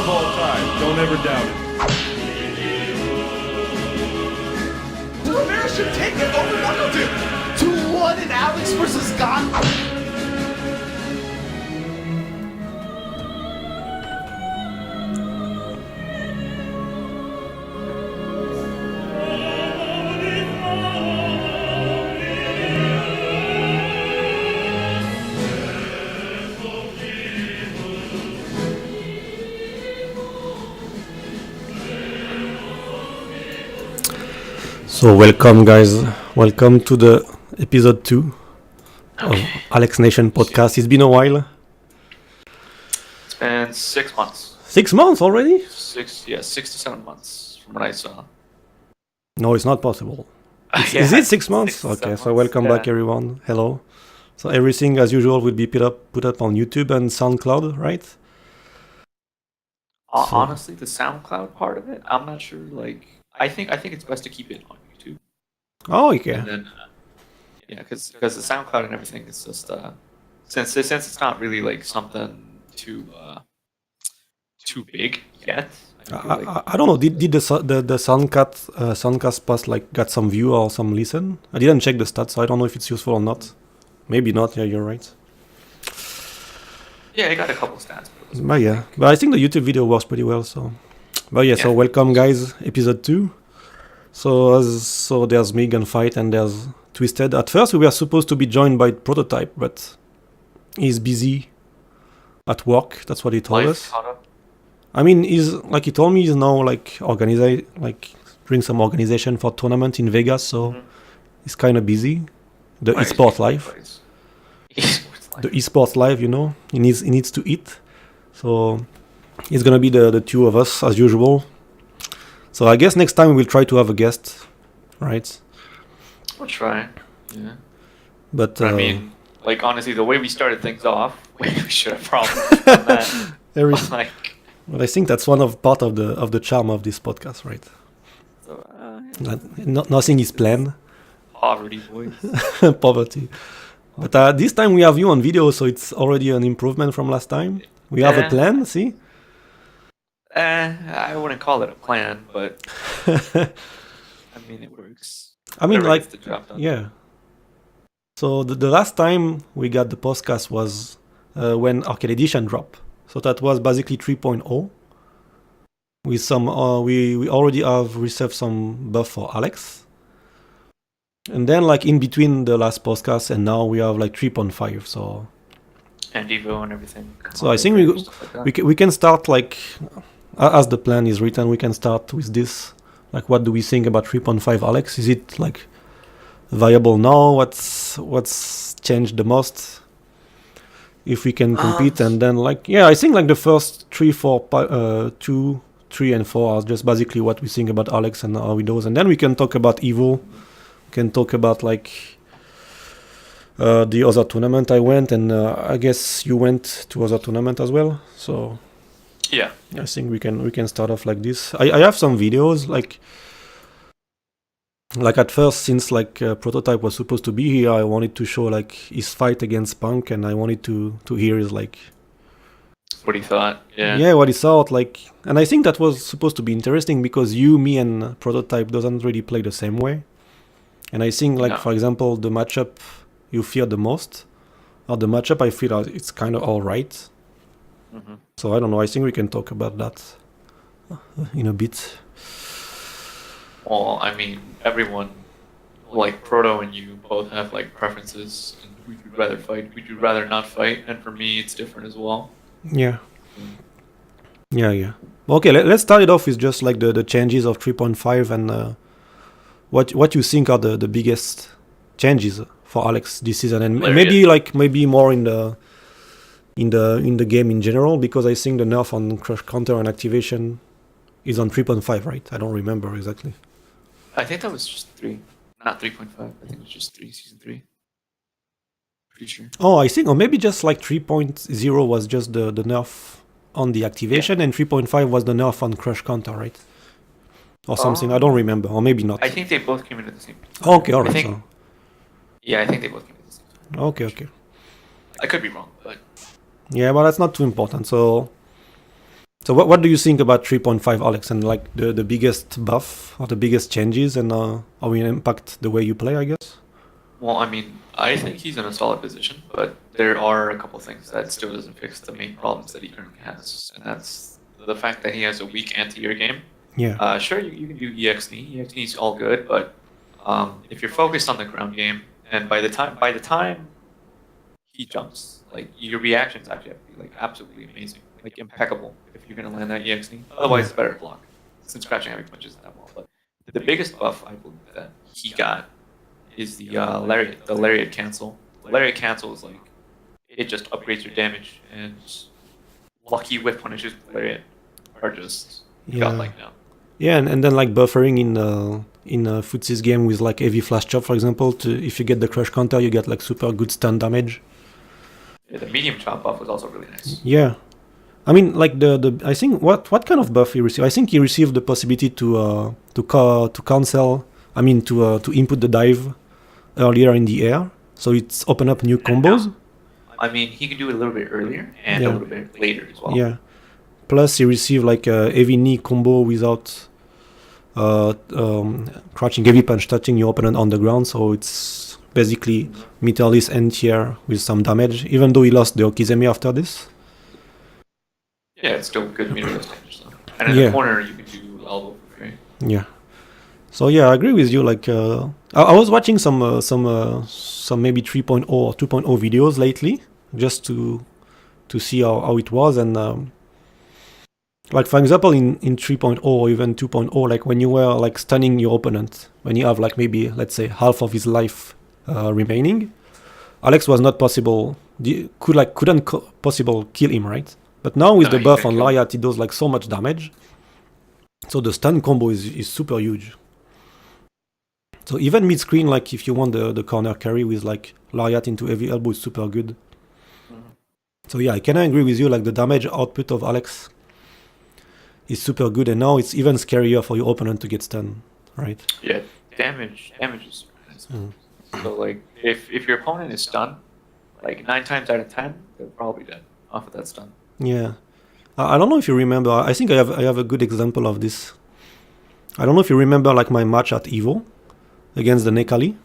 of all time. Don't ever doubt it. Romero should take it over Knuckle Dude. 2-1 in Alex versus Gon. So welcome guys, welcome to the episode 2 of Alex Nation podcast. It's been a while. It's been 6 months. 6 months already? 6 to 7 months from what I saw. No, it's not possible. Yeah, Is it 6 months? 6 to 7 Okay, so months, welcome back everyone. Hello. So everything as usual will be put up on YouTube and SoundCloud, right? Honestly, the SoundCloud part of it, I'm not sure. I think it's best to keep it on YouTube. Oh, okay. And then, because the SoundCloud and everything is just since it's not really like something too big yet. I don't know. Did the Soundcast post got some view or some listen? I didn't check the stats, so I don't know if it's useful or not. Maybe not. Yeah, you're right. Yeah, I got a couple stats. But I think the YouTube video works pretty well. So welcome guys, episode 2. So there's me, Gunfight, and there's Twisted. At first we were supposed to be joined by Prototype, but he's busy at work. That's what he told us. I mean, he told me he's now doing some organization for tournament in Vegas, so he's kind of busy. The esports life. The esports life, you know, he needs to eat. So it's gonna be the two of us as usual. So I guess next time we'll try to have a guest, right? We'll try. Yeah. But I mean, honestly, the way we started things off, we should have probably done that. But I think that's part of the charm of this podcast, right? So, Nothing is planned. Poverty, boys. Poverty. But this time we have you on video, so it's already an improvement from last time. We have a plan, see? I wouldn't call it a plan, but I mean, it works. I mean, Whatever gets the job done. yeah. So the last time we got the podcast was when Arcade Edition dropped. So that was basically 3.0. With some, we already have received some buff for Alex. And then in between the last podcast and now we have 3.5. So. And Evo and everything. So I think we can start as the plan is written. We can start with this. What do we think about 3.5, Alex? Is it viable now? What's changed the most? If we can compete, and then I think the first 3, 4, 2, 3, and 4 are just basically what we think about Alex and how he does, and then we can talk about Evo. We can talk about the other tournament I went, and I guess you went to other tournament as well. So yeah, I think we can start off like this. I have some videos at first, since Prototype was supposed to be here, I wanted to show his fight against Punk, and I wanted to hear his what he thought. Yeah, what he thought. And I think that was supposed to be interesting because you, me, and Prototype doesn't really play the same way. And I think for example, the matchup you fear the most, or the matchup I feel it's kind of all right. Mm-hmm. So I don't know. I think we can talk about that in a bit. Well, I mean, everyone, Proto and you, both have preferences, and who you'd rather fight, who you'd rather not fight, and for me, it's different as well. Yeah. Yeah. Okay, let's start it off with just the changes of 3.5 and what you think are the biggest changes for Alex this season, and maybe more in the game in general, because I think the nerf on crush counter and activation is on 3.5, right? I don't remember exactly. I think that was just 3, not 3.5. I think it was just 3, season 3. Pretty sure. Oh, I think, or maybe just 3.0 was just the nerf on the activation, and 3.5 was the nerf on crush counter, right? Or something. I don't remember, or maybe not. I think they both came in at the same time. Okay, alright. I think they both came in at the same time. Okay. I could be wrong, but yeah, but that's not too important. So So what do you think about 3.5, Alex, and like the biggest buff or the biggest changes, and how it impact the way you play, I guess? Well, I mean, I think he's in a solid position, but there are a couple things that still doesn't fix the main problems that he currently has, and that's the fact that he has a weak anti-air game. Yeah. Sure, you can do EXD. EXD is all good, but if you're focused on the ground game, and by the time he jumps, like your reactions actually have to be like absolutely amazing, like impeccable if you're gonna land that EXD. Otherwise, it's better to block, since crouching heavy punch isn't that well. But the biggest buff I believe that he got is the lariat cancel. The lariat cancel is like it just upgrades your damage, and lucky whip punishes with lariat are just godlike now. Yeah, and then like buffering in Footsie's game with like heavy flash chop, for example, if you get the crush counter, you get like super good stun damage. Yeah, the medium chop buff was also really nice. Yeah, I mean like the I think what kind of buff he received? I think he received the possibility to cancel. I mean to input the dive earlier in the air, so it's open up new combos. I mean, he can do it a little bit earlier and a little bit later as well. Yeah. Plus, he received like a heavy knee combo without crouching heavy punch touching your opponent on the ground. So it's basically Meterless end tier with some damage, even though he lost the Okizeme after this. Yeah, it's still good Meterless damage though. And in the corner, you can do elbow for free. Yeah. So yeah, I agree with you. Like, I was watching some maybe 3.0 or 2.0 videos lately, just to see how it was, and like for example in 3.0 or even 2.0, like when you were like stunning your opponent, when you have like maybe let's say half of his life remaining, Alex was not possible. Couldn't possible kill him, right? But now with the buff on Lariat, it does like so much damage. So the stun combo is super huge. So even mid-screen, like if you want the corner carry with like Lariat into heavy elbow is super good. So yeah, I can agree with you, like the damage output of Alex is super good, and now it's even scarier for your opponent to get stunned, right? Yeah, damage is so like if your opponent is stunned, like 9 times out of 10, they're probably dead off of that stun. Yeah. I don't know if you remember, I think I have a good example of this. I don't know if you remember like my match at EVO against the Nekali.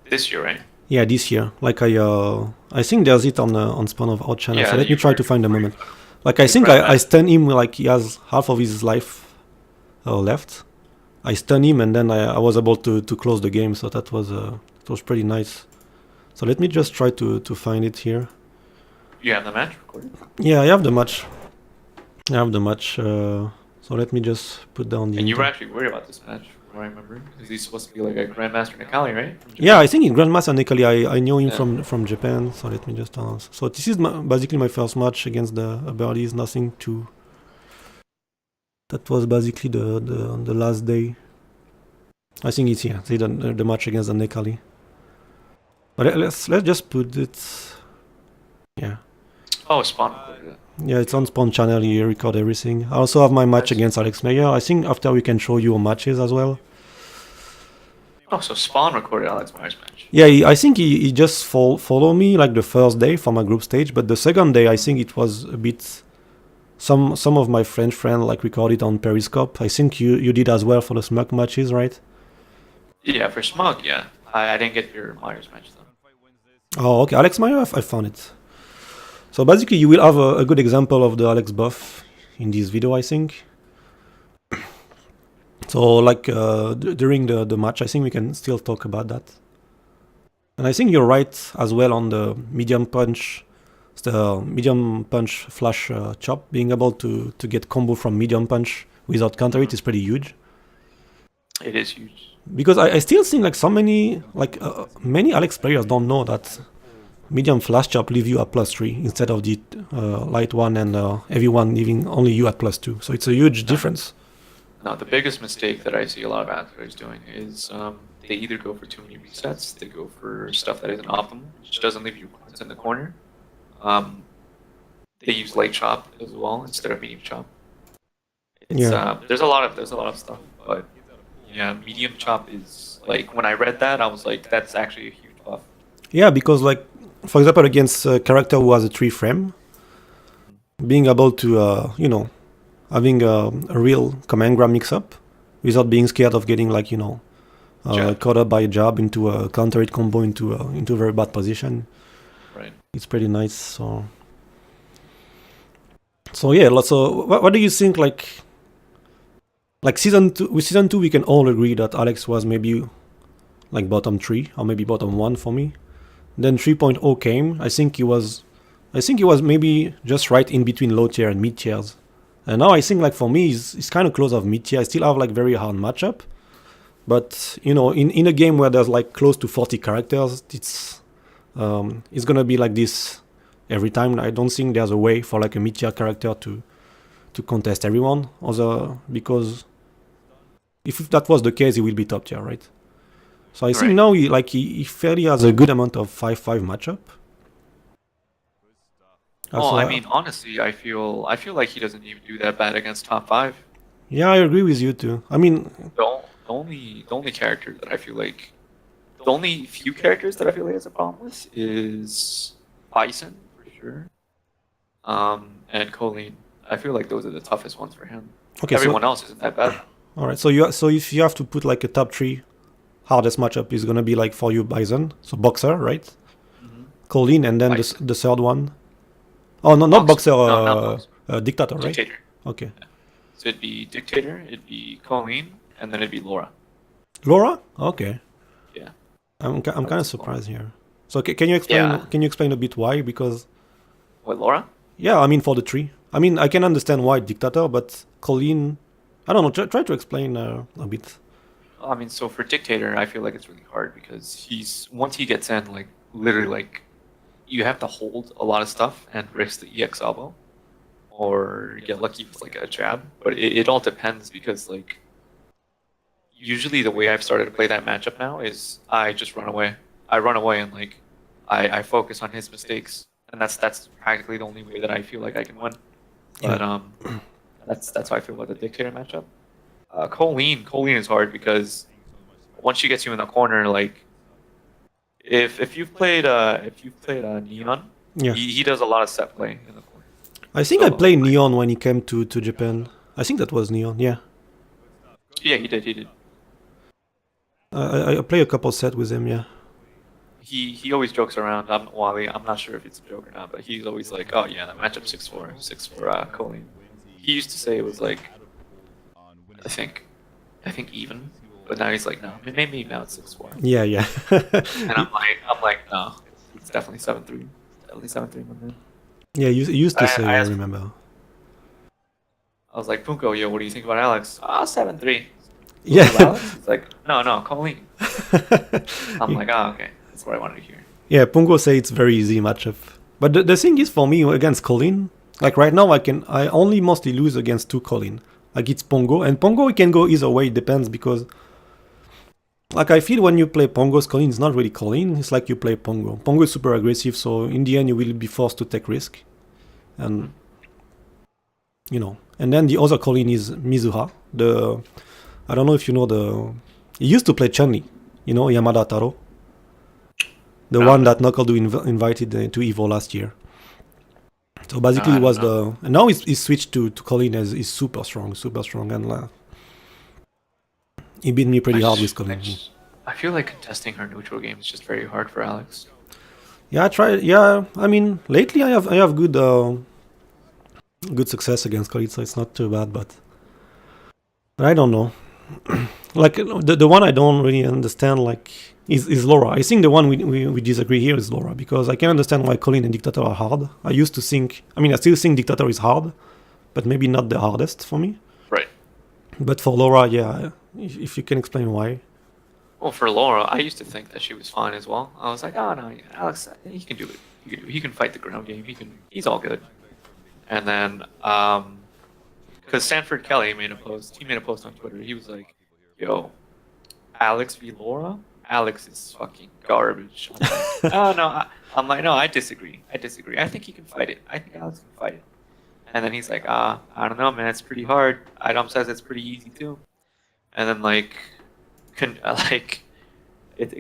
This year, right? Yeah, this year. Like I think there's it on Spawn of Out channel, so let me try to find the moment. Like I think I stun him, like he has half of his life left. I stun him, and then I was able to close the game, so that was pretty nice. So let me just try to find it here. You have the match recorded? Yeah, I have the match. So let me just put down the... And you were actually worried about this match, from what I remember, because he's supposed to be like a Grandmaster Nekali, right? Yeah, I think in Grandmaster Nekali, I knew him from Japan, so let me just announce. So this is basically my first match against the Birdies, nothing too... That was basically the last day. I think it's here, see the match against the Nekali. But let's just put it... Yeah. Oh, Spawn. Yeah, it's on Spawn channel, you record everything. I also have my match against Alex Meyer. I think after we can show you matches as well. Oh, so Spawn recorded Alex Meyer's match. Yeah, I think he just followed me like the first day for my group stage, but the second day I think it was a bit... Some of my French friends like recorded on Periscope. I think you did as well for the Smug matches, right? Yeah, for Smug, yeah. I didn't get your Myers match though. Oh, okay. Alex Meyer, I found it. So basically, you will have a good example of the Alex buff in this video, I think. So, like, during the match, I think we can still talk about that. And I think you're right as well on the medium punch flash chop. Being able to get combo from medium punch without counter it is pretty huge. It is huge. Because I still think like many Alex players don't know that medium flash chop leave you at +3 instead of the light one and heavy one leaving only you at +2. So it's a huge difference. No, the biggest mistake that I see a lot of athletes doing is they either go for too many resets, they go for stuff that isn't optimal, which doesn't leave you in the corner. They use light chop as well instead of medium chop. There's a lot of stuff, but yeah, medium chop is like when I read that, I was like, that's actually a huge buff. Yeah, because like for example against a character who has a 3 frame, being able to, having a real command grab mix-up without being scared of getting caught up by a jab into a counter hit combo into a very bad position. Right. It's pretty nice. So yeah. So what do you think? Like season 2, with season 2, we can all agree that Alex was maybe like bottom 3 or maybe bottom 1 for me. Then 3.0 came. I think he was maybe just right in between low tier and mid tiers. And now I think like for me he's kind of close of mid tier. I still have like very hard matchup. But in a game where there's like close to 40 characters, it's gonna be like this every time. I don't think there's a way for like a mid tier character to contest everyone. Because if that was the case, he will be top tier, right? So I think now he fairly has a good amount of 5-5 matchup. Oh, I mean, honestly, I feel like he doesn't even do that bad against top 5. Yeah, I agree with you too. I mean, the only character that I feel like, the only few characters that I feel like he has a problem with is Bison for sure, and Colleen. I feel like those are the toughest ones for him. Okay, everyone else isn't that bad. All right, so if you have to put like a top 3 hardest matchup, is gonna be like for you Bison, so Boxer, right? Mm-hmm. Colleen, and then the third one. Oh no, not Boxer. Not Dictator, right? Dictator. Okay. Yeah. So it'd be Dictator, it'd be Colleen, and then it'd be Laura. Laura? Okay. Yeah. I'm kind of surprised here. So can you explain? Yeah. Can you explain a bit why? Because. What, Laura? Yeah, I mean for the 3. I mean I can understand why Dictator, but Colleen, I don't know. Try to explain a bit. I mean, so for Dictator, I feel like it's really hard because once he gets in, like literally, like you have to hold a lot of stuff and risk the EX elbow, or get lucky with like a jab. But it all depends because like usually the way I've started to play that matchup now is I just run away. I run away and like I focus on his mistakes, and that's practically the only way that I feel like I can win. But that's how I feel about the Dictator matchup. Colleen is hard because once she gets you in the corner, like if you've played Neon, yeah, he does a lot of set play in the corner. I think I played Neon when he came to Japan. I think that was Neon, yeah. Yeah, he did. I play a couple set with him, yeah. He always jokes around. I'm not sure if it's a joke or not, but he's always like, oh yeah, that matchup 6-4 Colleen. He used to say it was like, I think even, but now he's like, no, maybe now it's 6-4. Yeah. And I'm like, no, it's definitely 7-3. Definitely 7-3, my man. Yeah, you used to say. I remember. I was like, Punko, yo, what do you think about Alex? 7-3. Yeah. Alex? It's like, no, Colleen. I'm like, okay, that's what I wanted to hear. Yeah, Punko say it's very easy matchup, but the thing is for me against Colleen, like right now I only mostly lose against 2 Colleen. Like it's Pongo, and Pongo it can go either way, it depends, because like I feel when you play Pongo's Colleen, it's not really Colleen, it's like you play Pongo. Pongo is super aggressive, so in the end you will be forced to take risk. And and then the other Colleen is Mizuha. I don't know if you know he used to play Chun-Li, Yamada Taro. The one that Knuckle invited to EVO last year. So basically, he was and now he's switched to Colleen as he's super strong, and he beat me pretty hard with Colleen. I feel like contesting her neutral game is just very hard for Alex. Yeah, I tried. Yeah, I mean, lately I have good success against Colleen, so it's not too bad. But I don't know. Like the one I don't really understand, like. Is Laura. I think the one we disagree here is Laura, because I can understand why Colleen and Dictator are hard. I still think Dictator is hard, but maybe not the hardest for me. Right. But for Laura, yeah, if you can explain why. Well, for Laura, I used to think that she was fine as well. I was like, oh no, Alex, he can do it. He can fight the ground game. He's all good. And then, because Sanford Kelly made a post on Twitter. He was like, yo, Alex v Laura? Alex is fucking garbage. I'm like, no, I disagree. I think he can fight it. I think Alex can fight it. And then he's like, I don't know, man. It's pretty hard. Idom says it's pretty easy too. And then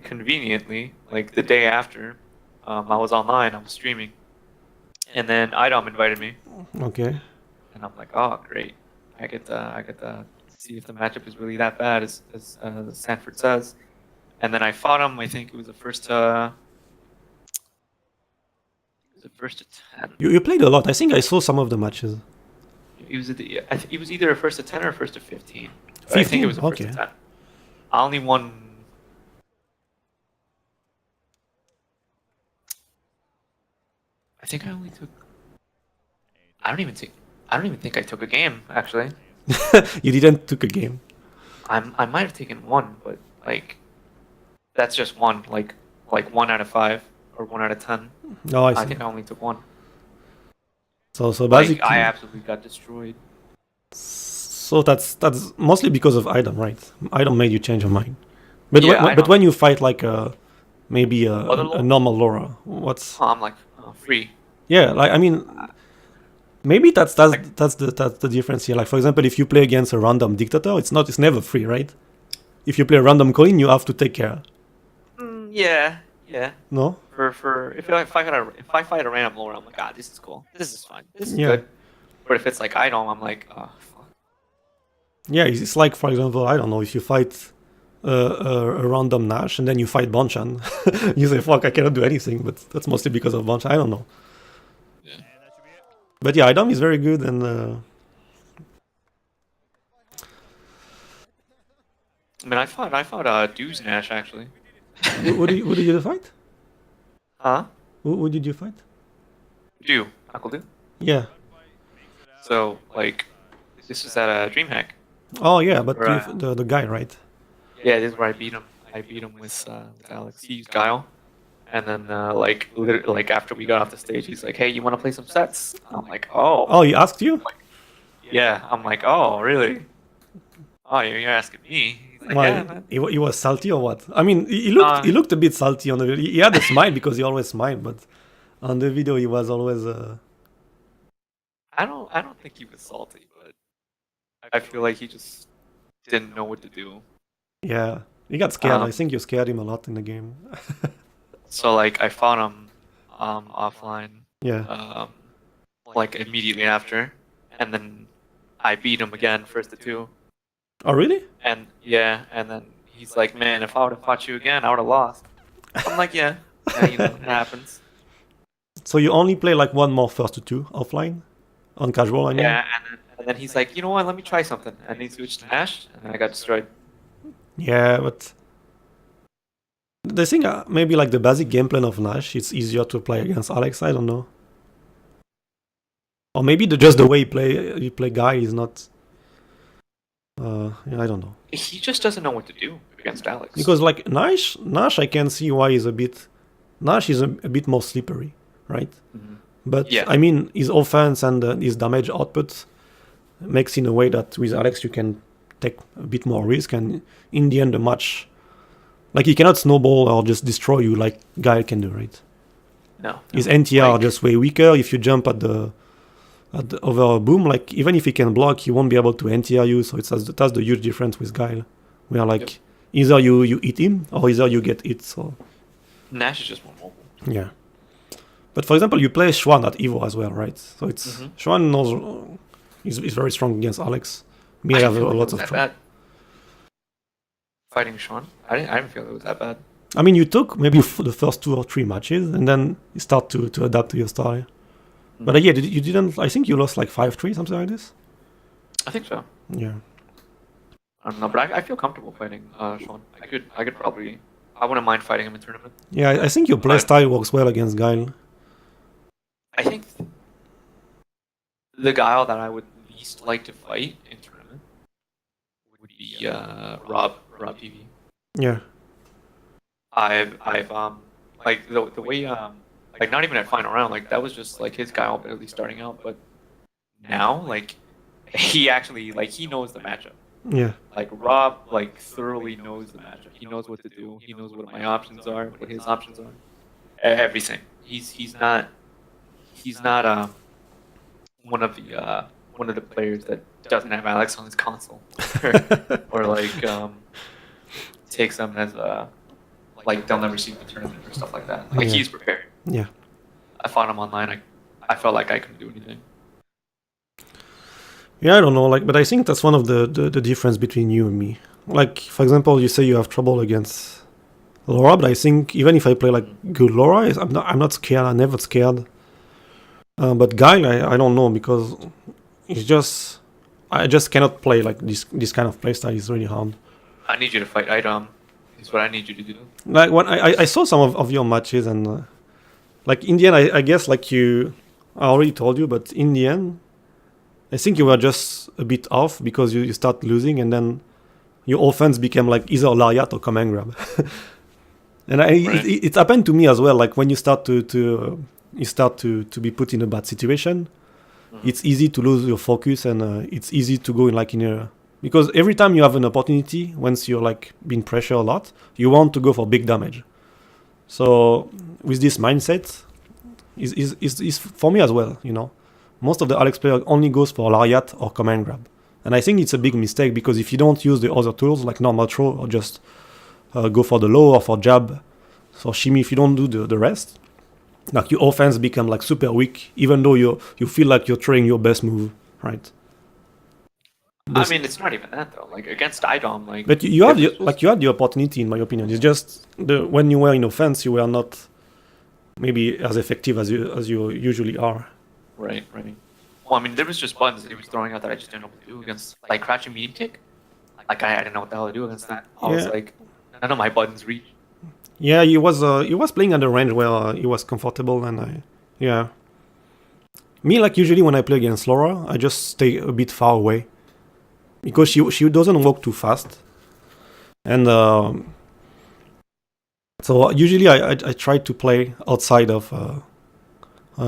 conveniently, like the day after, I was online. I was streaming, And then IDOM invited me, Okay. and I'm like, oh great, I get to see if the matchup is really that bad as Sanford says. And then I fought him. I think it was the first to 10. You played a lot. I think I saw some of the matches. It was either a first to 10 or a first to 15. But I think 15? it was a first Okay. to 10. I only won. I think I only took. I don't even think I took a game actually. You didn't took a game. I might have taken one, but like that's just one. Like 1 out of 5 or 1 out of 10. No, I see. I think I only took one. So Like basically, I absolutely got destroyed. so that's mostly because of Idom, right? Idom made you change your mind. But Yeah, but Idom. when you fight like maybe Other a Laura? normal Laura, what's I'm like free. yeah? Like I mean, maybe that's the difference here. Like for example, if you play against a random dictator, it's never free, right? If you play a random Colin, you have to take care. Yeah. No? For if I fight a random Laura, I'm like, this is cool. This is fine. This is Yeah. good. But if it's like Idom, I'm like, oh fuck. Yeah, it's like for example, I don't know, if you fight a random Nash and then you fight Bonchan, you say, fuck, I cannot do anything, but that's mostly because of Bonchan. I don't know. Yeah. But yeah, Idom is very good and I mean, I fought Dew's Nash actually. who did you fight? Huh? Who did you fight? Dew. Uncle Dew. Yeah. So like, this was at a DreamHack. Oh yeah, but Right. the guy, right? Yeah, this is where I beat him. I beat him with Alex. He used Guile. And then like after we got off the stage, he's like, "Hey, you want to play some sets?" I'm like, "Oh." Oh, he asked you? Yeah. I'm like, "Oh, really? Oh, you're asking me?" He's like, Why? "Yeah, man." He was salty or what? I mean, he looked a bit salty on the video. He had a smile because he always smiled, but on the video he was always I don't think he was salty, but I feel like he just didn't know what to do. yeah. He got scared. I think you scared him a lot in the game. So like I fought him offline Yeah. like immediately after, and then I beat him again first to 2. Oh really? And yeah, and then he's like, "Man, if I would have fought you again, I would have lost." I'm like, "Yeah, you know, it happens." So you only play like one more first to 2 offline? On casual, I mean? Yeah, and then he's like, "You know what? Let me try something." And he switched to Nash, and then I got destroyed. Yeah, but the thing, maybe like the basic game plan of Nash, it's easier to play against Alex. I don't know, or maybe just the way you play Guy is not. Yeah, I don't know. He just doesn't know what to do against Alex. Because like Nash, I can see why he's a bit. Nash is a bit more slippery, right? Mhm. But Yeah. I mean, his offense and his damage output makes in a way that with Alex you can take a bit more risk, and in the end the match, like he cannot snowball or just destroy you like Guy can do, right? No. His NTR are Like- just way weaker. If you jump at the over a boom, like even if he can block, he won't be able to NTR you. So that's the huge difference with Guile, where like either you eat him or either you get it. So Nash is just more mobile. yeah. But for example, you play Schwan at Evo as well, right? So it's Schwan knows is very strong against Alex. Me, I have feel a like it lot was of that trouble. bad. Fighting Sean, I didn't feel it was that bad. I mean, you took maybe the first 2 or 3 matches, and then you start to adapt to your style. But yeah, you didn't. I think you lost like 5-3, something like this. I think so. Yeah. I don't know, but I feel comfortable fighting Sean. I could probably. I wouldn't mind fighting him in tournament. Yeah, I think your play style works well against Guile. I think the guy that I would least like to fight in tournament would be Rob TV. Yeah. I've like the way like not even at final round, like that was just like his guy barely starting out, but now like he actually like he knows the matchup. Yeah. Like Rob like thoroughly knows the matchup. He knows what to do. He knows what my options are, what his options are. Everything. He's not one of the players that doesn't have Alex on his console or like takes them as like they'll never see the tournament or stuff like that. Like Yeah. he's prepared. Yeah. I fought him online. I felt like I couldn't do anything. Yeah, I don't know, like, but I think that's one of the difference between you and me. Like, for example, you say you have trouble against Laura, but I think even if I play like good Laura, I'm not scared. I'm never scared. But Guile, I don't know, because it's just I just cannot play like this kind of playstyle. Is really hard. I need you to fight item. Is what I need you to do. Like when I saw some of your matches, and like in the end, I guess like I already told you, but in the end, I think you were just a bit off because you start losing, and then your offense became like either lariat or command grab. And it happened to me as well. Like when you start to be put in a bad situation, it's easy to lose your focus, and it's easy to go in a because every time you have an opportunity, once you're like being pressured a lot, you want to go for big damage. So with this mindset, is for me as well. Most of the Alex players only goes for lariat or command grab, and I think it's a big mistake, because if you don't use the other tools like normal throw or just go for the low or for jab, so shimmy, if you don't do the rest, like your offense become like super weak, even though you feel like you're throwing your best move, right? I mean, it's not even that though. Like against IDOM, like. But you had the opportunity, in my opinion. It's just when you were in offense, you were not maybe as effective as you usually are. Right. Well, I mean, there was just buttons that he was throwing out that I just didn't know what to do against, like crouching medium kick. Like I didn't know what the hell to do against that. I was like, none of my buttons reach. Yeah, he was playing at the range where he was comfortable, and me, like usually when I play against Laura, I just stay a bit far away, because she doesn't walk too fast, and so usually I try to play outside of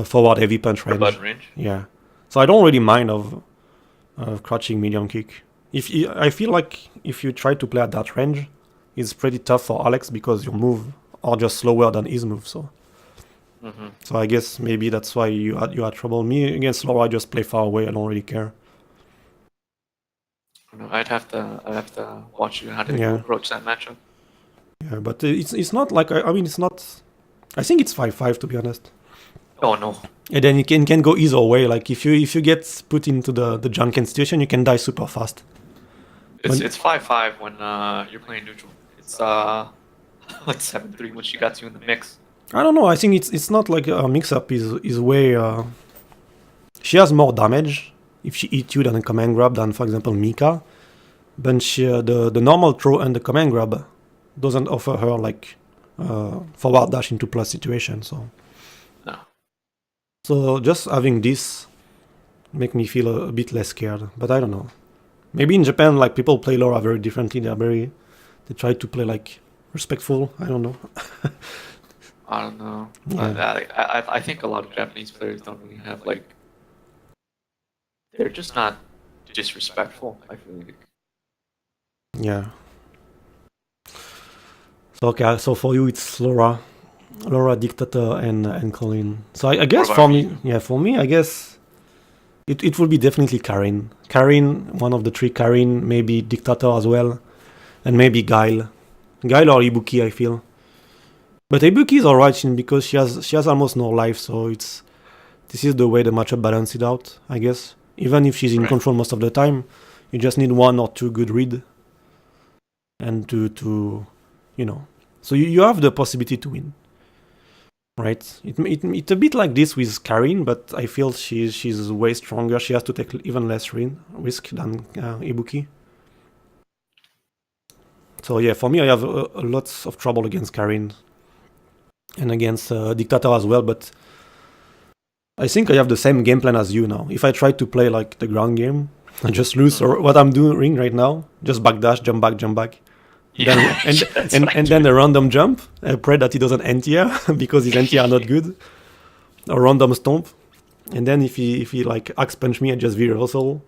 forward heavy punch range. Button range. Yeah, so I don't really mind of crouching medium kick. I feel like if you try to play at that range, it's pretty tough for Alex, because your move are just slower than his move. So, so I guess maybe that's why you had trouble. Me against Laura, I just play far away. I don't really care. I'd have to watch you how to approach that matchup. Yeah, but it's not like I mean it's not. I think it's 5-5 to be honest. Oh no. And then you can go either way. Like if you get put into the Junken situation, you can die super fast. It's 5-5 when you're playing neutral. It's like 7-3 when she got you in the mix. I don't know. I think it's not like a mix-up. Is way she has more damage if she hits you than a command grab than, for example, Mika. But the normal throw and the command grab doesn't offer her like forward dash into plus situation. So no. So just having this make me feel a bit less scared. But I don't know. Maybe in Japan, like people play Laura very differently. They try to play like respectful. I don't know. I don't know. Yeah. I think a lot of Japanese players don't really have like. They're just not disrespectful. I feel like. Yeah. So okay, so for you it's Laura, Dictator, and Colin. So I guess for me, I guess it will be definitely Karin. One of the three. Karin, maybe Dictator as well, and maybe Guile or Ibuki. I feel, but Ibuki is alright because she has almost no life. So this is the way the matchup balances it out. I guess even if she's in control most of the time, you just need one or two good read, and to so you have the possibility to win, right? It's a bit like this with Karin, but I feel she's way stronger. She has to take even less risk than Ibuki. So yeah, for me, I have lots of trouble against Karin and against Dictator as well, but I think I have the same game plan as you now. If I try to play like the ground game, I just lose. Or what I'm doing right now, just backdash, jump back. Yeah, and then a random jump. I pray that he doesn't anti-air because his anti-air are not good. A random stomp. And then if he like axe punch me, I just V-reversal.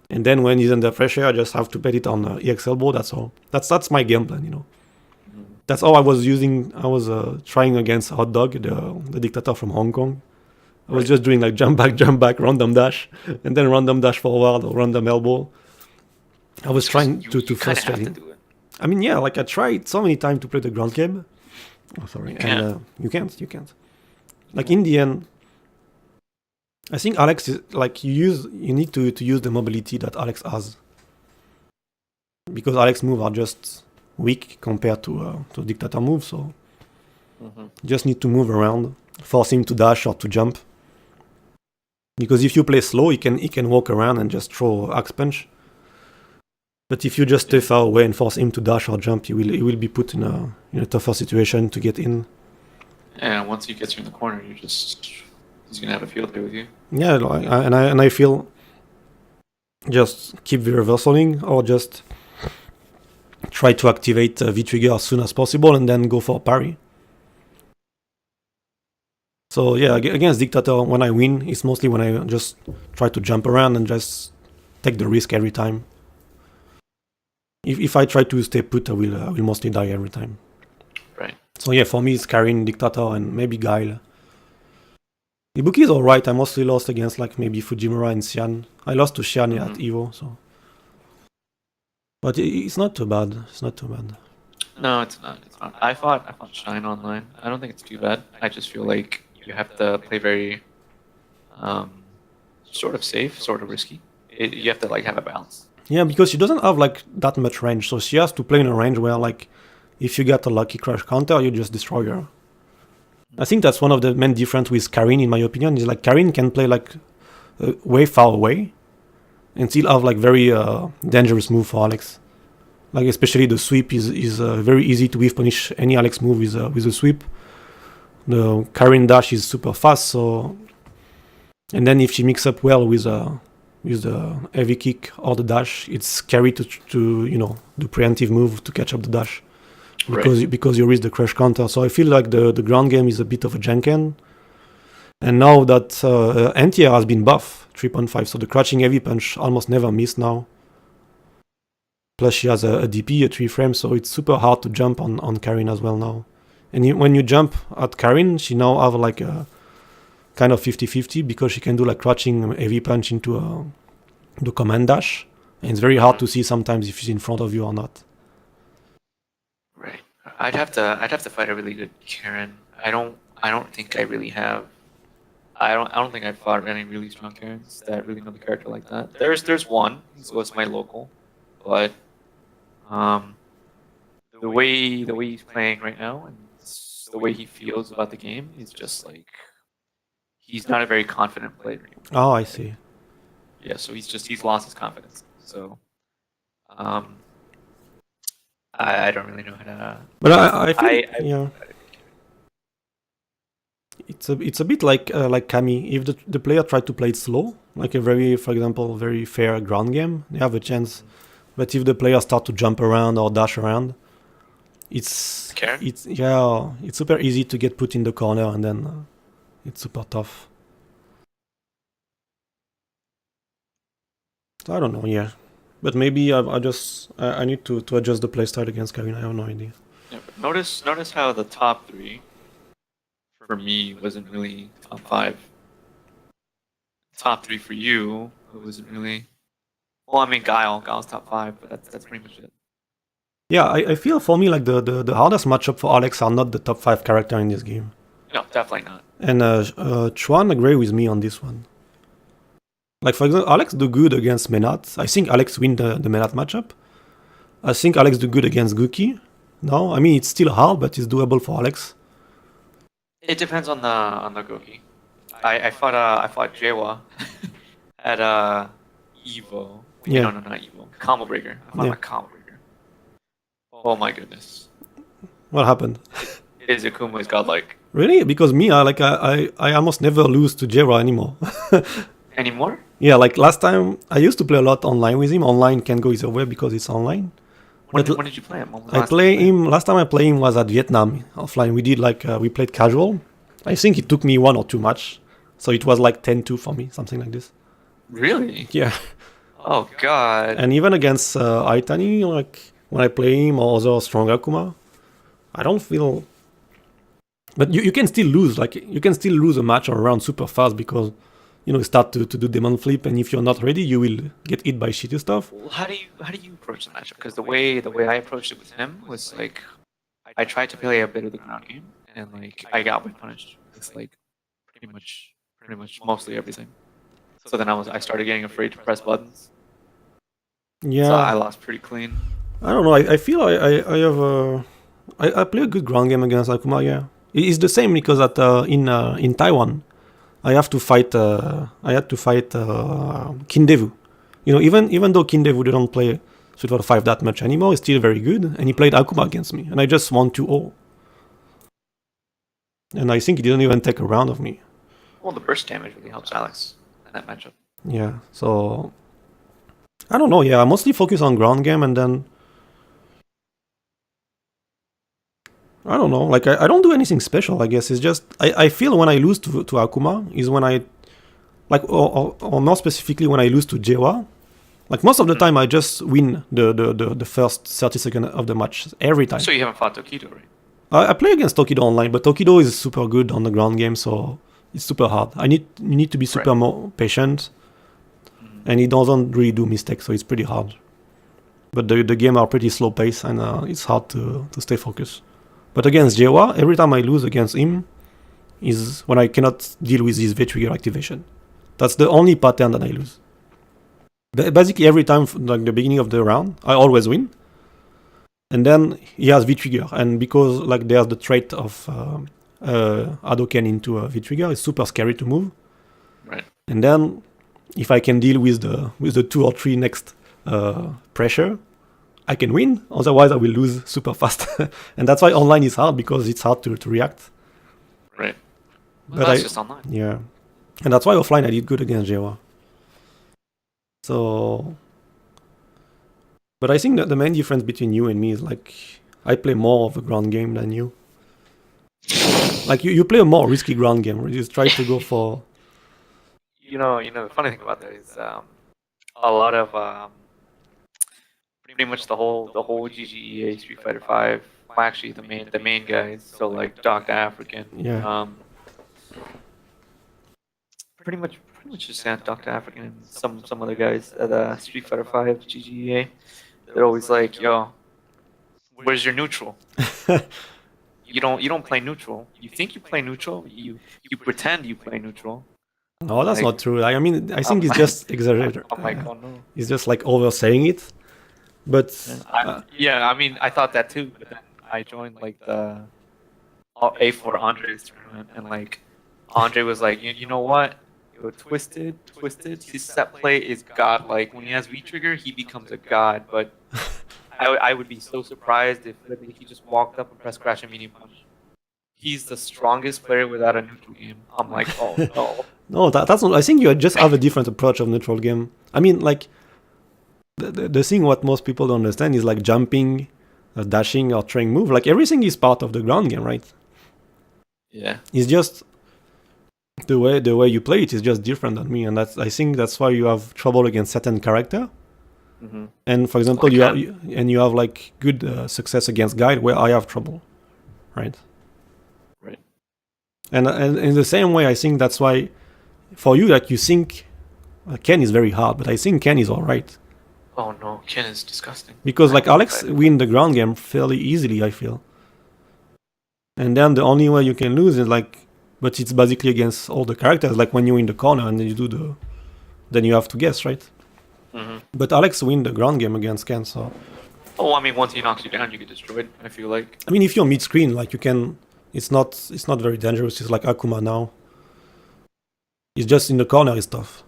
And then when he's under pressure, I just have to bet it on EX elbow. That's all. That's my game plan, That's all I was using. I was trying against Hot Dog, the dictator from Hong Kong. I was just doing like jump back, random dash, and then random dash forward or random elbow. I was trying to frustrate him. I mean, yeah, like I tried so many times to play the ground game. Oh, sorry. You can't. Like in the end, I think Alex is like you need to use the mobility that Alex has, because Alex moves are just weak compared to Dictator moves, so you just need to move around, force him to dash or to jump. Because if you play slow, he can walk around and just throw axe punch. But if you just stay far away and force him to dash or jump, he will be put in a tougher situation to get in. And once he gets you in the corner, he's gonna have a field day with you. Yeah, and I feel just keep the reversaling or just try to activate V trigger as soon as possible and then go for parry. So yeah, against Dictator, when I win, it's mostly when I just try to jump around and just take the risk every time. If I try to stay put, I will mostly die every time. Right. So yeah, for me it's Karin, Dictator, and maybe Guile. Ibuki is alright. I mostly lost against like maybe Fujimura and Xian. I lost to Xian at Evo, so. But it's not too bad. It's not too bad. No, it's not. It's not. I fought Shine online. I don't think it's too bad. I just feel like you have to play very, sort of safe, sort of risky. You have to like have a balance. Yeah, because she doesn't have like that much range, so she has to play in a range where like if you get a lucky crash counter, you just destroy her. I think that's one of the main difference with Karin, in my opinion, is like Karin can play like way far away and still have like very dangerous move for Alex. Like especially the sweep is very easy to whiff punish any Alex move with a sweep. The Karin dash is super fast, so and then if she mix up well with the heavy kick or the dash, it's scary to do preemptive move to catch up the dash. Because you risk the crash counter. So I feel like the ground game is a bit of a janken. And now that anti-air has been buff 3.5, so the crouching heavy punch almost never miss now. Plus she has a DP, a 3 frame, so it's super hard to jump on Karin as well now. And when you jump at Karin, she now have like a kind of 50-50 because she can do like crouching heavy punch into the command dash. And it's very hard to see sometimes if she's in front of you or not. Right. I'd have to fight a really good Karen. I don't think I really have. I don't think I've fought any really strong Karens that really know the character like that. There's one, so it's my local, but the way he's playing right now and the way he feels about the game is just like he's not a very confident player anymore. Oh, I see. Yeah, so he's lost his confidence. So I don't really know how to. But I feel, yeah. It's a bit like Kami. If the player tried to play it slow, like for example, very fair ground game, they have a chance. But if the player start to jump around or dash around, it's super easy to get put in the corner, and then it's super tough. So I don't know, yeah. But maybe I need to adjust the playstyle against Kevin. I have no idea. Yeah, but notice how the top 3 for me wasn't really top 5. Top 3 for you, it wasn't really. Well, I mean Guile's top 5, but that's pretty much it. Yeah, I feel for me like the hardest matchup for Alex are not the top 5 character in this game. No, definitely not. And Chuan agree with me on this one. Like for example, Alex do good against Menat. I think Alex win the Menat matchup. I think Alex do good against Guki. No, I mean it's still hard, but it's doable for Alex. It depends on the Guki. I fought Jewa at Evo. Yeah. No, not Evo. Combo Breaker. I fought a Combo Breaker. Oh my goodness. What happened? Izakuma is godlike. Really? Because me, I almost never lose to Jera anymore. Anymore? Yeah, like last time, I used to play a lot online with him. Online can go either way because it's online. When did you play him? Last time I played him was at Vietnam offline. We did we played casual. I think it took me 1 or 2 matches. So it was like 10-2 for me, something like this. Really? Yeah. Oh god. And even against Aitani, like when I play him or other strong Akuma, I don't feel. But you can still lose. Like you can still lose a match or a round super fast because you start to do demon flip, and if you're not ready, you will get hit by shitty stuff. Well, how do you approach the matchup? Because the way I approached it with him was like I tried to play a bit of the ground game, and like I got whip punished. It's like pretty much pretty much mostly everything. So then I started getting afraid to press buttons. Yeah. So I lost pretty clean. I don't know. I feel I have I play a good ground game against Akuma. Yeah, it's the same because in Taiwan, I had to fight Kindevu. You know, even though Kindevu didn't play Street Fighter 5 that much anymore, he's still very good, and he played Akuma against me, and I just won 2-0. And I think he didn't even take a round of me. Well, the burst damage really helps Alex in that matchup. Yeah, so I don't know. Yeah, I mostly focus on ground game, and then I don't know. Like I don't do anything special. I guess it's just I feel when I lose to Akuma is when I like or more specifically when I lose to Jewa. Like most of the time I just win the first 30 seconds of the match every time. So you haven't fought Tokido, right? I play against Tokido online, but Tokido is super good on the ground game, so it's super hard. You need to be super more patient, and he doesn't really do mistakes, so it's pretty hard. But the game are pretty slow pace, and it's hard to stay focused. But against Jewa, every time I lose against him is when I cannot deal with his V-trigger activation. That's the only pattern that I lose. Basically every time, like the beginning of the round, I always win. And then he has V-trigger, and because like there's the trait of Hadoken into a V-trigger, it's super scary to move. Right. And then if I can deal with the 2 or 3 next pressure, I can win. Otherwise, I will lose super fast. And that's why online is hard, because it's hard to react. Right. Well, But that's just online. Yeah. And that's why offline I did good against Jewa. So, but I think that the main difference between you and me is like I play more of a ground game than you. Like you play a more risky ground game where you just try to go for. You know, the funny thing about that is a lot of pretty much the whole GGEA Street Fighter 5. Well, actually, the main guys. So like Dr. African. Yeah. Pretty much just Dr. African and some other guys at Street Fighter 5 GGEA. They're always like, "Yo, where's your neutral? You don't play neutral. You think you play neutral. You pretend you play neutral." No, that's not true. I mean, I think it's just exaggerated. I'm like, oh no. It's just like oversaying it. But yeah, I mean, I thought that too. But then I joined like the A4 Andre's tournament, and like Andre was like, you know what? Yo, Twisted. His set play is godlike. When he has V-trigger, he becomes a god. But I would be so surprised if he just walked up and pressed crash and medium punch. He's the strongest player without a neutral game. I'm like, oh no. No, that's not. I think you just have a different approach of neutral game. I mean, like the thing what most people don't understand is like jumping, dashing, or throwing move. Like everything is part of the ground game, right? Yeah. It's just the way you play it is just different than me, and I think that's why you have trouble against certain character. Mm-hmm. And for example, you have like good success against guide where I have trouble, right? Right. And in the same way, I think that's why for you, like you think Ken is very hard, but I think Ken is all right. Oh no, Ken is disgusting. Because like Alex win the ground game fairly easily, I feel. And then the only way you can lose is like, but it's basically against all the characters. Like when you're in the corner and then you do then you have to guess, right? Mm-hmm. But Alex win the ground game against Ken, so. Oh, I mean, once he knocks you down, you get destroyed. I feel like. I mean, if you're mid-screen, like you can, it's not very dangerous. It's like Akuma now. It's just in the corner is tough.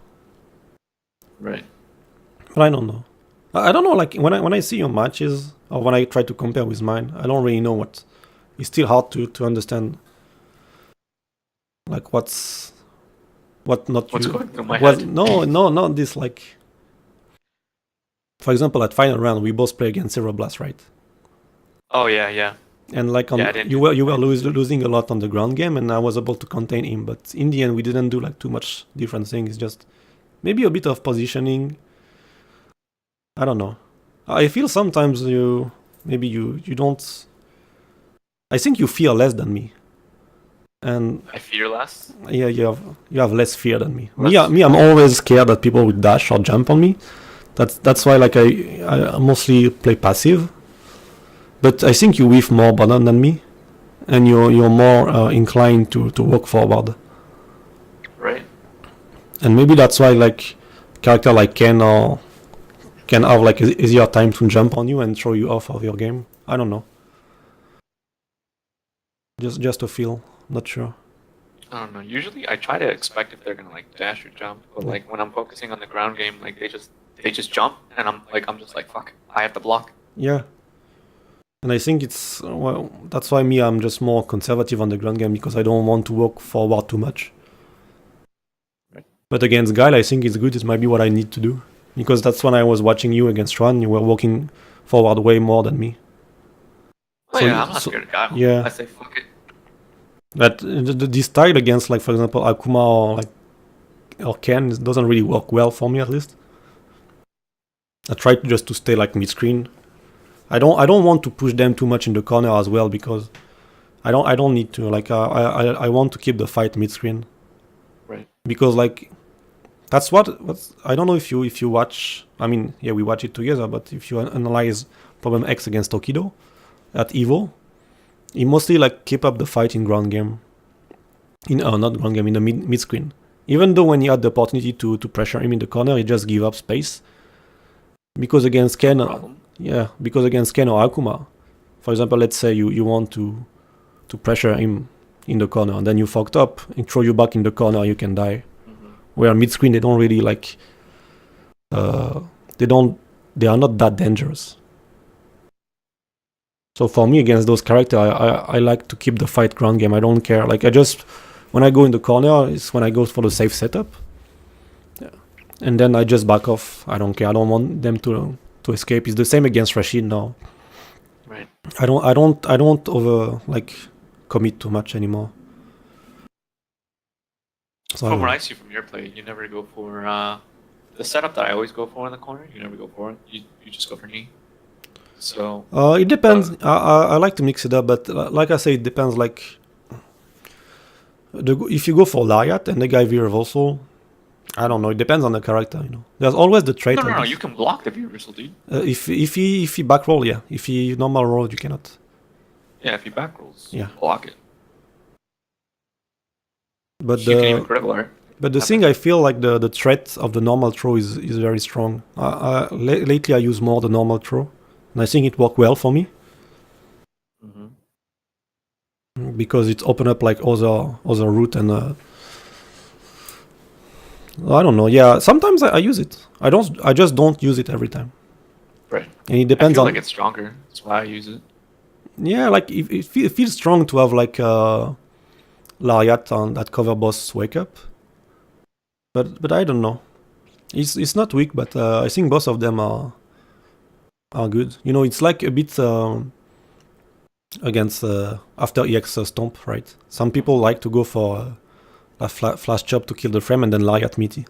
Right. But I don't know. I don't know. Like when I see your matches or when I try to compare with mine, I don't really know what. It's still hard to understand. Like what's not What's you. going through my head? No, not this. Like, for example, at final round we both play against Zero Blast, right? Oh yeah. And like you were losing a lot on the ground game, and I was able to contain him. But in the end, we didn't do like too much different things. It's just maybe a bit of positioning. I don't know. I feel sometimes you don't. I think you fear less than me. And I fear less. Yeah, you have less fear than me. Me, I'm always scared that people would dash or jump on me. That's why like I mostly play passive. But I think you whiff more button than me, and you're more inclined to walk forward. Right. And maybe that's why like character like Ken or can have like easier time to jump on you and throw you off of your game. I don't know. Just a feel, not sure. I don't know. Usually, I try to expect if they're gonna like dash or jump, but like when I'm focusing on the ground game, like they just jump, and I'm just like fuck, I have to block. Yeah. And I think it's well, that's why I'm just more conservative on the ground game because I don't want to walk forward too much. Right. But against Guile, I think it's good. It might be what I need to do because that's when I was watching you against Juan. You were walking forward way more than me. Oh So yeah, I'm not scared of Guile. yeah. I say fuck it. But this style against, like for example, Akuma or Ken doesn't really work well for me at least. I try just to stay like mid screen. I don't want to push them too much in the corner as well because I don't need to. Like I want to keep the fight mid screen. Right. Because like that's what I don't know if you watch. I mean, yeah, we watch it together. But if you analyze Problem X against Tokido at Evo, he mostly like keep up the fight in ground game. Not ground game, in the mid screen. Even though when he had the opportunity to pressure him in the corner, he just give up space. Because against Ken, because against Ken or Akuma, for example, let's say you want to pressure him in the corner, and then you fucked up and throw you back in the corner, you can die. Mm-hmm. Where mid screen they don't really like. They are not that dangerous. So for me, against those characters, I like to keep the fight ground game. I don't care. Like when I go in the corner, it's when I go for the safe setup. Yeah. And then I just back off. I don't care. I don't want them to escape. It's the same against Rashid now. Right. I don't over like commit too much anymore. So From what I see from your play, you never go for the setup that I always go for in the corner. You never go for it. You just go for knee. So it depends. I like to mix it up, but like I say, it depends. Like if you go for Lariat and the guy veer reversal, I don't know. It depends on the character. There's always the trait. No. You can block the veer reversal, dude. If he back roll, yeah. If he normal roll, you cannot. Yeah, if he back rolls, Yeah. block it. But you can even critical art. But the thing I feel like the threat of the normal throw is very strong. Lately I use more the normal throw, and I think it worked well for me. Mm-hmm. Because it opened up like other route and I don't know. Yeah, sometimes I use it. I just don't use it every time. Right. And it depends I feel on. like it's stronger. That's why I use it. Yeah, like it feels strong to have like Lariat on that cover boss wake up. But I don't know. It's not weak, but I think both of them are good. It's like a bit against after EX Stomp, right? Some people like to go for a flash chop to kill the frame and then Lariat meaty.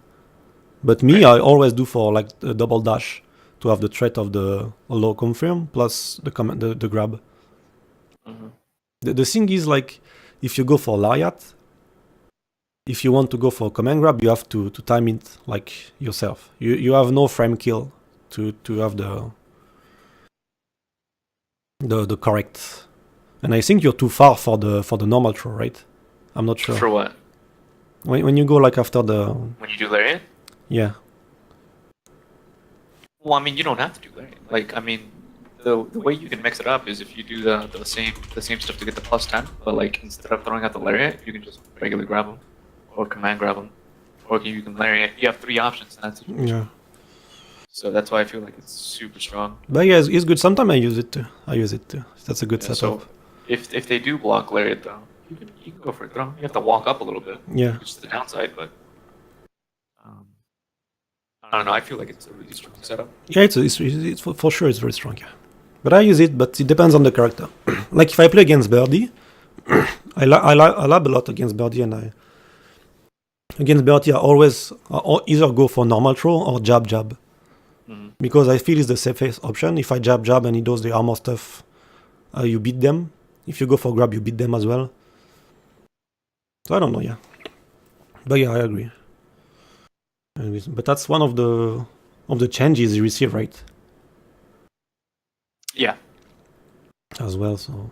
But me, I always do for like a double dash to have the threat of the low confirm plus the grab. Mm-hmm. The thing is, like, if you go for Lariat, if you want to go for command grab, you have to time it like yourself. You have no frame kill to have the correct. And I think you're too far for the normal throw, right? I'm not sure. For what? When you go like after the. When you do lariat? Yeah. Well, I mean, you don't have to do lariat. Like, I mean, the way you can mix it up is if you do the same stuff to get the +10, but like instead of throwing out the lariat, you can just regularly grab them, or command grab them, or you can lariat. You have 3 options, and that's it. Yeah. So that's why I feel like it's super strong. But yeah, it's good. Sometimes I use it too. That's a good setup. So if they do block lariat though, you can go for a throw. You have to walk up a little bit. Yeah. Which is the downside, but I don't know. I feel like it's a really strong setup. Yeah, it's for sure it's very strong. Yeah. But I use it, but it depends on the character. Like if I play against Birdie, I lab a lot against Birdie, and against Birdie I always either go for normal throw or jab. Mm-hmm. Because I feel it's the safest option. If I jab and he does the armor stuff, you beat them. If you go for grab, you beat them as well. So I don't know, yeah. But yeah, I agree. But that's one of the changes you receive, right? Yeah. As well, so.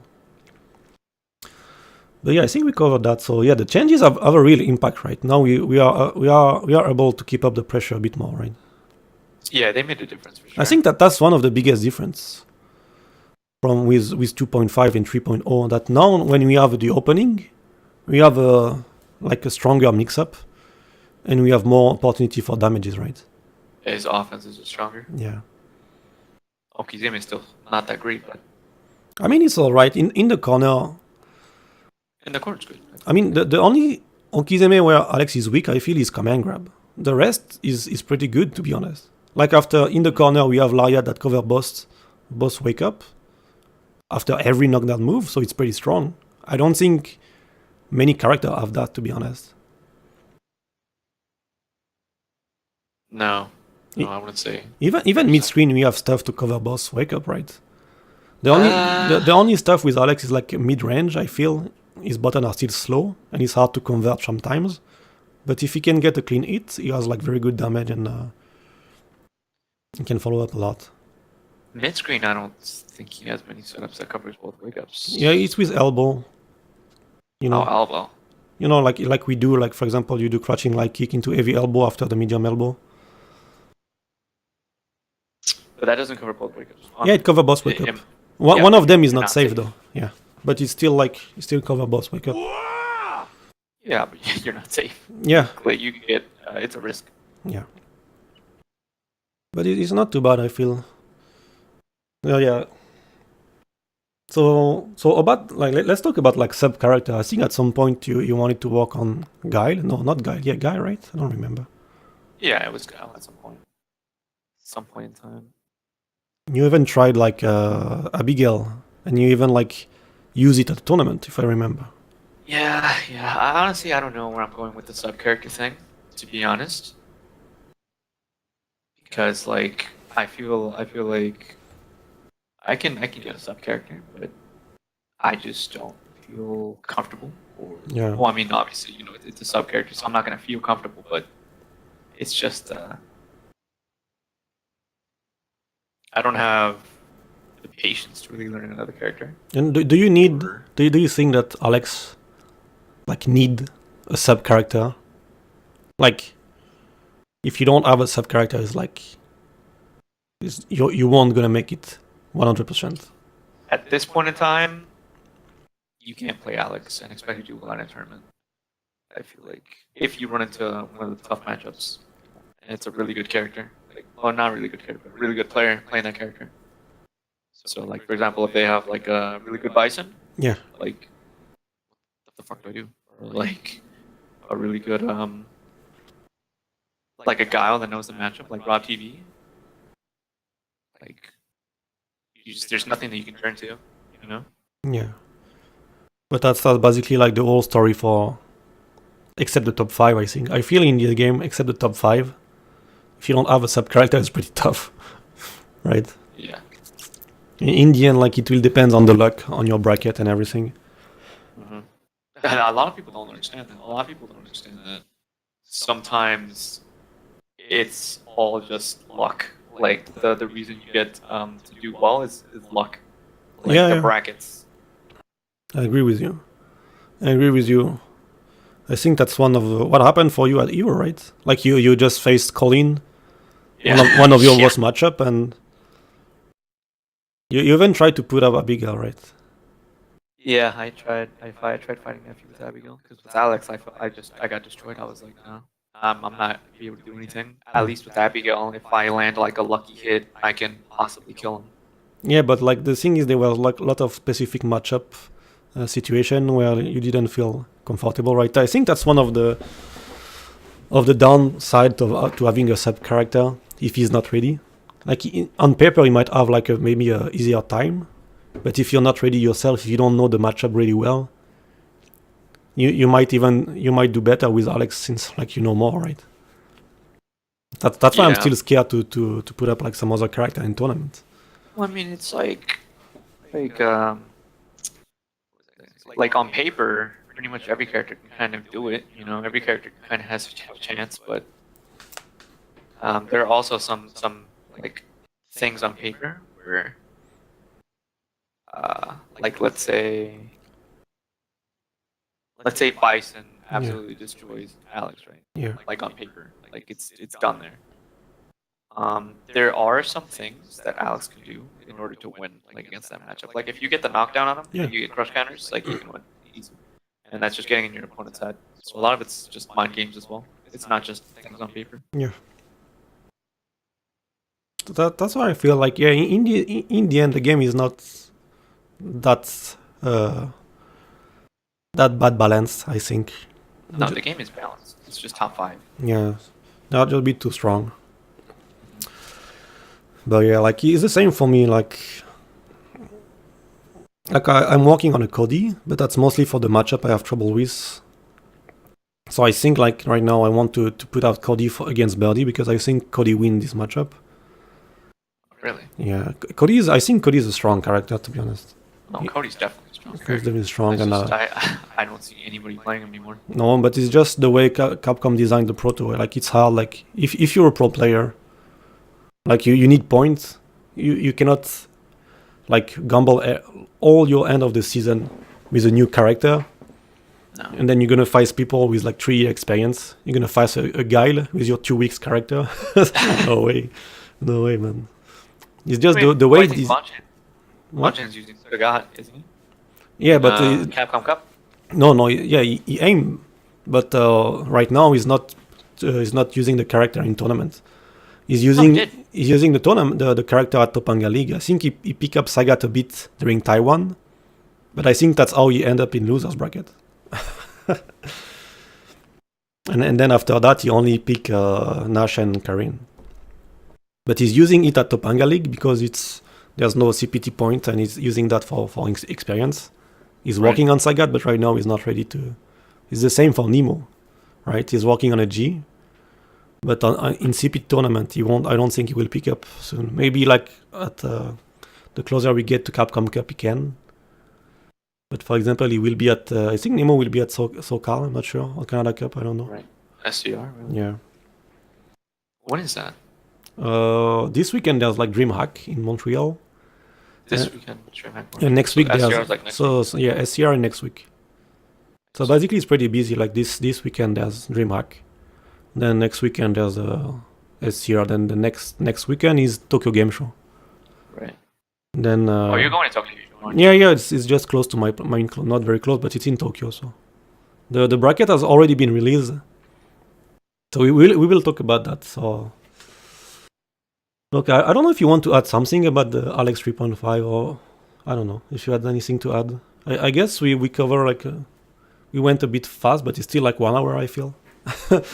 But yeah, I think we covered that. So yeah, the changes have a real impact right now. We are able to keep up the pressure a bit more, right? Yeah, they made a difference for sure. I think that's one of the biggest difference from with 2.5 and 3.0. That now when we have the opening, we have a stronger mix-up, and we have more opportunity for damages, right? His offense is just stronger. Yeah. Okizeme is still not that great, but I mean, it's all right in the corner. in the corner's good. I mean, the only Okizeme where Alex is weak, I feel, is command grab. The rest is pretty good, to be honest. Like after in the corner, we have Lariat that cover boss wake up after every knockdown move, so it's pretty strong. I don't think many characters have that, to be honest. No, I wouldn't say. Even mid screen, we have stuff to cover boss wake up, right? The only stuff with Alex is like mid range. I feel his buttons are still slow and it's hard to convert sometimes. But if he can get a clean hit, he has like very good damage and he can follow up a lot. Mid screen, I don't think he has many setups that covers both wake ups. Yeah, it's with elbow. You know, elbow. You know, like we do. Like for example, you do crouching light kick into heavy elbow after the medium elbow. But that doesn't cover both wake ups. Yeah, it covers both wake up. One of them is not safe though. Yeah, but it's still cover both wake up. Yeah, but you're not safe. Yeah. Like you can get it's a risk. Yeah. But it's not too bad, I feel. Yeah. So about let's talk about like sub character. I think at some point you wanted to work on Guile. No, not Guile. Yeah, Guile, right? I don't remember. Yeah, it was Guile at some point. Some point in time. You even tried like Abigail, and you even like use it at a tournament, if I remember. Yeah. Honestly, I don't know where I'm going with the sub character thing, to be honest. Because like I feel like I can get a sub character, but I just don't feel comfortable. Yeah. Well, I mean, obviously, it's a sub character, so I'm not gonna feel comfortable. But it's just I don't have the patience to really learn another character. And do you think that Alex like need a sub character? Like, if you don't have a sub character, it's like you won't gonna make it 100%. At this point in time, you can't play Alex and expect to do well in a tournament. I feel like if you run into one of the tough matchups, and it's a really good character, not really good character, but a really good player playing that character. So, like for example, if they have like a really good Bison, yeah, like what the fuck do I do? Or like a really good like a Guile that knows the matchup, like Rob TV. Like there's nothing that you can turn to, you know? Yeah. But that's basically like the whole story for, except the top 5, I think. I feel in the game, except the top 5, if you don't have a sub character, it's pretty tough, right? Yeah. In the end, like it will depend on the luck, on your bracket and everything. Mm-hmm. And a lot of people don't understand that. A lot of people don't understand that. Sometimes it's all just luck. Like the reason you get to do well is luck. Like the brackets. I agree with you. I think that's one of what happened for you at Evo, right? Like you just faced Colin, one of your worst matchup, and you even tried to put up Abigail, right? Yeah, I tried. I tried fighting Nephew with Abigail because with Alex, I got destroyed. I was like, no, I'm not gonna be able to do anything. At least with Abigail, if I land like a lucky hit, I can possibly kill him. Yeah, but like the thing is, there was like a lot of specific matchup situation where you didn't feel comfortable, right? I think that's one of the downside to having a sub character if he's not ready. Like on paper, you might have like maybe a easier time, but if you're not ready yourself, if you don't know the matchup really well, you might do better with Alex since like you know more, right? That's why I'm still scared to put up like some other character in tournament. Well, I mean, it's like on paper, pretty much every character can kind of do it. You know, every character kind of has a chance, but there are also some like things on paper where, like let's say, let's say Bison absolutely destroys Alex, right? Yeah. Like on paper, like it's done there. There are some things that Alex can do in order to win, like against that matchup. Like if you get the knockdown on him Yeah. and you get crush counters, like you can win easy. And that's just getting in your opponent's head. So a lot of it's just mind games as well. It's not just things on paper. Yeah. That's why I feel like, yeah, in the end, the game is not that that bad balanced, I think. No, the game is balanced. It's just top 5. Yeah, they're just a bit too strong. But yeah, like it's the same for me. Like I'm working on a Cody, but that's mostly for the matchup I have trouble with. So I think like right now I want to put out Cody against Birdie because I think Cody win this matchup. Really? Yeah, I think Cody is a strong character, to be honest. No, Cody's definitely strong. He's definitely strong, It's and just, I don't see anybody playing him anymore. no, but it's just the way Capcom designed the proto. Like it's hard. Like if you're a pro player, like you need points. You cannot like gamble all your end of the season with a new character. No. And then you're gonna face people with like 3 year experience. You're gonna face a guile with your 2 weeks character. No way, man. It's just the way this. Bonchan's using Sagat, isn't he? Yeah, but Capcom Cup. no, yeah, he aim, but right now he's not using the character in tournament. He's using the tournament the character at Topanga League. I think he picked up Sagat a bit during Taiwan, but I think that's how he ended up in losers bracket. and then after that he only pick Nash and Karin. But he's using it at Topanga League because there's no CPT point and he's using that for experience. He's working on Sagat, but right now he's not ready to. It's the same for Nemo, right? He's working on a G, but in CPT tournament he won't. I don't think he will pick up soon. Maybe like at the closer we get to Capcom Cup he can. But for example, he will be at. I think Nemo will be at SoCal. I'm not sure. Or Canada Cup. I don't know. Right. SCR. Really? Yeah. When is that? This weekend there's like DreamHack in Montreal. This weekend. And next week SCR there's is like next so yeah, SCR next week. So basically it's pretty busy. Like this weekend there's DreamHack. Then next weekend there's SCR. Then the next weekend is Tokyo Game Show. Right. Then you're going to Tokyo. Yeah, it's just close to my not very close, but it's in Tokyo. So the bracket has already been released. So we will talk about that. So look, I don't know if you want to add something about the Alex 3.5 or I don't know if you had anything to add. I guess we cover like we went a bit fast, but it's still like 1 hour. I feel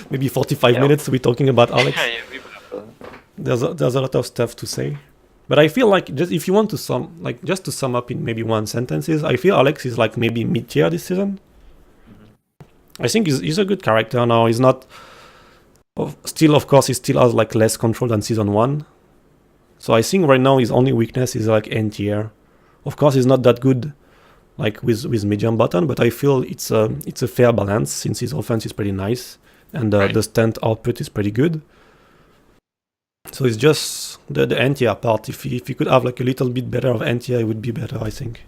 maybe 45 minutes we're talking about Alex. There's a lot of stuff to say. But I feel like just if you want to just to sum up in maybe one sentences, I feel Alex is like maybe mid-tier this season. I think he's a good character now. He's not still, of course, he still has like less control than season 1. So I think right now his only weakness is like end tier. Of course, he's not that good like with medium button, but I feel it's a fair balance since his offense is pretty nice and the stunt output is pretty good. So it's just the NTR part. If you could have like a little bit better of NTR, it would be better, I think.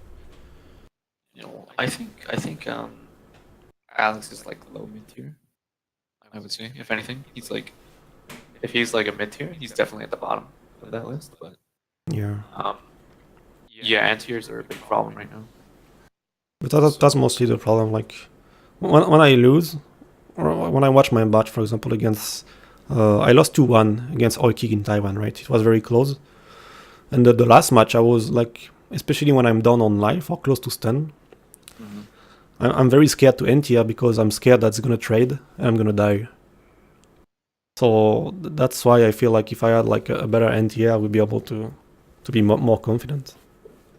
I think Alex is like low mid tier. I would say, if anything, if he's like a mid tier, he's definitely at the bottom of that list. But yeah, end tiers are a big problem right now. But that's mostly the problem. Like when I lose, or when I watch my match, for example, against. I lost 2-1 against Oikig in Taiwan, right? It was very close. And the last match, I was like, especially when I'm down on life or close to stun, I'm very scared to end here because I'm scared that's going to trade and I'm going to die. So that's why I feel like if I had like a better end here, I would be able to be more confident.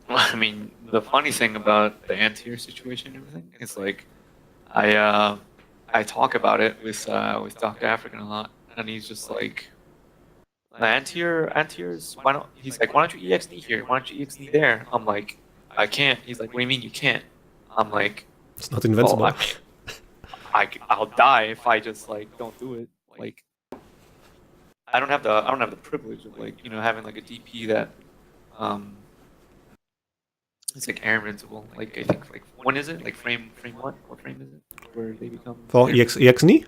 Well, I mean, the funny thing about the anti-tier situation and everything is like, I talk about it with Dr. African a lot. And he's just like, anti-tiers, why don't you EXD here? Why don't you EXD there? I'm like, I can't. He's like, what do you mean you can't? I'm like, it's not invincible. Well, I'll die if I just like don't do it. Like, I don't have the privilege of like having like a DP that It's like air invincible. Like I think like when is it? Like frame what? What frame is it? Where they become For EXNI?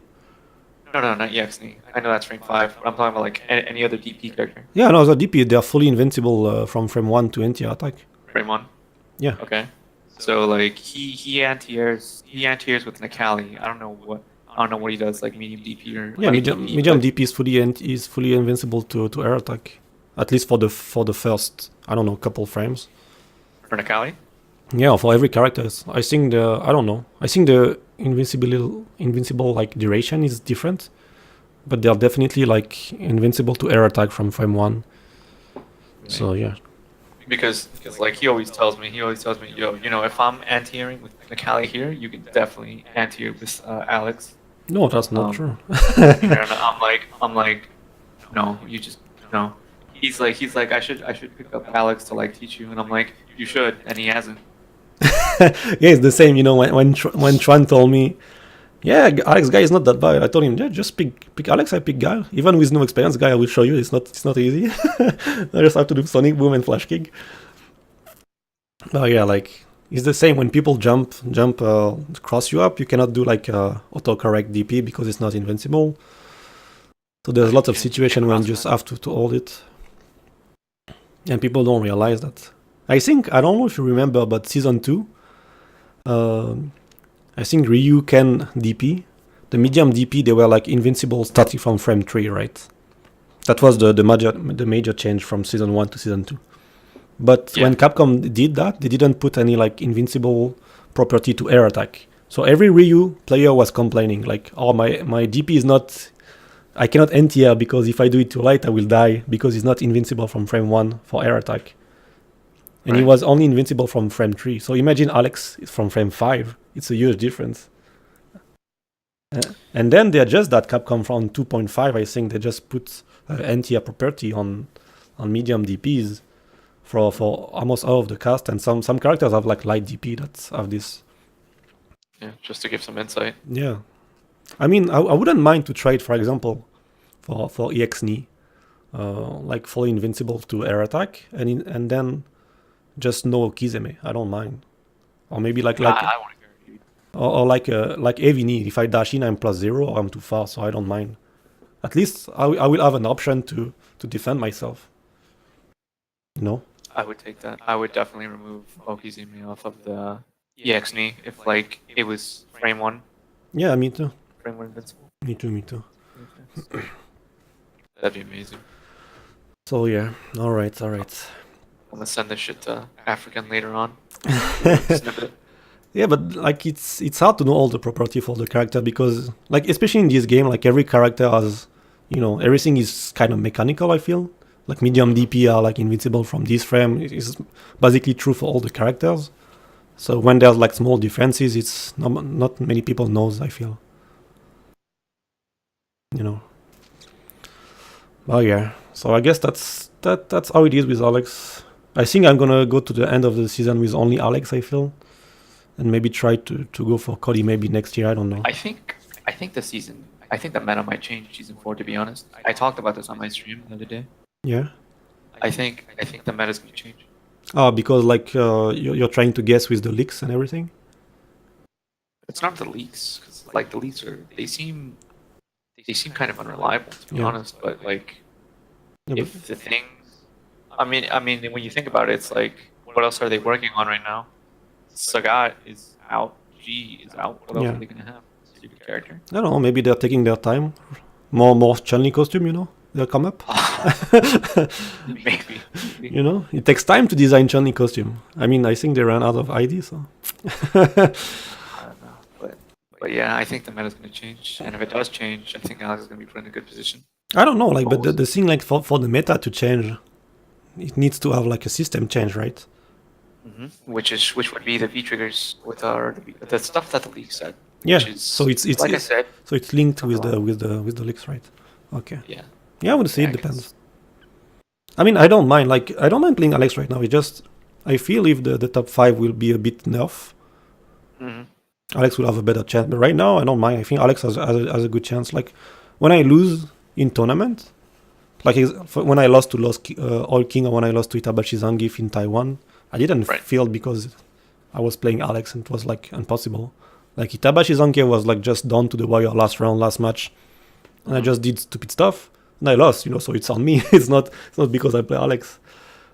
No, not EXNI. I know that's frame 5, but I'm talking about like any other DP character. Yeah, no, the DP, they're fully invincible from frame 1 to anti attack. Frame 1. Yeah. Okay. So like he anti-airs with Nakali. I don't know what he does, like medium DP or Yeah, light medium, DP, medium but- DP is fully invincible to air attack. At least for the first, I don't know, couple frames. for Nakali. Yeah, for every character. I think the invincible like duration is different, but they're definitely like invincible to air attack from frame 1. So yeah. Because like he always tells me, yo, if I'm anti-airing with Nakali here, you can definitely anti-air with Alex. No, that's not true. And I'm like, no, you just no. He's like, I should pick up Alex to like teach you, and I'm like, you should, and he hasn't. Yeah, it's the same. You know, when Tran told me, yeah, Alex guy is not that bad. I told him, yeah, just pick Alex. I pick Guy. Even with no experience, Guy, I will show you. It's not easy. I just have to do Sonic Boom and Flash Kick. Oh yeah, like it's the same when people jump cross you up. You cannot do like autocorrect DP because it's not invincible. So there's lots of situations when you just have to hold it, and people don't realize that. I think, I don't know if you remember, but season 2, I think Ryu can DP. The medium DP, they were like invincible starting from frame 3, right? That was the major change from season 1 to season 2. But when Capcom did that, they didn't put any like invincible property to air attack. So every Ryu player was complaining like, oh, my DP is not, I cannot anti-air because if I do it too late, I will die because it's not invincible from frame 1 for air attack. And he was only invincible from frame 3. So imagine Alex from frame 5. It's a huge difference. And then they adjust that Capcom from 2.5. I think they just put anti-air property on medium DPs for almost all of the cast. And some characters have like light DP that have this. Yeah, just to give some insight. Yeah. I mean, I wouldn't mind to trade, for example, for EXNI, like fully invincible to air attack, and then just no Kizeme. I don't mind. Or maybe like I want to hear you. or like Avini. If I dash in, I'm +0 or I'm too far, so I don't mind. At least I will have an option to defend myself. You know? I would take that. I would definitely remove Okizumi off of the EXNI if like it was frame 1. Yeah, me too. Frame 1 invincible. Me too. That'd be amazing. So yeah, all right. I'm gonna send this shit to African later on. Snippet. Yeah, but like it's hard to know all the property for the character because like especially in this game, like every character has, you know, everything is kind of mechanical. I feel like medium DP are like invincible from this frame. It is basically true for all the characters. So when there's like small differences, it's not many people knows. I feel, you know. Oh yeah, so I guess that's how it is with Alex. I think I'm gonna go to the end of the season with only Alex. I feel. And maybe try to go for Cody maybe next year. I don't know. I think the meta might change season 4. To be honest, I talked about this on my stream the other day. Yeah. I think the meta's gonna change. Oh, because like you're trying to guess with the leaks and everything. It's not the leaks, because like the leaks they seem kind of unreliable to be honest. But like, if the things, I mean, when you think about it, it's like, what else are they working on right now? Sagat is out. G is out. What else are they gonna have? Stupid character. I don't know. Maybe they're taking their time. More Chun-Li costume, you know. They'll come up. Maybe. You know, it takes time to design Chun-Li costume. I mean, I think they ran out of ideas. So. I don't know, but yeah, I think the meta's gonna change, and if it does change, I think Alex is gonna be put in a good position. I don't know, like, but the thing, like, for the meta to change, it needs to have like a system change, right? Mm-hmm. Which would be the V triggers with the stuff that the leak said. Yeah. Which is, so it's like I said. So it's linked with the leaks, right? Okay. Yeah. Yeah, I would say it depends. I mean, I don't mind. Like, I don't mind playing Alex right now. It just, I feel if the top 5 will be a bit nerf, Alex will have a better chance. But right now, I don't mind. I think Alex has a good chance. Like, when I lose in tournament, like when I lost to All King or when I lost to Itabashi Zangief in Taiwan, I didn't Right. feel because I was playing Alex and it was like impossible. Like Itabashi Zanke was like just down to the wire last round, last match, and I just did stupid stuff and I lost. So it's on me. It's not because I play Alex.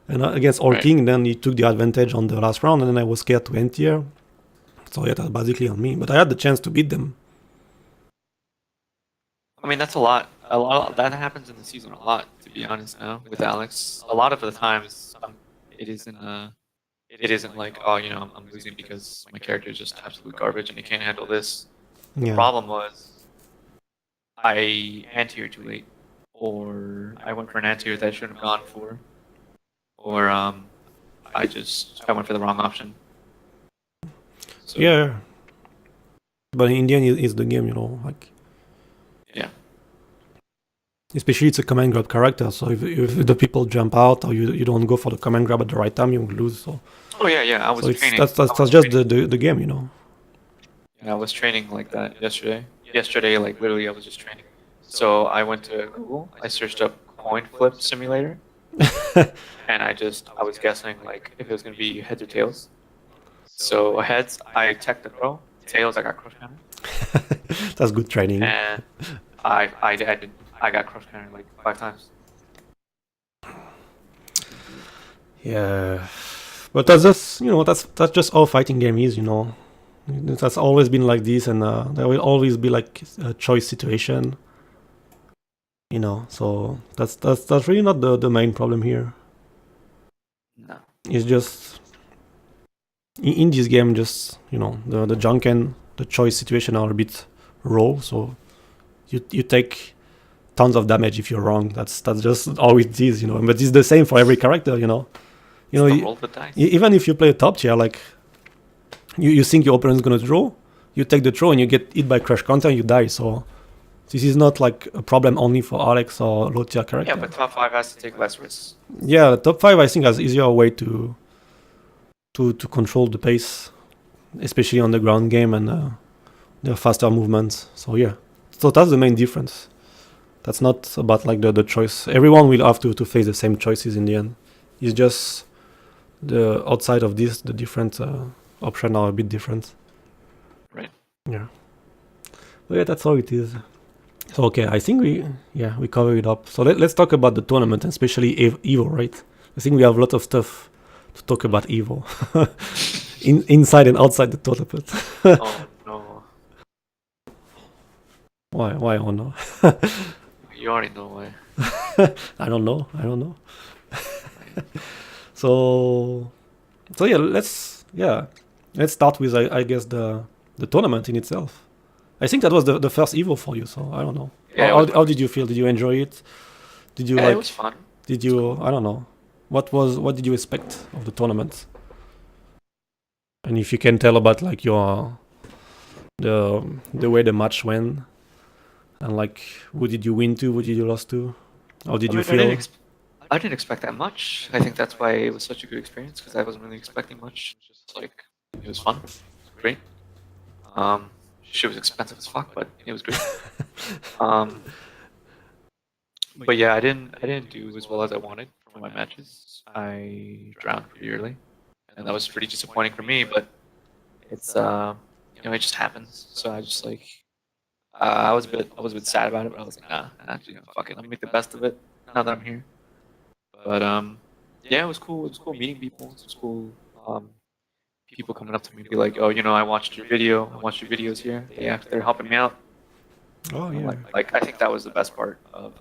And against All Right. King, then he took the advantage on the last round, and then I was scared to end tier. So yeah, that's basically on me. But I had the chance to beat them. I mean, that's a lot. That happens in the season a lot, to be honest. Now with Alex, a lot of the times it isn't. It isn't like, oh, I'm losing because my character is just absolute garbage and he can't handle this. The Yeah. problem was I anti-tiered too late, or I went for an anti-tier that I shouldn't have gone for, or I went for the wrong option. So, Yeah. But in the end, it's the game, like. Yeah. Especially it's a command grab character, so if the people jump out or you don't go for the command grab at the right time, you will lose. So. Oh yeah. I was So it's, training. that's I was just training. the game, Yeah, I was training like that yesterday. Yesterday, like literally, I was just training. So I went to Google. I searched up coin flip simulator, and I was guessing like if it was gonna be heads or tails. So heads, I teched the throw. Tails, I got crush counter, That's good training. and I got crush counter like 5 times. Yeah, but that's just that's just how fighting game is. That's always been like this, and there will always be like a choice situation. So that's really not the main problem here. No. It's just in this game, just the Junken, the choice situation are a bit raw. So you take tons of damage if you're wrong. That's just how it is. But it's the same for every character. Roll the dice. Even if you play a top tier, like you think your opponent's gonna draw, you take the throw and you get hit by crush counter and you die. So this is not like a problem only for Alex or low tier character. Yeah, but top 5 has to take less risks. Yeah, the top 5 I think has easier way to control the pace, especially on the ground game and the faster movements. So yeah, so that's the main difference. That's not about like the choice. Everyone will have to face the same choices in the end. It's just the outside of this, the different options are a bit different. Right. Yeah. But yeah, that's how it is. So okay, I think we covered it up. So let's talk about the tournament, and especially Evo, right? I think we have a lot of stuff to talk about Evo, inside and outside the tournament. Oh no. Why? Oh no. You already know why. I don't know. So yeah, let's start with I guess the tournament in itself. I think that was the first Evo for you, so I don't know. Yeah, How did you feel? Did you enjoy it? Did you it was fun. Did you? I don't know. What did you expect of the tournament? And if you can tell about like the way the match went, and like who did you win to, who did you lose to, how did you feel? I didn't expect that much. I think that's why it was such a good experience, because I wasn't really expecting much. Just like it was fun. It was great. Shit was expensive as fuck, but it was great. But yeah, I didn't do as well as I wanted for my matches. I drowned pretty early, and that was pretty disappointing for me. But it's it just happens. So I just like I was a bit sad about it, but I was like, nah, actually, fuck it, let me make the best of it now that I'm here. But yeah, it was cool. It was cool meeting people. It was cool. People coming up to me and be like, oh, I watched your video. I watched your videos here. They're helping me out. Oh yeah. Like I think that was the best part of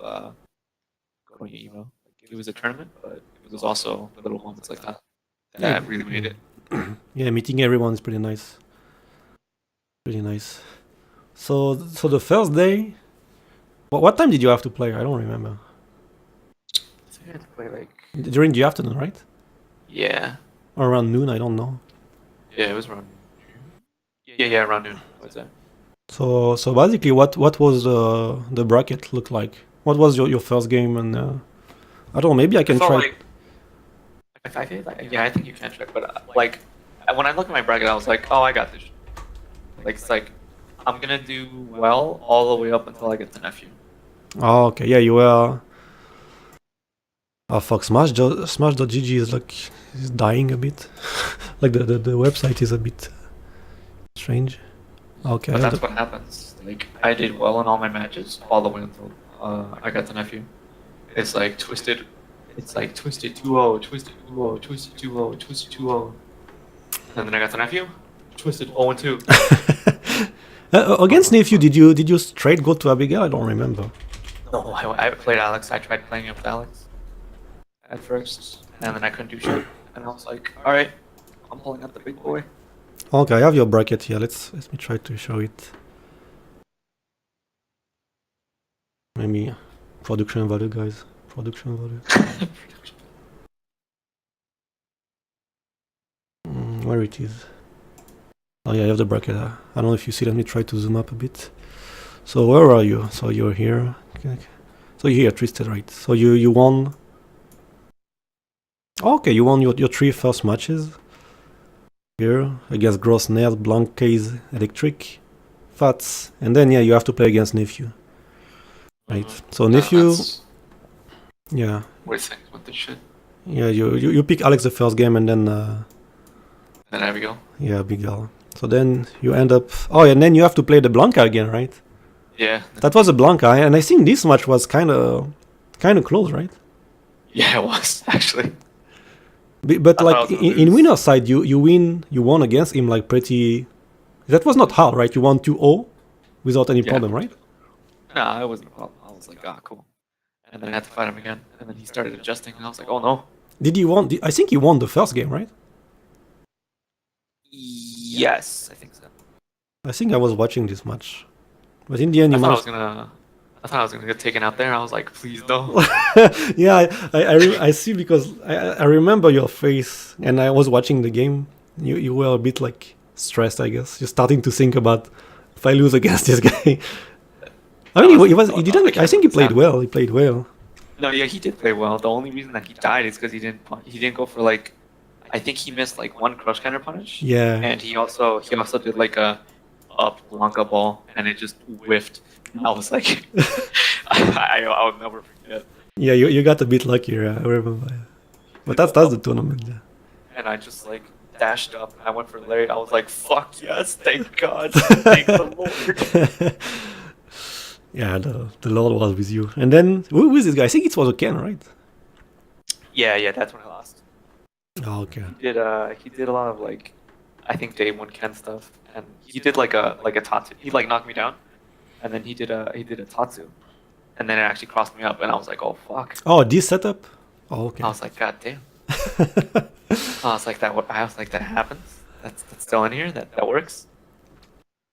going to Evo. Like, it was a tournament, but it was also little moments like that that really made it. Yeah, meeting everyone is pretty nice. Pretty nice. So the first day, what time did you have to play? I don't remember. I think I had to play like During the afternoon, right? yeah, Or around noon? I don't know. it was around yeah around noon. What's that? So basically, what was the bracket look like? What was your first game? And I don't know. Maybe I can felt try. like if I did, I think you can check. But like when I looked at my bracket, I was like, oh, I got this. Like it's like I'm gonna do well all the way up until I get to nephew. Oh, okay. Yeah, you were. Oh fuck, Smash.gg is like is dying a bit. Like the website is a bit strange. Okay. But that's what happens. Like I did well in all my matches, all the way until I got the nephew. It's like twisted. It's like twisted 2-0, twisted 2-0, twisted 2-0, twisted 2-0. And then I got the nephew, twisted 0-2. Against nephew, did you straight go to Abigail? I don't remember. No, I played Alex. I tried playing it with Alex at first, and then I couldn't do shit. And I was like, all right, I'm pulling out the big boy. Okay, I have your bracket here. Let me try to show it. Maybe production value, guys. Production value. Where it is? Oh yeah, I have the bracket. I don't know if you see. Let me try to zoom up a bit. So where are you? So you're here. Okay. So you're here, Twisted, right? So you won. Okay, you won your 3 first matches. Here against Gross Nail, Blanc Case, Electric, Fats, and then yeah, you have to play against Nephew. Right. So Nephew. Yeah. Weird things with this shit. Yeah, you pick Alex the first game and then. Then Abigail. Yeah, Abigail. So then you end up. Oh, and then you have to play the Blanca again, right? Yeah. That was a Blanca, and I think this match was kind of close, right? Yeah, it was actually. But like in winner's side, you won against him like pretty. That was not hard, right? You won 2-0 without any problem, right? Nah, it wasn't a problem. I was like, ah, cool. And then I had to fight him again, and then he started adjusting, and I was like, oh no. Did he won? I think he won the first game, right? Yes, I think so. I think I was watching this match, but in the end, I thought I was gonna get taken out there. I was like, please don't. Yeah, I see, because I remember your face, and I was watching the game. You were a bit like stressed, I guess. You're starting to think about, if I lose against this guy. I mean, he didn't. I think he played well. He played well. No, yeah, he did play well. The only reason that he died is because he didn't go for like. I think he missed like one crush counter punish. Yeah. And he also did like a up Blanca ball, and it just whiffed. And I was like, I'll never forget. Yeah, you got a bit luckier, I remember. But that's the tournament. Yeah. And I just like dashed up. I went for Larry. I was like, fuck yes, thank God, thank the Lord. Yeah, the Lord was with you. And then who is this guy? I think it was a Ken, right? Yeah, that's when I lost. Oh, okay. He did a lot of like, I think day 1 Ken stuff, and he did like a Tatsu. He like knocked me down, and then he did a Tatsu, and then it actually crossed me up, and I was like, oh fuck. Oh, this setup? Oh, okay. I was like, god damn. I was like that happens. That's still in here. That works.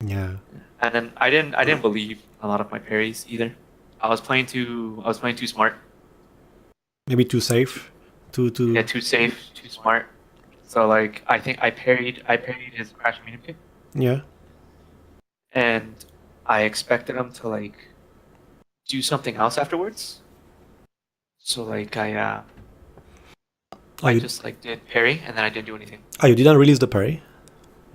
Yeah. And then I didn't believe a lot of my parries either. I was playing too smart. Maybe too safe. Yeah, too safe, too smart. So like I think I parried his crash medium kick. Yeah. And I expected him to like do something else afterwards. So like I just like did parry, and then I didn't do anything. Oh, you didn't release the parry?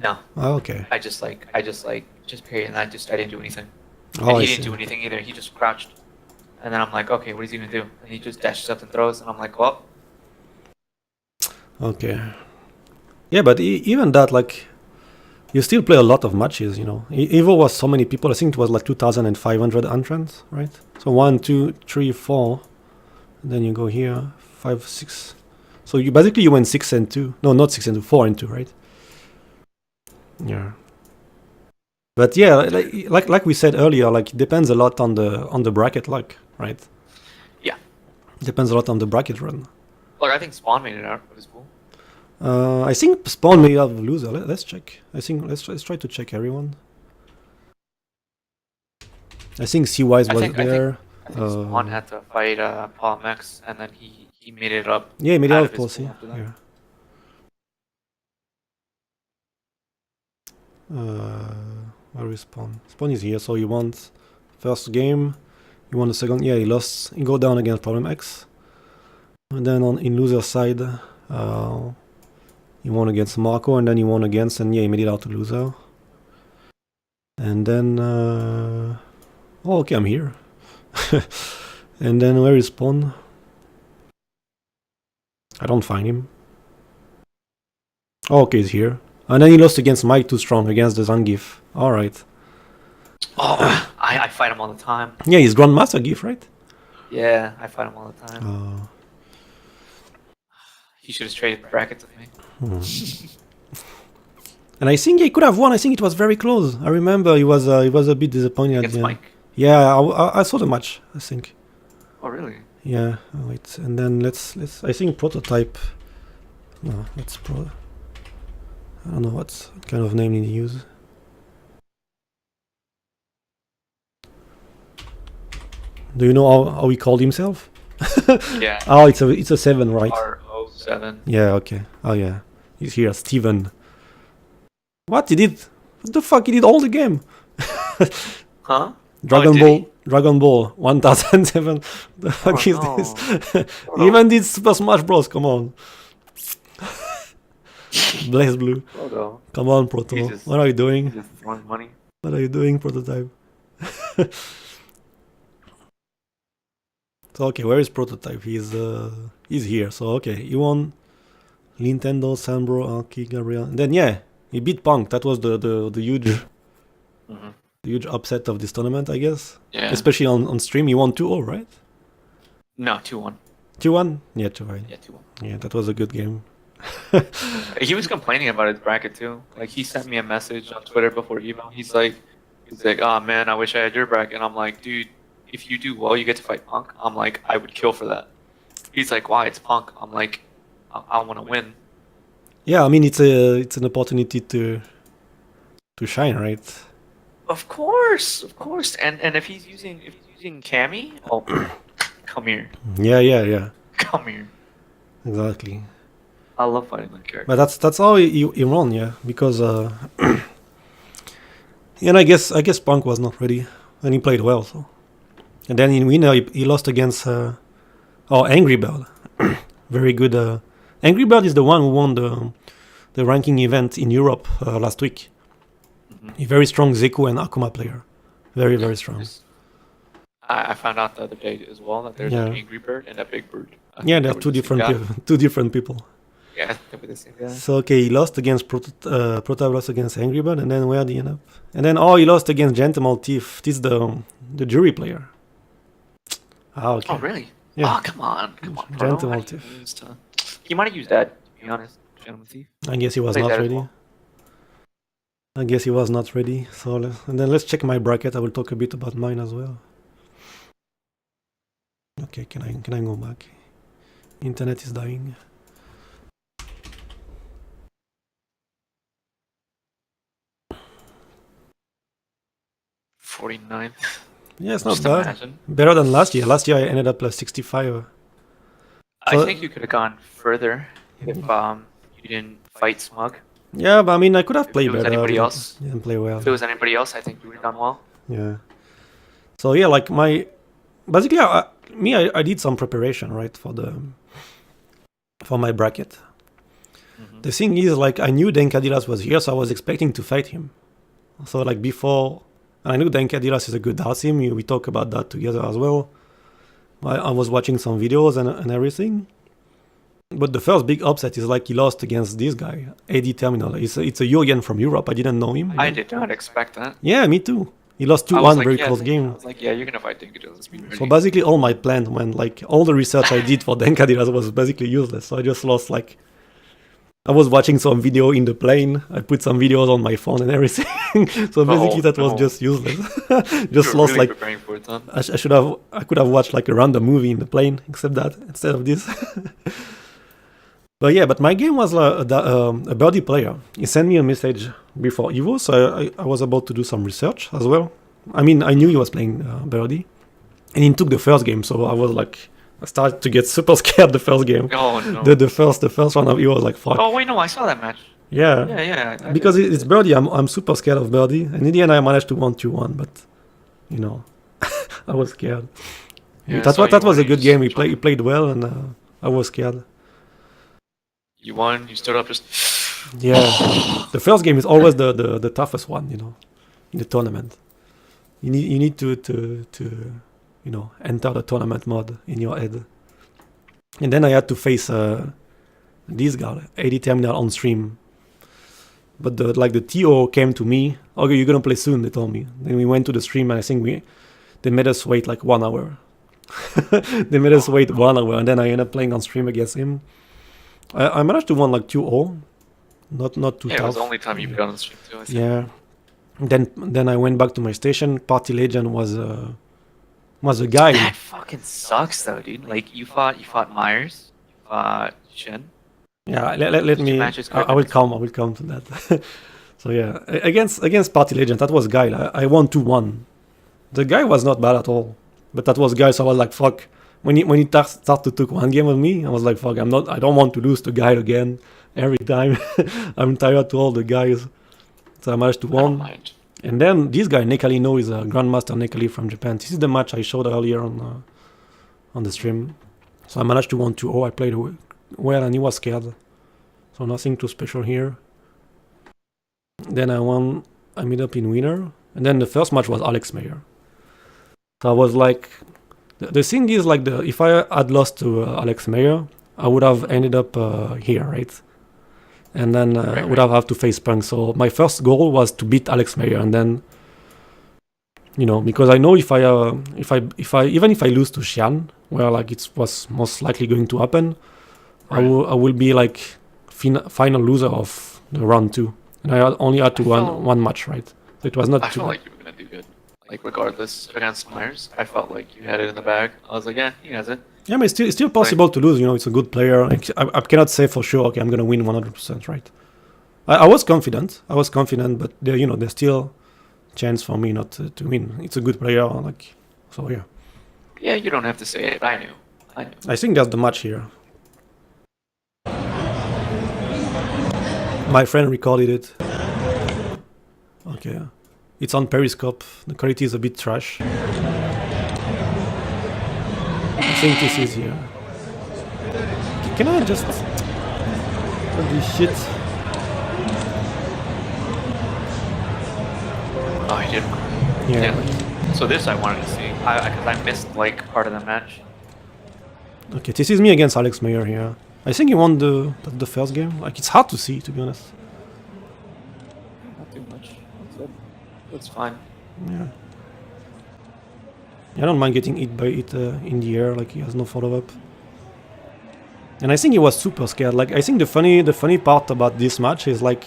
No. Oh, okay. I just parried, and I didn't do anything. Oh, And I he see. didn't do anything either. He just crouched. And then I'm like, okay, what is he gonna do? And he just dashes up and throws, and I'm like, well. Okay. Yeah, but even that, like, you still play a lot of matches, you know. Evo was so many people. I think it was like 2,500 entrants, right? So 1, 2, 3, 4. And then you go here, 5, 6. So you went 6 and 2. No, not 6 and 2, 4 and 2, right? Yeah. But yeah, like we said earlier, like it depends a lot on the bracket luck, right? Yeah. Depends a lot on the bracket run. Look, I think Spawn made it out. It was cool. I think Spawn may have a loser. Let's check. I think let's try to check everyone. I think C-Wise was there. I think Spawn had to fight Paul Max, and then he made it up. Yeah, he made it out out of of his Paul. pool after that. Yeah. Where is Spawn? Spawn is here, so he won first game. He won the second. Yeah, he lost. He go down against Problem X. And then in loser side, he won against Marco, and then he won against, and yeah, he made it out to loser. And then, oh, okay, I'm here. And then where is Spawn? I don't find him. Oh, okay, he's here. And then he lost against Mike Too Strong against the Zangief. Alright. Oh, I fight him all the time. Yeah, he's Grandmaster GIF, right? Yeah, I fight him all the time. He should have traded the brackets with me. And I think he could have won. I think it was very close. I remember he was a bit disappointed Against at the end. Mike. Yeah, I saw the match, I think. Oh, really? Yeah, wait. And then let's I think prototype. No, let's pro. I don't know what kind of name did he use. Do you know how he called himself? Yeah. Oh, it's a 7, right? R07. Yeah, okay. Oh yeah. He's here, Steven. What? He did? What the fuck? He did all the game. Huh? Dragon Ball 1007. The fuck is no. this? He even did Super Smash Bros. Come on. Blaze Blue. Proto. Come on, Proto. Jesus. What are you doing? Just throwing money. What are you doing, Prototype? So okay, where is Prototype? He's here. So okay, he won Nintendo, Sambro, Alki, Gabriel. And then yeah, he beat Punk. That was the huge the huge upset of this tournament, I guess. Yeah. Especially on stream. He won 2-0, right? No, 2-1. 2-1? Yeah, 2-1. Yeah, 2-1. Yeah, that was a good game. He was complaining about his bracket too. Like he sent me a message on Twitter before email. He's like, oh man, I wish I had your bracket. And I'm like, dude, if you do well, you get to fight Punk. I'm like, I would kill for that. He's like, why? It's Punk. I'm like, I want to win. Yeah, I mean it's an opportunity to shine, right? Of course. And if he's using Cammy, oh, come here. Yeah. Come here. Exactly. I love fighting that character. But that's how he won, yeah, because and I guess Punk was not ready, and he played well. So, and then in winner he lost against Angry Bird, very good. Angry Bird is the one who won the ranking event in Europe last week. A very strong Zeku and Akuma player, very strong. I found out the other day as well that there's an Angry Bird and a Big Bird. Yeah, they're two different people. Yeah, they were the same guy. So okay, he lost against Prototype, lost against Angry Bird, and then where did he end up? And then he lost against Gentleman Thief. This is the jury player. Okay. Oh really? Yeah. Oh come on. Gentleman Thief. He might have used that, to be honest. Gentleman Thief. I guess he was not ready. Well. I guess he was not ready. So and then let's check my bracket. I will talk a bit about mine as well. Okay, can I go back? Internet is dying. '49th. Yeah, it's not Just bad. imagine. Better than last year. Last year I ended up plus 65. I think you could have gone further if you didn't fight Smug. Yeah, but I mean I could have played If it was better. anybody else, Didn't play well. if it was anybody else, I think you would have done well. Yeah. So yeah, like basically I did some preparation, right, for my bracket. The thing is, like, I knew Denkadilas was here, so I was expecting to fight him. So like before, and I knew Denkadilas is a good house team. We talk about that together as well. I was watching some videos and everything. But the first big upset is like he lost against this guy, AD Terminal. It's a Jurgen from Europe. I didn't know him. I did not expect that. Yeah, me too. He lost 2-1, very close game. I was like, yeah, you're gonna fight Denkadilas. So basically all my plan went, like, all the research I did for Denkadilas was basically useless. So I just lost, like, I was watching some video in the plane. I put some videos on my phone and everything. So basically that was just useless. Just lost, really like, preparing for it, huh? I could have watched like a random movie in the plane, except that, instead of this. But yeah, but my game was a Birdie player. He sent me a message before Evo, so I was about to do some research as well. I mean, I knew he was playing Birdie, and he took the first game, so I was like, I started to get super scared the first game. Oh no. The first one of you was like, fuck. Oh wait, no, I saw that match. Yeah. Yeah. Because it's Birdie, I'm super scared of Birdie, and in the end I managed to win 2-1, but you know, I was scared. Yeah, that was a good game. He played well, and I was scared. You won. You stood up just. Yeah, the first game is always the toughest one, you know, in the tournament. You need to enter the tournament mode in your head. And then I had to face This guy, 80 terminal on stream. But the TO came to me. Okay, you're gonna play soon, they told me. Then we went to the stream and I think they made us wait like 1 hour. They made us wait 1 hour and then I ended up playing on stream against him. I managed to win like 2-0. Not too Yeah, tough. it was the only time you've been on the stream too, I think. Yeah. Then I went back to my station. Party Legend was a guy. That fucking sucks though, dude. Like you fought Myers, you fought Shen. Yeah, let me. matches I will come to that. So yeah, against Party Legend, that was guy. I won 2-1. The guy was not bad at all, but that was guy. So I was like, fuck. When he started to took one game with me, I was like, fuck. I don't want to lose to guy again every time. I'm tired to all the guys. So I managed to I don't win. mind. And then this guy Nekali No is a Grandmaster Nekali from Japan. This is the match I showed earlier on the stream. So I managed to win 2-0. I played well and he was scared. So nothing too special here. Then I made up in winner. And then the first match was Alex Mayer. So I was like, the thing is like if I had lost to Alex Mayer, I would have ended up here, right? And then I would have to face Punk. So my first goal was to beat Alex Mayer, and then, because I know if I even if I lose to Xian, where like it was most likely going to happen, right. I will be like final loser of the round 2, and I only had to one match, right? So it was not. I felt like you were gonna do good, like regardless against Myers. I felt like you had it in the bag. I was like, yeah, he has it. Yeah, but it's still possible to lose. It's a good player. Like, I cannot say for sure. Okay, I'm gonna win 100%, right? I was confident. But there's still chance for me not to win. It's a good player, like so. Yeah. Yeah, you don't have to say it. I knew. I think that's the match here. My friend recorded it. Okay, it's on Periscope. The quality is a bit trash. I think this is here. Can I just holy shit? Oh, he did. Yeah. So this I wanted to see, because I missed like part of the match. Okay, this is me against Alex Mayer here. I think he won the first game. Like it's hard to see, to be honest. Not too much. That's fine. Yeah. I don't mind getting hit by it in the air, like he has no follow-up. And I think he was super scared. Like I think the funny part about this match is like,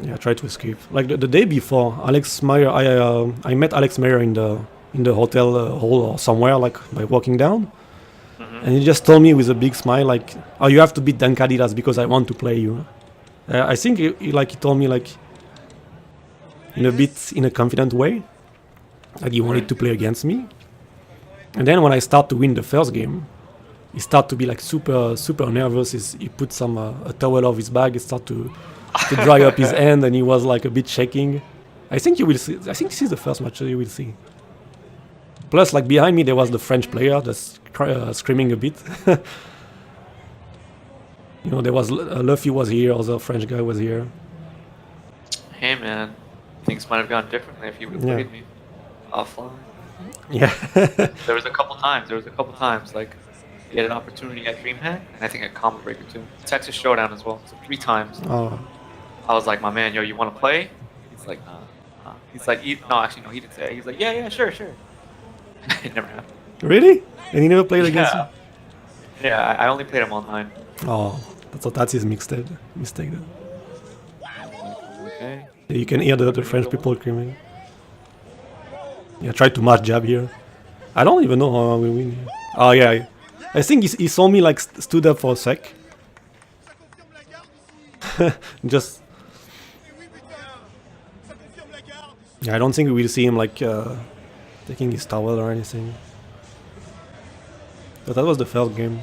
yeah, I tried to escape. Like the day before, Alex Mayer, I met Alex Mayer in the hotel hall or somewhere, like by walking down, and he just told me with a big smile, like, "Oh, you have to beat Dan Cadidas because I want to play you." I think he told me like in a confident way. Like he wanted to play against me, and then when I start to win the first game, he start to be like super nervous. He put a towel off his bag. He start to dry up his hand, and he was like a bit shaking. I think you will see. I think this is the first match you will see. Plus, like behind me, there was the French player that's screaming a bit. There was Luffy was here, also a French guy was here. Hey man, things might have gone differently if you would have played me offline. Yeah. There was a couple times like he had an opportunity at DreamHack, and I think at Combo Breaker too. Texas Showdown as well. So 3 times. Oh. I was like, my man, yo, you want to play? He's like, nah. He's like, no, actually, no, he didn't say it. He's like, yeah, sure. It never happened. Really? And he never played against you? Yeah, I only played him online. Oh, that's his mistake then. Okay. You can hear the French people screaming. Yeah, try to match jab here. I don't even know how I will win here. Oh yeah, I think he saw me like stood up for a sec. Just. Yeah, I don't think we will see him like taking his towel or anything. But that was the first game.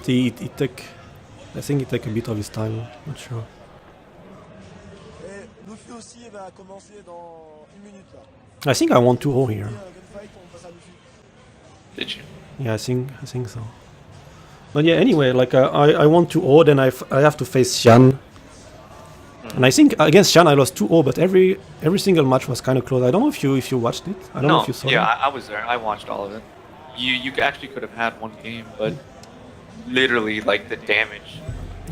See, I think it took a bit of his time. Not sure. I think I won 2-0 here. Did you? Yeah, I think so. But yeah, anyway, like I won 2-0, then I have to face Xian. And I think against Xian I lost 2-0, but every single match was kind of close. I don't know if you watched it. I don't know if you saw it. Yeah, I was there. I watched all of it. you actually could have had one game, but literally like the damage.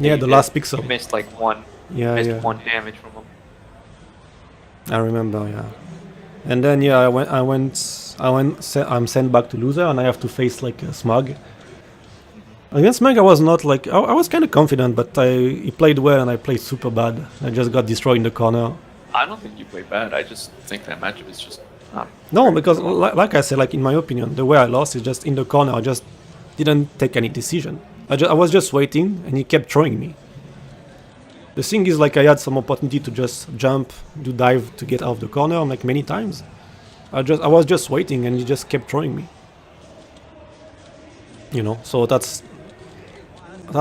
Yeah, the last pixel. You missed like one. Yeah, missed yeah. one damage from him. I remember, yeah. And then yeah, I'm sent back to loser, and I have to face like Smug. Against Smug, I was not like I was kind of confident, but he played well, and I played super bad. I just got destroyed in the corner. I don't think you played bad. I just think that matchup is just not. No, because like I said, like in my opinion, the way I lost is just in the corner. I just didn't take any decision. I was just waiting, and he kept throwing me. The thing is, like, I had some opportunity to just jump, do dive to get out of the corner, like many times. I was just waiting, and he just kept throwing me. You know, so that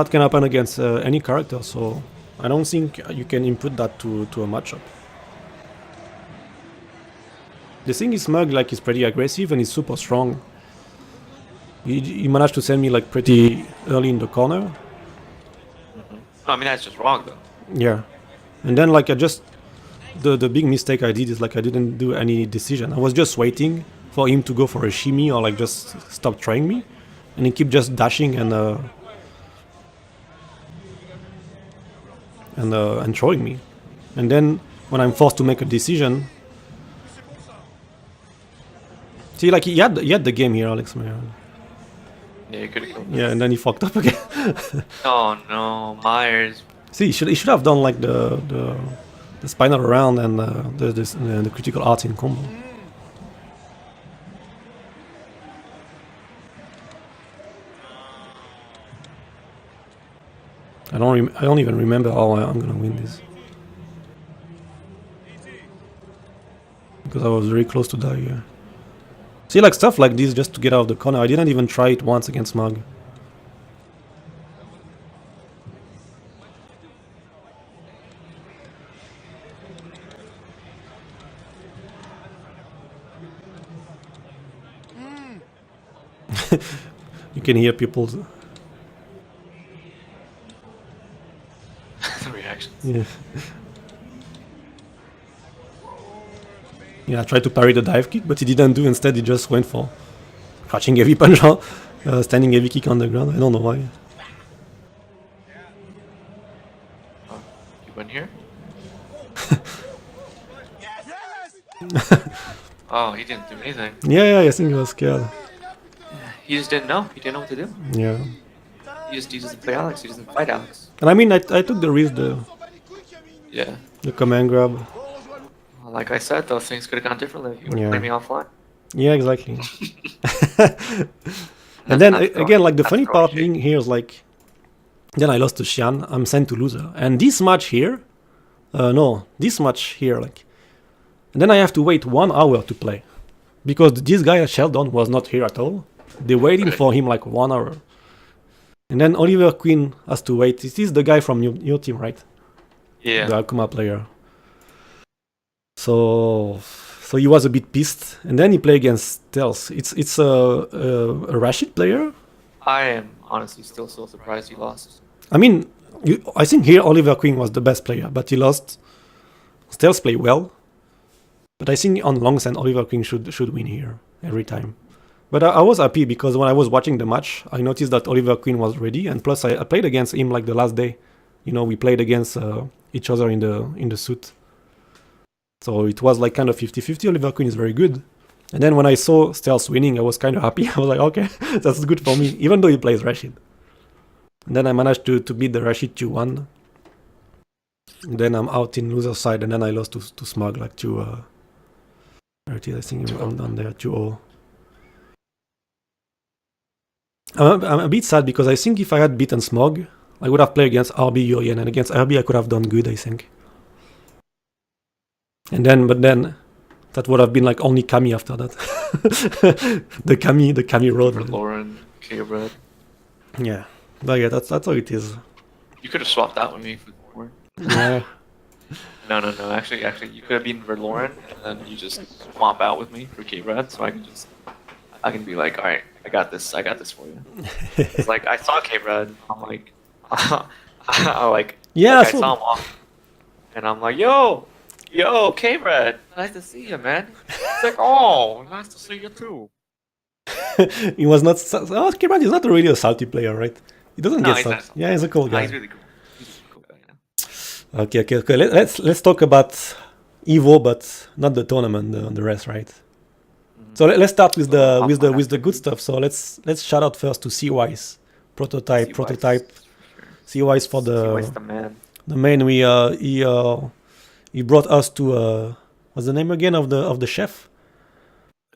can happen against any character. So I don't think you can input that to a matchup. The thing is, Smug like is pretty aggressive and he's super strong. He managed to send me like pretty early in the corner. Mm-hmm. I mean, that's just wrong though. Yeah, and then like the big mistake I did is like I didn't do any decision. I was just waiting for him to go for a shimmy or like just stop trying me, and he kept just dashing and throwing me. And then when I'm forced to make a decision, see, like he had the game here, Alex Mayer. Yeah, you could have. Yeah, and then he fucked up again. Oh no, Myers. See, he should have done like the spinal around and the critical arts in combo. I don't even remember how I'm gonna win this, because I was very close to die here. See, like stuff like this just to get out of the corner. I didn't even try it once against Smug. You can hear people's The reactions. yeah. Yeah, I tried to parry the dive kick, but he didn't do. Instead, he just went for crouching heavy punch, standing heavy kick on the ground. I don't know why. Oh, you went here? Oh, he didn't do anything. Yeah, I think he was scared. He just didn't know. He didn't know what to do. Yeah. He doesn't play Alex. He doesn't fight Alex. And I mean, I took the risk, Yeah. the command grab. Well, like I said, though, things could have gone differently if you would Yeah. play me offline. Yeah, exactly. And then again, like the funny part being here is like, then I lost to Xian. I'm sent to loser, and this match here, this match here, like, and then I have to wait 1 hour to play, because this guy Sheldon was not here at all. They're waiting for him like 1 hour, and then Oliver Queen has to wait. This is the guy from your team, right? Yeah. The Akuma player. So he was a bit pissed, and then he played against Stealth. It's a Rashid player. I am honestly still so surprised he lost. I mean, I think here Oliver Queen was the best player, but he lost. Stealth played well, but I think on long send Oliver Queen should win here every time. But I was happy because when I was watching the match, I noticed that Oliver Queen was ready, and plus I played against him like the last day. You know, we played against each other in the suit. So it was like kind of 50-50. Oliver Queen is very good. And then when I saw Stealth winning, I was kind of happy. I was like, okay, that's good for me, even though he plays Rashid. And then I managed to beat the Rashid 2-1. And then I'm out in loser side, and then I lost to Smug like 2 I think I'm down there 2-0. I'm a bit sad because I think if I had beaten Smog, I would have played against RB Yurien, and against RB I could have done good, I think. But then that would have been like only Kami after that. the Kami road. Lauren, K-Red. Yeah, but yeah, that's how it is. You could have swapped out with me for Lauren. Yeah. No. Actually, you could have been Verloren, and then you just swap out with me for K-Red, so I can be like, all right, I got this for you. It's like I saw K-Red, I'm like, Yeah, I saw him off, and I'm like, yo, K-Red, nice to see you, man. It's like, oh, nice to see you too. He was not. Kibran is not really a salty player, right? He doesn't No, get he's salty. not. Yeah, he's a cool No, guy. he's really cool. He's a really cool guy. Yeah. Okay. Let's talk about Evo, but not the tournament, the rest, right? So let's start with the good stuff. So let's shout out first to CY's prototype. CY's for CY's the the man. main. He brought us to what's the name again of the chef?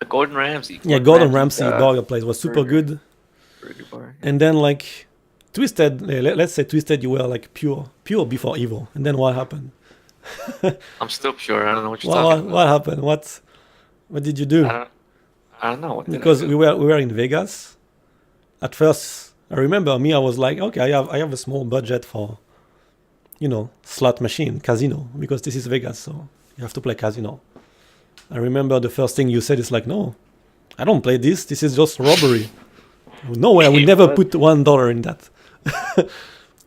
The Gordon Ramsay. Yeah, Gordon Ramsay burger place was super good. Burger bar. And then like Twisted, let's say Twisted, you were like pure before Evo. And then what happened? I'm still pure. I don't know what you're talking about. What happened? What did you do? I don't know. What did I Because do? we were in Vegas. At first, I remember I was like, okay, I have a small budget for, slot machine, casino, because this is Vegas, so you have to play casino. I remember the first thing you said is like, no, I don't play this. This is just robbery. No way, I will never put $1 in that.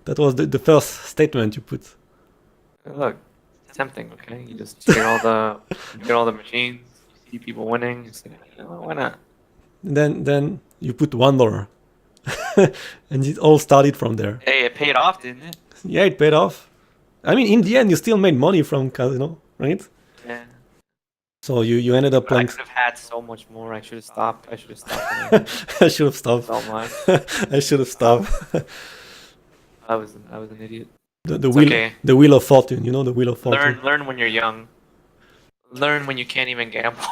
That was the first statement you put. Look, it's tempting. Okay, you just hear all the machines. You see people winning. You say, why not? Then you put $1, and it all started from there. Hey, it paid off, didn't it? Yeah, it paid off. I mean, in the end, you still made money from casino, right? Yeah. So you ended up But I playing. could have had so much more. I should have stopped. I should have stopped. So much. I should have stopped. I was an idiot. The It's wheel, okay. the wheel of fortune. You know the wheel of fortune. Learn when you're young. Learn when you can't even gamble.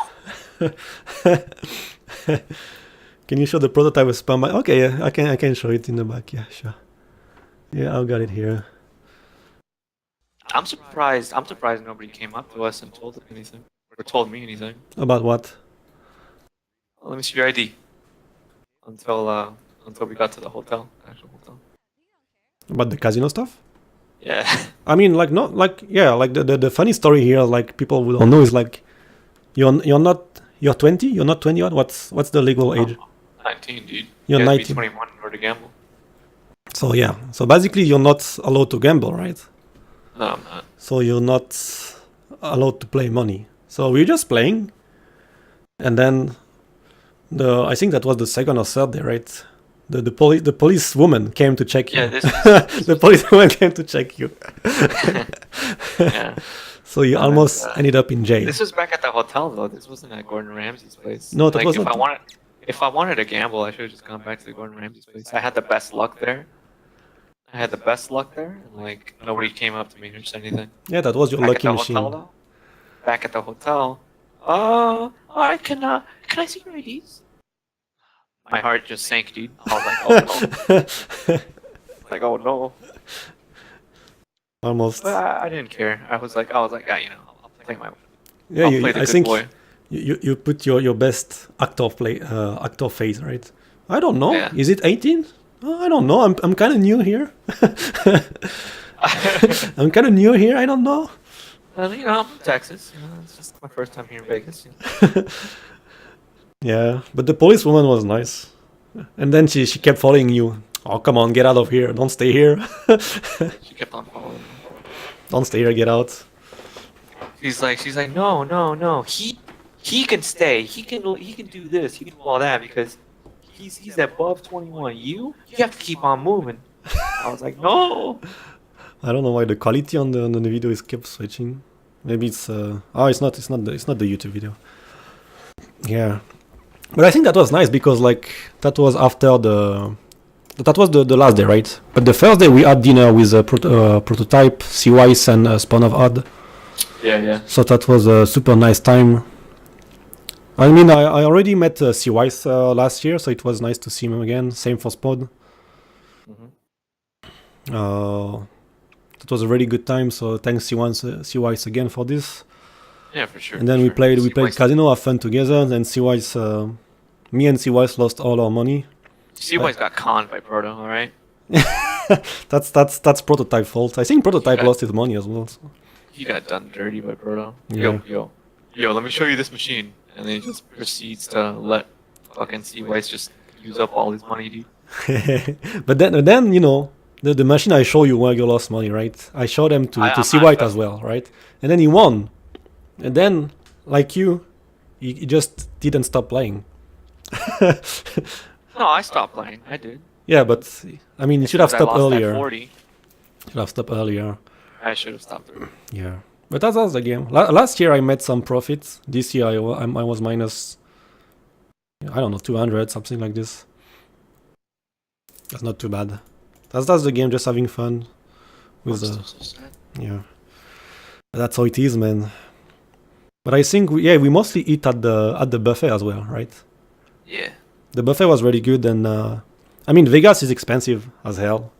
Can you show the prototype with spam? Okay, yeah, I can show it in the back. Yeah, sure. Yeah, I've got it here. I'm surprised nobody came up to us and told us anything or told me anything. About what? Let me see your ID. Until we got to the actual hotel. About the casino stuff? Yeah. I mean, like not like yeah, like the funny story here, like people will know is like you're 20, you're not 21. What's the legal age? 19, dude. You're you have to 19. be 21 in order to gamble. So yeah, so basically you're not allowed to gamble, right? No, I'm not. So you're not allowed to play money. So we're just playing, and then I think that was the second or third day, right? The police woman came to check you. Yeah, this The police woman came to check you. Yeah. So you No, almost that's, ended up in jail. This was back at the hotel though. This wasn't at Gordon Ramsay's place. No, that like, was if not. If I wanted to gamble, I should have just gone back to the Gordon Ramsay's place. I had the best luck there. And like nobody came up to me or said anything. Yeah, that was your Back lucky at the machine. hotel though. Back at the hotel. Can I see your IDs? My heart just sank, dude. I was like, oh no. Like, oh no. Almost. But I didn't care. I was like, I'll play my. Yeah, I'll play the I good think boy. you put your best actor phase, right? I don't know. Yeah. Is it 18? Oh, I don't know. I'm kind of new here. I'm kind of new here. I don't know. I'm from Texas. It's just my first time here in Vegas. Yeah, but the policewoman was nice. And then she kept following you. Oh, come on, get out of here. Don't stay here. She kept on following me. Don't stay here, get out. She's like, no. He can stay. He can do this. He can do all that because he's above 21. You have to keep on moving. I was like, no. I don't know why the quality on the video is kept switching. Maybe it's it's not the YouTube video. Yeah. But I think that was nice because like that was after the last day, right? But the first day we had dinner with Prototype, CYs and Spawn of Odd. Yeah. So that was a super nice time. I mean, I already met CYs last year, so it was nice to see him again. Same for Spawn. It was a really good time. So thanks CYs again for this. Yeah, for sure. And then we played casino, have fun together. And then CYs, me and CYs lost all our money. CY's got conned by Proto, all right? That's Prototype fault. I think Prototype lost his money as well. So. He got done dirty by Proto. Yeah. Yo, let me show you this machine. And then he just proceeds to let fucking CYs just use up all his money, dude. But then the machine I show you where you lost money, right? I showed them to CY as well, right? And then he won. And then, like you, he just didn't stop playing. No, I stopped playing. I did. Yeah, but I mean, you should have Because I stopped lost that earlier. 40. Should have stopped earlier. I should have stopped earlier. Yeah, but that was the game. Last year I made some profits. This year I was minus, I don't know, 200, something like this. That's not too bad. That's the game, just having fun with I'm still so sad. yeah. That's how it is, man. But I think we mostly eat at the buffet as well, right? Yeah. The buffet was really good, and I mean Vegas is expensive as hell.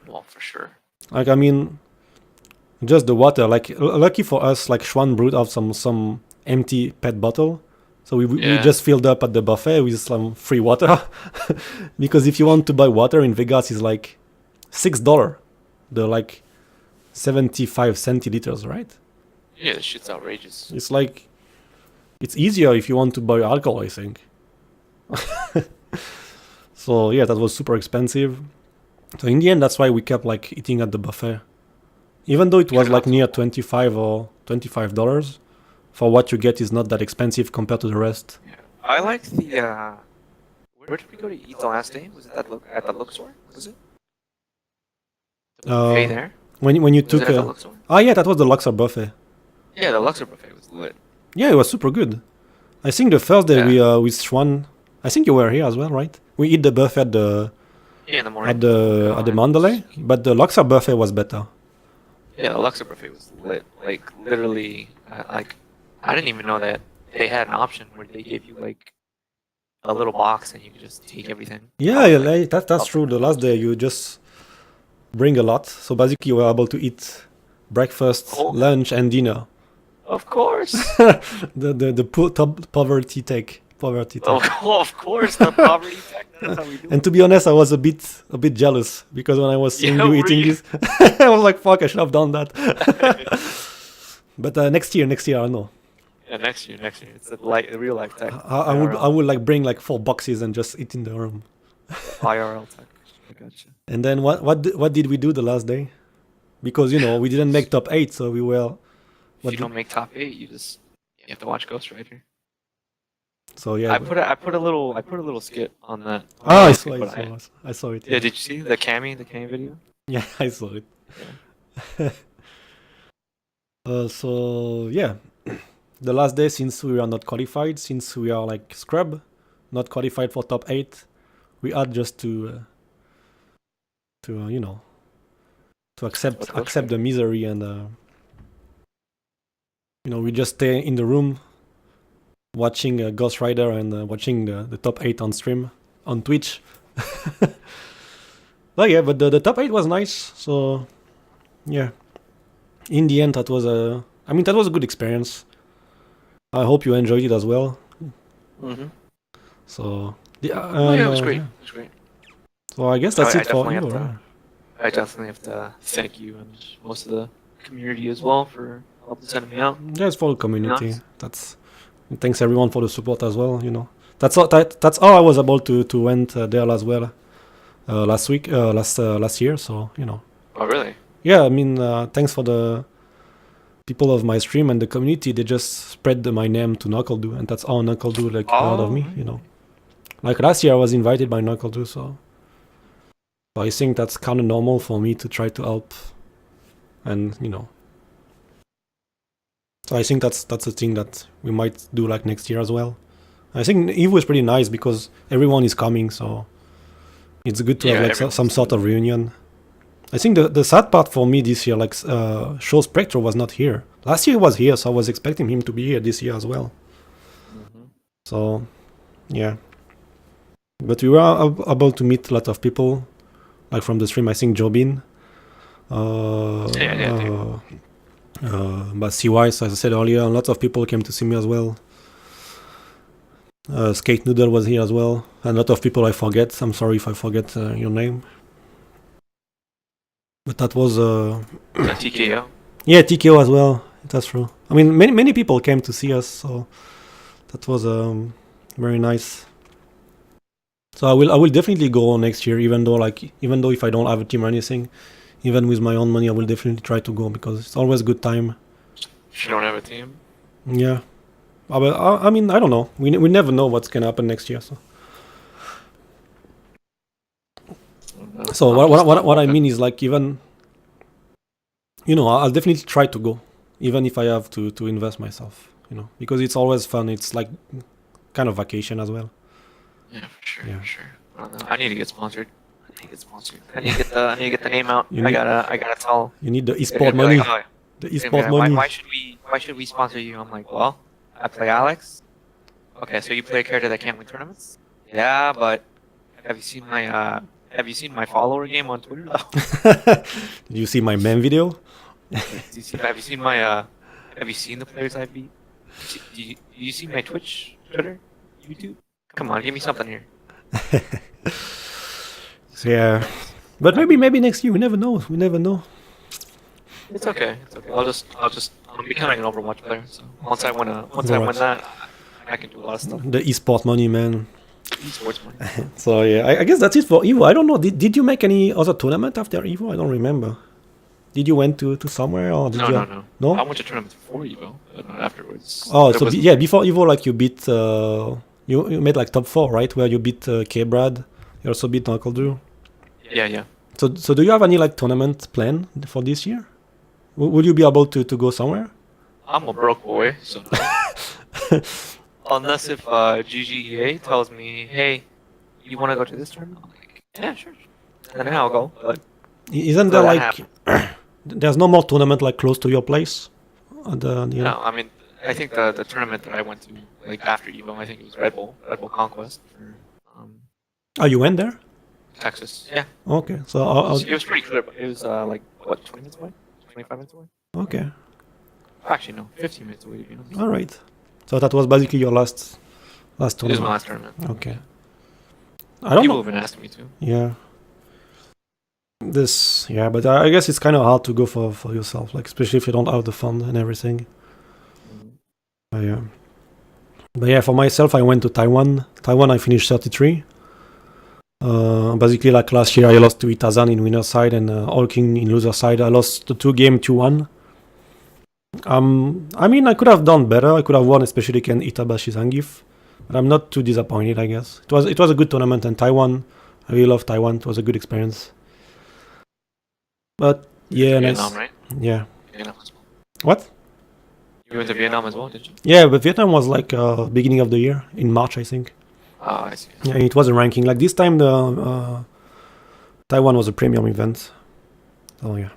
Well, for sure. Like I mean, just the water. Like lucky for us, like Schwan brewed out some empty PET bottle, so we Yeah. just filled up at the buffet with some free water. Because if you want to buy water in Vegas, it's like $6. The like 75 centiliters, right? Yeah, this shit's outrageous. It's like it's easier if you want to buy alcohol, I think. So yeah, that was super expensive. So in the end, that's why we kept like eating at the buffet, even though it was like near $25 for what you get is not that expensive compared to the rest. Yeah. I like the. Where did we go to eat the last day? Was it at the Luxor? Was it? The buffet there? When you Was took it at the Luxor? yeah, that was the Luxor buffet. Yeah, the Luxor buffet was lit. Yeah, it was super good. I think the first day Yeah. we with Schwan, I think you were here as well, right? We eat the buffet at the Yeah, in the morning. at the Mandalay, but the Luxor buffet was better. Yeah, the Luxor buffet was lit. Like literally, I didn't even know that they had an option where they gave you like a little box and you could just take everything. Yeah, yeah, that's true. The last day you just bring a lot, so basically you were able to eat breakfast, Oh. lunch, and dinner. Of course. Top poverty take. Of course, the poverty tax. That's how we do And it. to be honest, I was a bit jealous because when I was seeing Yeah, you were eating you? this, I was like, "Fuck, I should have done that." But next year, I know. Yeah, next year, it's a real life tech. I would like bring like 4 boxes and just eat in the room. IRL tech. I gotcha. And then what did we do the last day? Because we didn't make top 8, so we were. If you don't make top 8, you have to watch Ghost Rider. So yeah. I put a little skit on that. I But saw it. Yeah, did you see the Cammy video? Yeah, I saw it. So yeah, the last day, since we are not qualified, since we are like scrub, not qualified for top 8, we had just to accept the misery, and we just stay in the room watching Ghost Rider and watching the top 8 on stream on Twitch. But yeah, but the top 8 was nice, so yeah. In the end, that was a good experience. I hope you enjoyed it as well. Mm-hmm. So Yeah, it was great. yeah. It was great. So I guess that's I it for definitely you. have to- I definitely have to thank you and most of the community as well for helping sending me out. Yeah, it's for the community. Nice. Thanks everyone for the support as well. That's all I was able to went there as well last year. So Oh, really? yeah, I mean, thanks for the people of my stream and the community. They just spread my name to Knuckledo, and that's how Knuckledo heard of me. Like last year, I was invited by Knuckledo, so I think that's kind of normal for me to try to help, and So I think that's a thing that we might do like next year as well. I think Evo is pretty nice because everyone is coming, so it's good to have like some sort of reunion. I think the sad part for me this year, like Show Spectre was not here. Last year he was here, so I was expecting him to be here this year as well. Mm-hmm. So yeah, but we were able to meet a lot of people, like from the stream. I think Jobin, but CY, so as I said earlier, a lot of people came to see me as well. Skate Noodle was here as well, and a lot of people I forget. I'm sorry if I forget your name. But that was TKO. Yeah, TKO as well. That's true. I mean, many people came to see us, so that was very nice. So I will definitely go next year, even though if I don't have a team or anything, even with my own money, I will definitely try to go because it's always a good time. If you don't have a team. Yeah. But I mean, I don't know. We never know what's gonna happen next year. So what I mean is like even, I'll definitely try to go, even if I have to invest myself, because it's always fun. It's like kind of vacation as well. Yeah, for sure. Yeah. For sure. I need to get sponsored. I need to get the name out. You I need- gotta tell. You need the they're esport gonna be money. like, "Oh, The they're gonna esport be like, money. why should we sponsor you?" I'm like, well, I play Alex. Okay, so you play a character that can't win tournaments? Yeah, but have you seen my follower game on Twitter though? Did you see my meme video? Have you seen the players I beat? Do you see my Twitch, Twitter, YouTube? Come on, give me something here. So, yeah, but maybe next year. We never know. It's okay. I'm becoming an Overwatch player. So once I win that, I can do a lot of stuff. The esport money, man. Esports money. So yeah, I guess that's it for Evo. I don't know. Did you make any other tournament after Evo? I don't remember. Did you went to somewhere or did you? No. No? I went to tournaments before Evo, but not afterwards. Oh, There so was- before Evo, like you beat, you made like top 4, right? Where you beat K-Brad. You also beat Uncle Drew. Yeah. So do you have any like tournament plan for this year? Will you be able to go somewhere? I'm a broke boy, so unless if GGEA tells me, hey, you want to go to this tournament? I'm like, yeah, sure. And then I'll go. But Isn't there That like there's no more tournament like close to your place? no, I mean, I think the tournament that I went to like after Evo, I think it was Red Bull Conquest for Oh, you went there? Texas. Yeah, Okay, so it was pretty clear. But it was like what, 20 minutes away, 25 minutes away. okay, Actually, no, 15 minutes away. You know, all right. So that was basically your last it was my tournament. last tournament. Okay. I don't People know. have been asking me to. Yeah. But I guess it's kind of hard to go for yourself, like especially if you don't have the fund and everything. But yeah, for myself, I went to Taiwan. I finished 33. Basically, like last year, I lost to Itazan in winner side and All King in loser side. I lost the 2-game 2-1. I mean, I could have done better. I could have won, especially against Itabashi Zangief. But I'm not too disappointed, I guess. It was a good tournament, and Taiwan, I really love Taiwan. It was a good experience. But yeah, Vietnam, nice. right? Yeah. Vietnam as well. What? You went to Vietnam as well, did you? Yeah, but Vietnam was like beginning of the year in March, I think. Oh, I see. Yeah, and it was a ranking. Like this time, the Taiwan was a premium event. Oh yeah.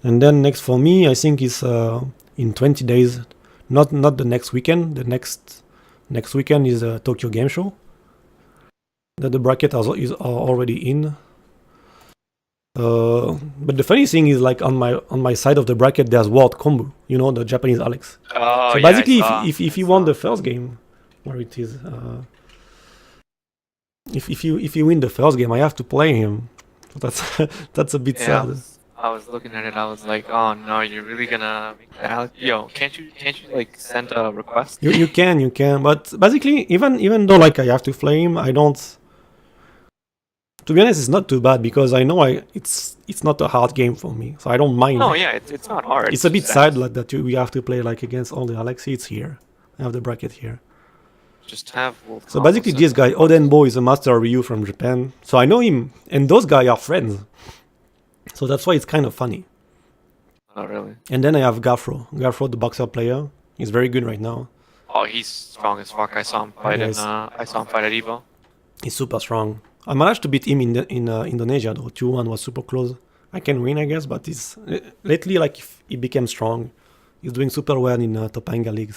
And then next for me, I think is in 20 days. Not the next weekend. The next weekend is a Tokyo Game Show. That the bracket is already in. But the funny thing is, like on my side of the bracket, there's World Combo. You know, the Japanese Alex. Oh, So yeah, basically, I saw. if you won the first game, where it is, if you win the first game, I have to play him. So that's a bit Yeah, sad. I was looking at it. I was like, oh no, you're really gonna make that Alex? Yo, can't you like send a request? You can, but basically, even though like I have to play him, I don't. To be honest, it's not too bad because I know it's not a hard game for me, so I don't mind. No, yeah, it's not hard. It's a bit just sad like that we have to play like against all the Alexi. It's here. I have the bracket here. Just have. World So Combos basically, and- this guy Odenbo is a master Ryu from Japan. So I know him, and those guys are friends. So that's why it's kind of funny. Oh really? And then I have Gafro, the boxer player. He's very good right now. Oh, he's strong as fuck. I saw him fight Yes. I saw him fight at Evo. He's super strong. I managed to beat him in Indonesia though. 2-1 was super close. I can win, I guess, but it's lately like he became strong. He's doing super well in Topanga League.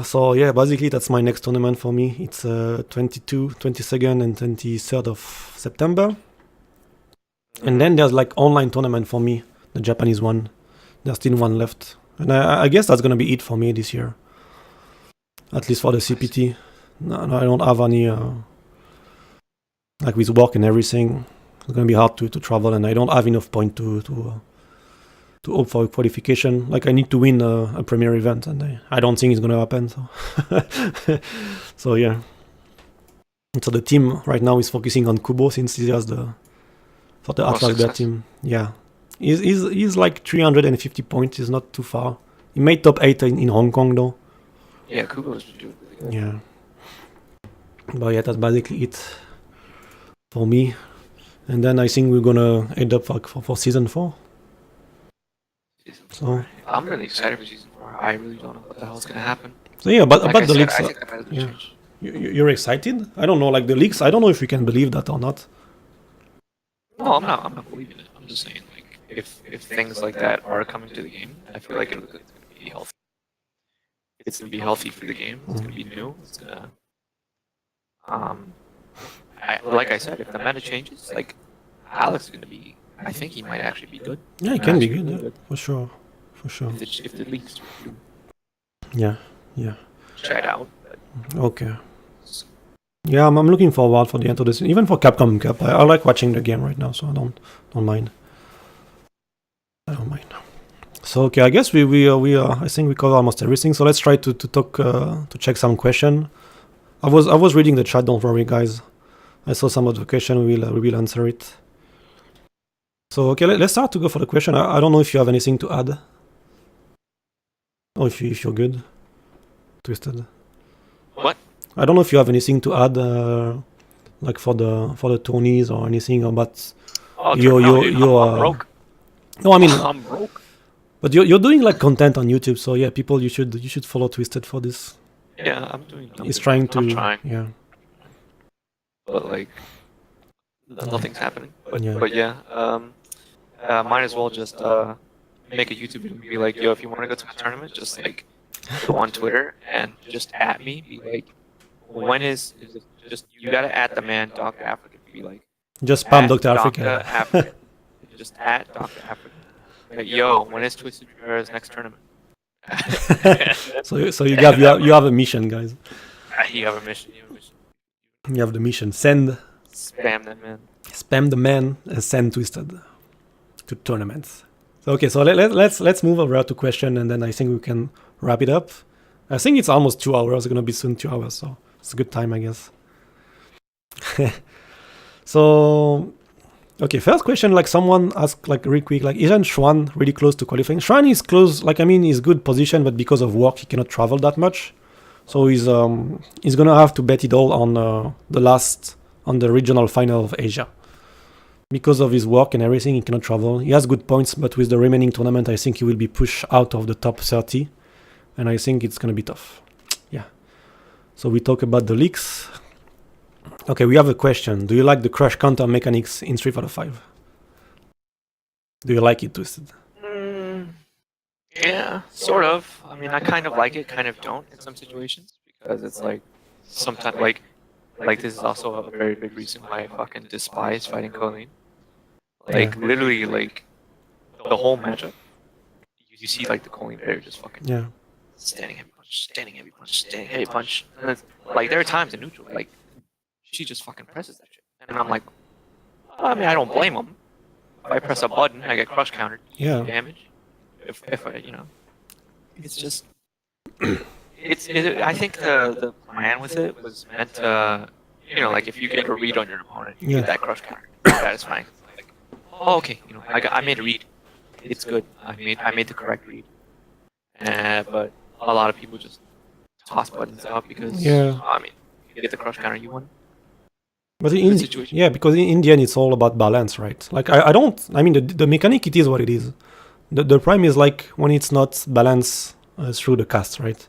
So yeah, basically that's my next tournament for me. It's 22nd and 23rd of September. And then there's like online tournament for me, the Japanese one. There's still one left. And I guess that's gonna be it for me this year. At least for the CPT. No, I don't have any like with work and everything. It's gonna be hard to travel, and I don't have enough point to hope for a qualification. Like I need to win a premier event, and I don't think it's gonna happen. So, so yeah. And so the team right now is focusing on Kubo since he has for the Oh, Atlas Bear success. team. Yeah, he's like 350 points. He's not too far. He made top 8 in Hong Kong though. Yeah, Kubo was doing really good. Yeah. But yeah, that's basically it for me. And then I think we're gonna end up for season 4. So I'm really excited for season 4. I really don't know what the hell's gonna happen. so yeah, but Like about I the said, leaks. I think the meta's gonna Yeah. change. You're excited? I don't know, like the leaks. I don't know if we can believe that or not. No, I'm not. I'm not believing it. I'm just saying, like, if things like that are coming to the game, I feel like it's gonna be healthy. It's gonna be healthy for the game. It's gonna be new. It's gonna. Like I said, if the meta changes, like Alex is gonna be. I think he might actually be good. Yeah, it can be good, yeah, for sure. If the leaks do Yeah. try it out. But Okay. Yeah, I'm looking forward for the end of this. Even for Capcom Cup, I like watching the game right now, so I don't mind. I don't mind. So okay, I guess we I think we cover almost everything. So let's try to talk to check some question. I was reading the chat. Don't worry, guys. I saw some of the question. We will answer it. So okay, let's start to go for the question. I don't know if you have anything to add, or if you're good, Twisted. what? I don't know if you have anything to add, like for the tourneys or anything about. Oh, I'm broke. No, I mean, I'm broke. but you're doing like content on YouTube, so yeah, people you should follow Twisted for this. Yeah, I'm doing. He's trying to. I'm trying, Yeah. but like nothing's happening. Yeah. But yeah, might as well just make a YouTube video and be like, yo, if you want to go to a tournament, just like go on Twitter and just at me. Be like, when is it just you gotta at the man Dr. Africa. Be like, Just spam at Dr. Africa. Africa. Just at Dr. Africa. Like, yo, when is Twisted Traver's next tournament? So you have a mission, guys. You have a mission. You have a mission. You have the mission. Send Spam that man. spam the man and send Twisted to tournaments. So okay, so let's move over to question, and then I think we can wrap it up. I think it's almost 2 hours. It's gonna be soon 2 hours, so it's a good time, I guess. So okay, first question, like someone asked like real quick, like isn't Schwan really close to qualifying? Schwan is close, like I mean he's good position, but because of work he cannot travel that much. So he's gonna have to bet it all on the regional final of Asia. Because of his work and everything, he cannot travel. He has good points, but with the remaining tournament, I think he will be pushed out of the top 30. And I think it's gonna be tough. Yeah. So we talk about the leaks. Okay, we have a question. Do you like the crush counter mechanics in Street Fighter 5? Do you like it, Twisted? Yeah, sort of. I mean, I kind of like it, kind of don't in some situations because it's like sometimes like this is also a very big reason why I fucking despise fighting Colleen. Like literally, like the whole matchup, you see like the Colleen player just fucking standing heavy punch, standing heavy punch, standing heavy punch. And it's, like there are times in neutral, like she just fucking presses that shit, and I'm like, I mean, I don't blame him. If I press a button, I get crush countered, damage. If I, you know, it's just, I think the plan with it was meant to, you know, like if you get a read on your opponent, you get that crush counter. That is fine. Like, oh, okay, you know, I made a read. It's good. I made the correct read. But a lot of people just toss buttons out because, I mean, you get the crush counter you want. But because in the end it's all about balance, right? Like I mean the mechanic, it is what it is. The prime is like when it's not balanced through the cast, right?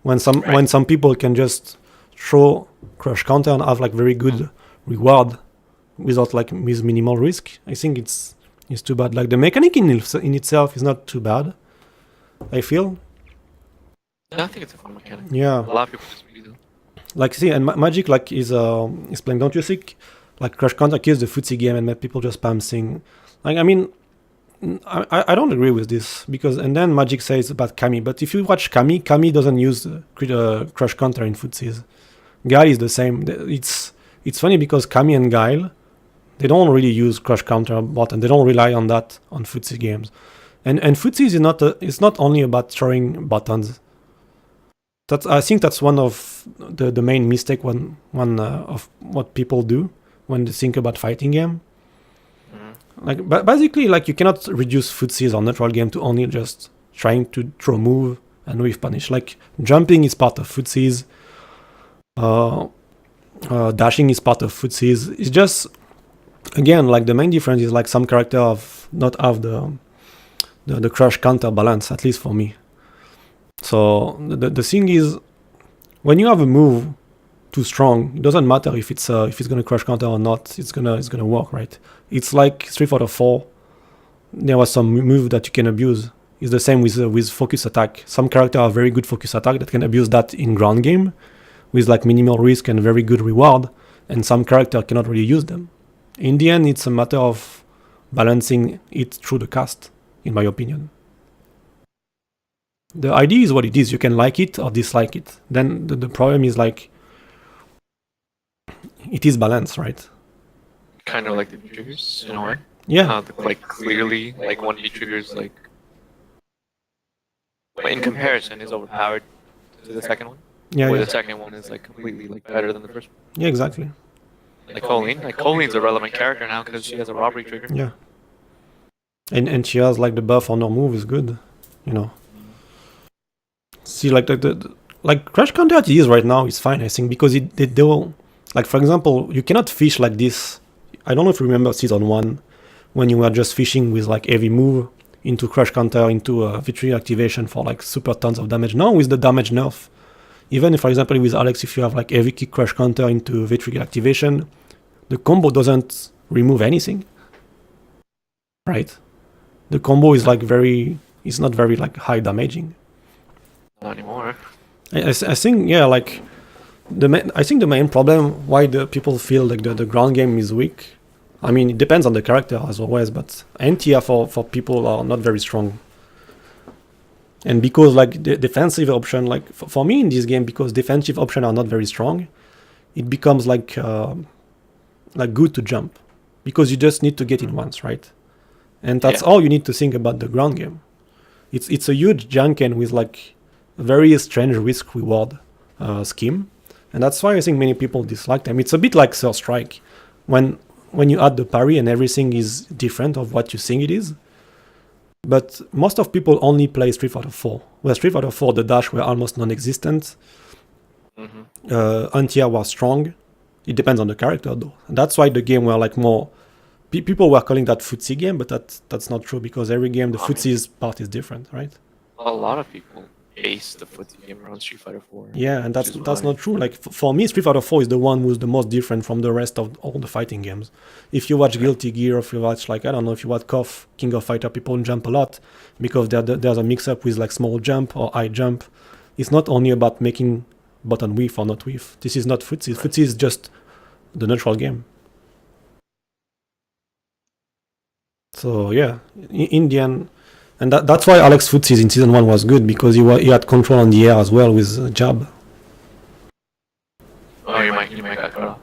When some people can just throw crush counter and have like very good reward without like with minimal risk. I think it's too bad. Like the mechanic in itself is not too bad, I feel. I think it's a fun mechanic. Yeah. A lot of people disagree though. Like see, and Magic like is playing. Don't you think like crush counter kills the footsie game and make people just spam thing? Like I mean. I don't agree with this because and then Magic says about Kami, but if you watch Kami doesn't use crush counter in footsies. Guile is the same. It's funny because Kami and Guile, they don't really use crush counter button. They don't rely on that on footsie games, and footsies is not only about throwing buttons. I think that's one of the main mistake one of what people do when they think about fighting game. Like basically, like you cannot reduce footsies on neutral game to only just trying to throw move and with punish. Like jumping is part of footsies. Dashing is part of footsies. It's just, again, like the main difference is like some character of not have the crush counter balance, at least for me. So the thing is, when you have a move too strong, it doesn't matter if it's gonna crush counter or not. It's gonna work, right? It's like Street Fighter 4. There was some move that you can abuse. It's the same with focus attack. Some characters have very good focus attack that can abuse that in ground game with like minimal risk and very good reward, and some character cannot really use them. In the end, it's a matter of balancing it through the cast, in my opinion. The idea is what it is. You can like it or dislike it. Then the problem is like, it is balanced, right? Kind of like the triggers in a way. Yeah. Like clearly, like one of the triggers, like in comparison, is overpowered to the second one. Yeah, Where yeah. the second one is like completely like better than the first one. Yeah, exactly. Like Colleen's a relevant character now because she has a robbery trigger. Yeah. And she has like the buff on her move is good, you know. See, like the like crash counter as it is right now is fine, I think, because they do, like for example, you cannot fish like this. I don't know if you remember season 1 when you were just fishing with like heavy move into crash counter into victory activation for like super tons of damage. Now with the damage nerf, even if, for example, with Alex, if you have like heavy kick crash counter into victory activation, the combo doesn't remove anything, right? The combo is like it's not very like high damaging. Not anymore. I think, yeah, like I think the main problem why the people feel like the ground game is weak. I mean, it depends on the character as always, but NTR for people are not very strong. And because like the defensive option, like for me in this game, because defensive options are not very strong, it becomes like good to jump, because you just need to get in once, right? And that's all you need to think about the ground game. It's a huge junken with like a very strange risk reward scheme, and that's why I think many people dislike them. It's a bit like Third Strike, when you add the parry and everything is different of what you think it is. But most of people only play Street Fighter 4. Where Street Fighter 4, the dash were almost non-existent. Anti-air was strong. It depends on the character though. And that's why the game were like more... people were calling that footsie game, but that's not true, because every game, the footsie's part is different, right? A lot of people base the footsie game around Street Fighter 4. Yeah, and that's not true. Like for me, Street Fighter 4 is the one who's the most different from the rest of all the fighting games. If you watch Guilty Gear, if you watch like, I don't know, if you watch KOF, King of Fighter, people jump a lot because there's a mix-up with like small jump or high jump. It's not only about making button whiff or not whiff. This is not footsie. Footsie is just the neutral game. So yeah, Indian. And that's why Alex Footsies in season 1 was good, because he had control on the air as well with jab. Oh, your mic got cut off.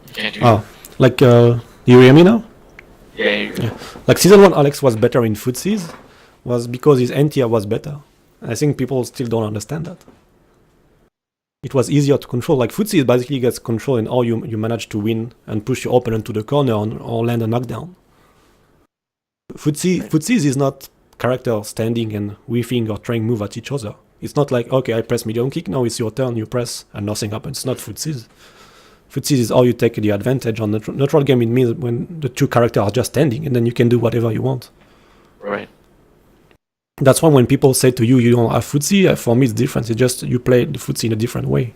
You can't do Like, you hear me now? Yeah. Like season 1 Alex was better in Footsies, was because his NTR was better. I think people still don't understand that. It was easier to control. Like Footsies basically gets control in how you manage to win and push your opponent to the corner or land a knockdown. Footsies is not character standing and whiffing or throwing move at each other. It's not like, okay, I press medium kick, now it's your turn, you press, and nothing happens. It's not footsies. Footsies is how you take the advantage. On the neutral game, it means when the two characters are just standing, and then you can do whatever you want. Right. That's why when people say to you, you don't have footsie, for me it's different. It's just you play the footsie in a different way.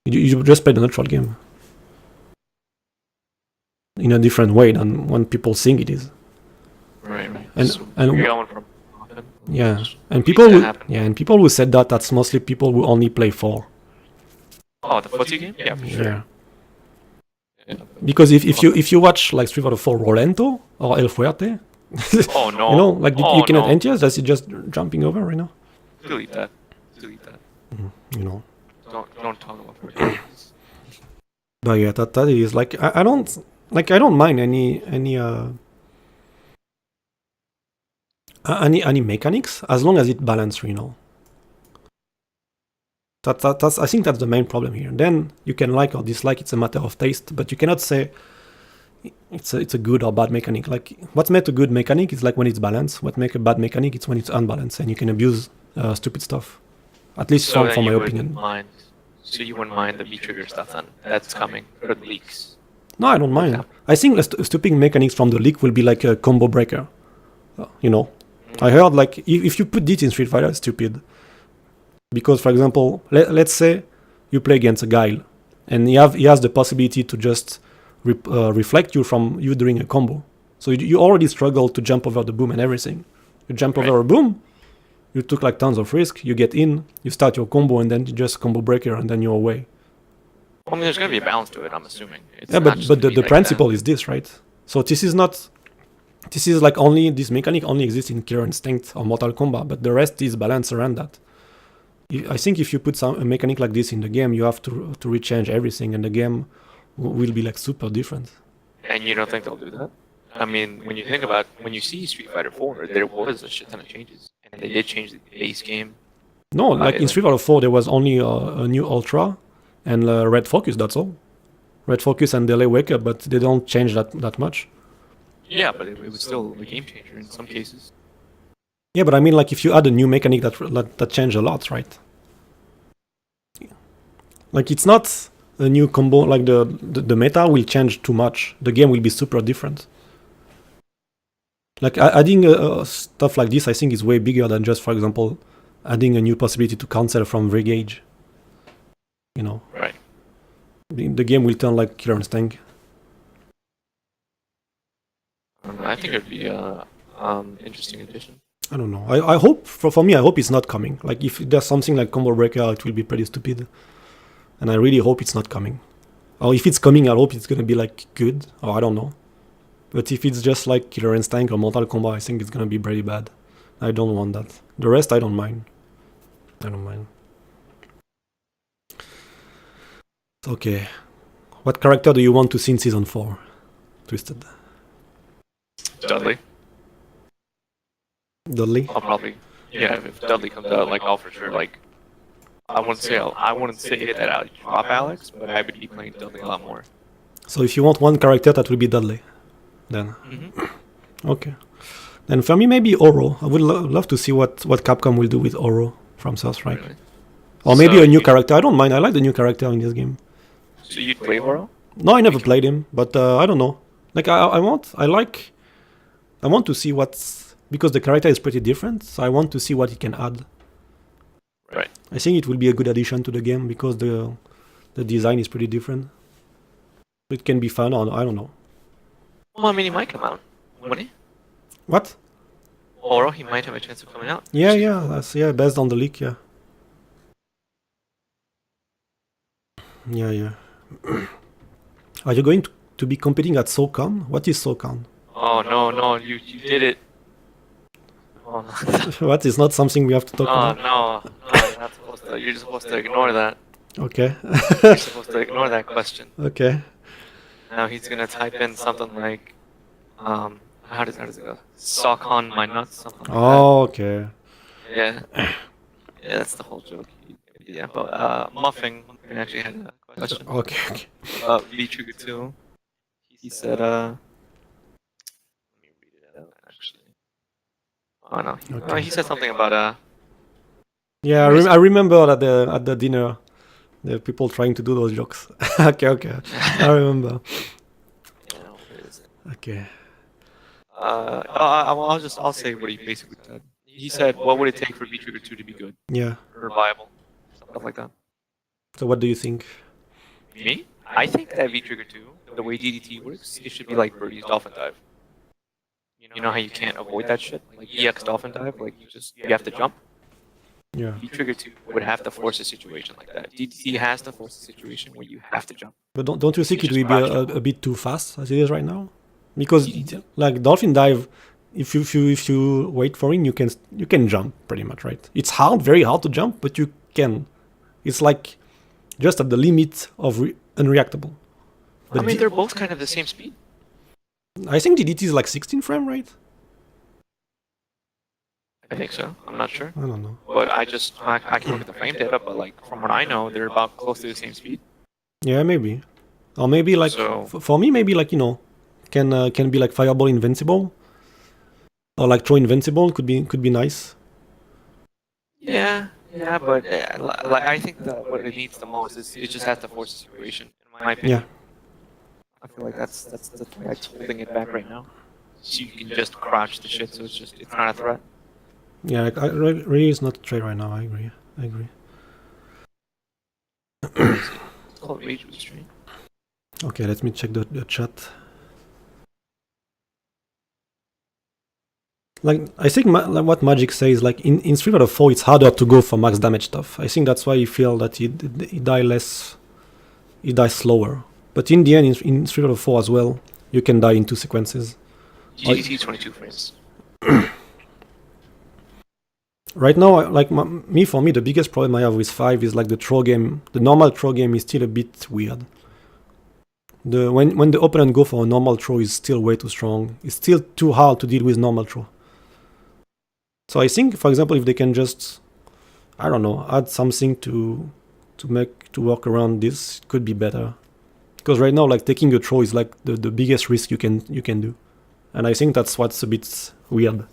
You just play the neutral game in a different way than when people think it is. Right. And you're going from and people who said that's mostly people who only play 4. Oh, the footsie game? Yeah, for sure. Yeah. Because if you watch like Street Fighter 4 Rolento or El Fuerte, oh no, you know, like you cannot enter, that's just jumping over, you know. Delete that. You know. Don't talk about it. But yeah, that is like I don't mind any mechanics as long as it balances, you know. That's I think that's the main problem here. Then you can like or dislike, it's a matter of taste, but you cannot say it's a good or bad mechanic. Like what's made a good mechanic is like when it's balanced. What make a bad mechanic is when it's unbalanced and you can abuse stupid stuff. At least So then from my you opinion. wouldn't mind. So you wouldn't mind the V-trigger stuff then? That's coming for the leaks. No, I don't mind. example. I think stupid mechanics from the leak will be like a combo breaker. You know, I heard like if you put it in Street Fighter, it's stupid. Because for example, let's say you play against a guy, and he has the possibility to just reflect you from you doing a combo. So you already struggle to jump over the boom and everything. You jump over a boom, you took like tons of risk, you get in, you start your combo, and then you just combo breaker, and then you're away. Well, I mean, there's going to be a balance to it, I'm assuming. It's Yeah, not but just but gonna the be like principle that. is this, right? So this is not. This is like only this mechanic only exists in Killer Instinct or Mortal Kombat, but the rest is balanced around that. I think if you put a mechanic like this in the game, you have to rechange everything, and the game will be like super different. And you don't think they'll do that? I mean, when you think about, when you see Street Fighter 4, there was a shit ton of changes. And they did change the base game. No, like in Street Fighter 4, there was only a new Ultra and Red Focus, that's all. Red Focus and Delay Wake Up, but they don't change that much. Yeah, but it was still a game changer in some cases. Yeah, but I mean, like if you add a new mechanic that change a lot, right? Like it's not a new combo. Like the meta will change too much. The game will be super different. Like adding stuff like this, I think is way bigger than just, for example, adding a new possibility to cancel from Regage. You know, Right. the game will turn like Killer Instinct. I think it'd be a interesting addition. I don't know. I hope for me, I hope it's not coming. Like if there's something like Combo Breaker, it will be pretty stupid. And I really hope it's not coming. Or if it's coming, I hope it's gonna be like good. Or I don't know. But if it's just like Killer Instinct or Mortal Kombat, I think it's gonna be pretty bad. I don't want that. The rest, I don't mind. I don't mind. Okay. What character do you want to see in Season 4? Twisted. Dudley. Dudley? I'll probably, yeah, if Dudley comes out, like, I'll for sure, like, I wouldn't say that I'd drop Alex, but I would be playing Dudley a lot more. So if you want one character, that will be Dudley. Then. Okay. Then for me, maybe Oro. I would love to see what Capcom will do with Oro from Southstrike. Really? Or maybe So a new you- character. I don't mind. I like the new character in this game. So you'd play Oro? No, I never played him, but I don't know. Like I want to see what's, because the character is pretty different. So I want to see what he can add. Right. I think it will be a good addition to the game because the design is pretty different. It can be fun, or I don't know. Well, I mean, he might come out, wouldn't he? What? Oro, he might have a chance of coming out. Yeah, that's based on the leak, yeah. Yeah. Are you going to be competing at SoCon? What is SoCon? Oh, no, you did it. Oh, What is not something we have to talk about? no, you're not supposed to. You're supposed to ignore that. Okay. You're supposed to ignore that question. Okay. Now he's gonna type in something like, how does it go? Sock on my nuts, something like Oh, okay. that. Yeah, that's the whole joke. Yeah, but Muffing actually had a question Okay. about V-Trigger 2. He said, let me read it out actually. Oh no, Okay. he said something about Yeah, I remember at the dinner, the people trying to do those jokes. Okay. I remember. where is it? Okay. I'll say what he basically said. He said, what would it take for V-Trigger 2 to be good Yeah. or viable? Stuff like that. So what do you think? Me? I think that V-Trigger 2, the way DDT works, it should be like Birdie's Dolphin Dive. You know how you can't avoid that shit? Like EX Dolphin Dive, like you have to jump? Yeah. V-Trigger 2 would have to force a situation like that. DDT has to force a situation where you have to jump. But don't you think You it will just be a bit too fast as it is right now? Because DDT? like Dolphin Dive, if you wait for it, you can jump pretty much, right? It's very hard to jump, but you can. It's like just at the limit of unreactable. I mean, they're both kind of the same speed. I think DDT is like 16 frame, right? I think so. I'm not sure. I don't know. But I can look at the frame data, but like from what I know, they're about close to the same speed. Yeah, maybe. Or maybe like So- for me, maybe like can be like fireball invincible, or like throw invincible could be nice. Yeah, but like I think that what it needs the most is it just has to force a situation. In my opinion, Yeah. I feel like that's why it's holding it back right now. So you can just crouch the shit, so it's not a threat. Yeah, really is not a trade right now. I agree. It's called rage restraint. Okay, let me check the chat. Like, I think like what Magic says, like in Street Fighter 4, it's harder to go for max damage stuff. I think that's why you feel that he dies slower. But in the end, in Street Fighter 4 as well, you can die in 2 sequences. GDT 22 frames. Right now, like for me, the biggest problem I have with 5 is like the throw game. The normal throw game is still a bit weird. When the opponent go for a normal throw is still way too strong. It's still too hard to deal with normal throw. So I think, for example, if they can just, I don't know, add something to work around this, it could be better. Because right now, like taking a throw is like the biggest risk you can do, and I think that's what's a bit weird.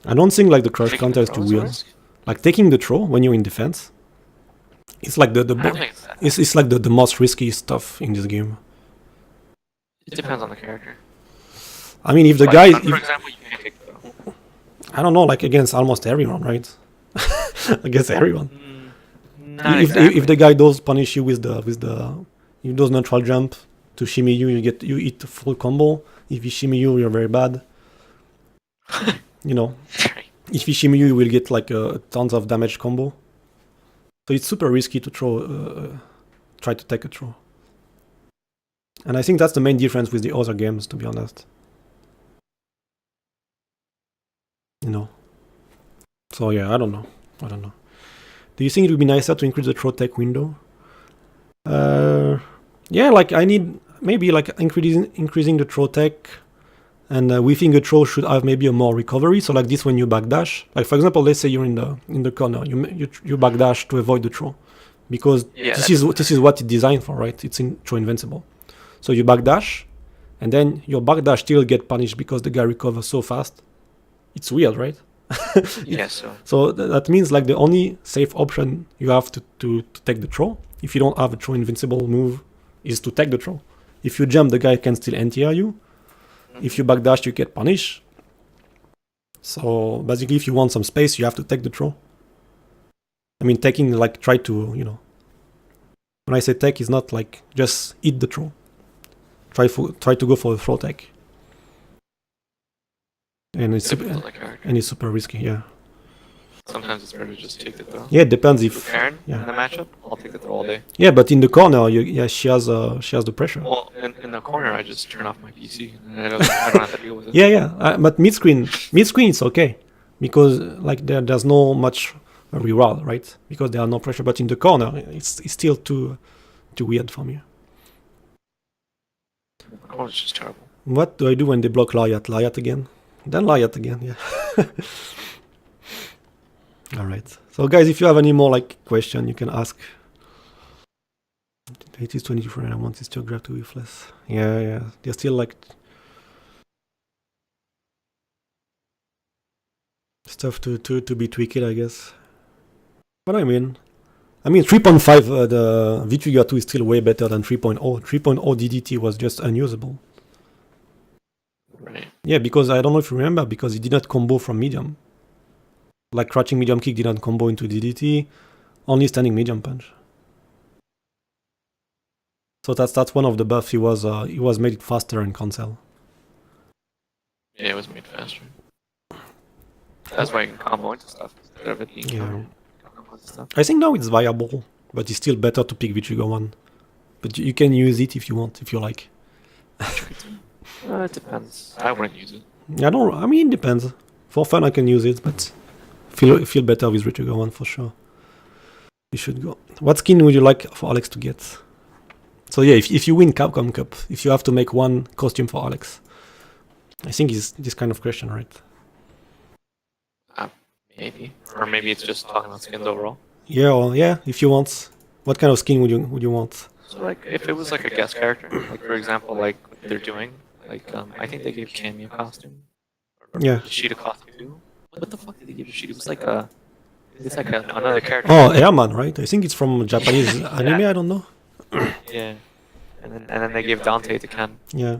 I don't think like the crush counter is too weird. Like taking the throw when you're in defense, it's like it's like the most risky stuff in this game. It depends on the character. I mean, if the guy, for example, you can't take the throw. I don't know, like against almost everyone, right? Against everyone. Not If exactly. the guy does punish you with the if does neutral jump to shimmy you, you eat the full combo. If he shimmy you, you're very bad. You know, if he shimmy you, you will get like tons of damage combo. So it's super risky to try to take a throw. And I think that's the main difference with the other games, to be honest. You know. So yeah, I don't know. Do you think it would be nicer to increase the throw tech window? Yeah, like I need maybe like increasing the throw tech, and we think a throw should have maybe a more recovery. So like this, when you backdash, like for example, let's say you're in the corner, you backdash to avoid the throw, because this is what it's designed for, right? It's in throw invincible. So you backdash, and then your backdash still get punished because the guy recovers so fast. It's weird, right? Yes. So that means like the only safe option you have to take the throw, if you don't have a throw invincible move, is to take the throw. If you jump, the guy can still anti-air you. If you backdash, you get punished. So basically, if you want some space, you have to take the throw. I mean, taking, like, try to, you know, when I say take, it's not like just eat the throw. Try to go for the throw tech. And it's super risky, yeah. Sometimes it's better to just take the throw. Yeah, it depends if Karen yeah. in the matchup, I'll take the throw all day. Yeah, but in the corner, she has the pressure. Well, in the corner, I just turn off my PC, and I don't have to deal with it. Yeah. But mid screen it's okay, because like there's no much reroll, right? Because there are no pressure. But in the corner, it's still too weird for me. The corner's just terrible. What do I do when they block Lariat? Lariat again? Then Lariat again, yeah. Alright. So guys, if you have any more like question, you can ask. It is 24 and I want this geograph to be less. Yeah. They're still like stuff to be tweaked, I guess. But I mean 3.5 the V-Trigger 2 is still way better than 3.0. 3.0 DDT was just unusable. Right. Yeah, because I don't know if you remember, because it did not combo from medium. Like crouching medium kick didn't combo into DDT, only standing medium punch. So that's one of the buffs. He was made it faster in console. Yeah, it was made faster. That's why you can combo into stuff instead of it being combo into stuff. I think now it's viable, but it's still better to pick V-Trigger 1. But you can use it if you want, if you like. It depends. I wouldn't use it. It depends. For fun I can use it, but feel better with V-Trigger 1 for sure. You should go. What skin would you like for Alex to get? So yeah, if you win Capcom Cup, if you have to make one costume for Alex, I think it's this kind of question, right? Maybe, or maybe it's just talking about skins overall. Yeah, if you want, what kind of skin would you want? So like, if it was like a guest character, like for example, like they're doing. Like, I think they gave Cammy a costume. Or Yeah. Sheeta costume too. What the fuck did they give Sheeta? It was like another character. Oh, Airman, right? I think it's from Japanese anime. I don't know. Yeah. And then they gave Dante to Ken, Yeah.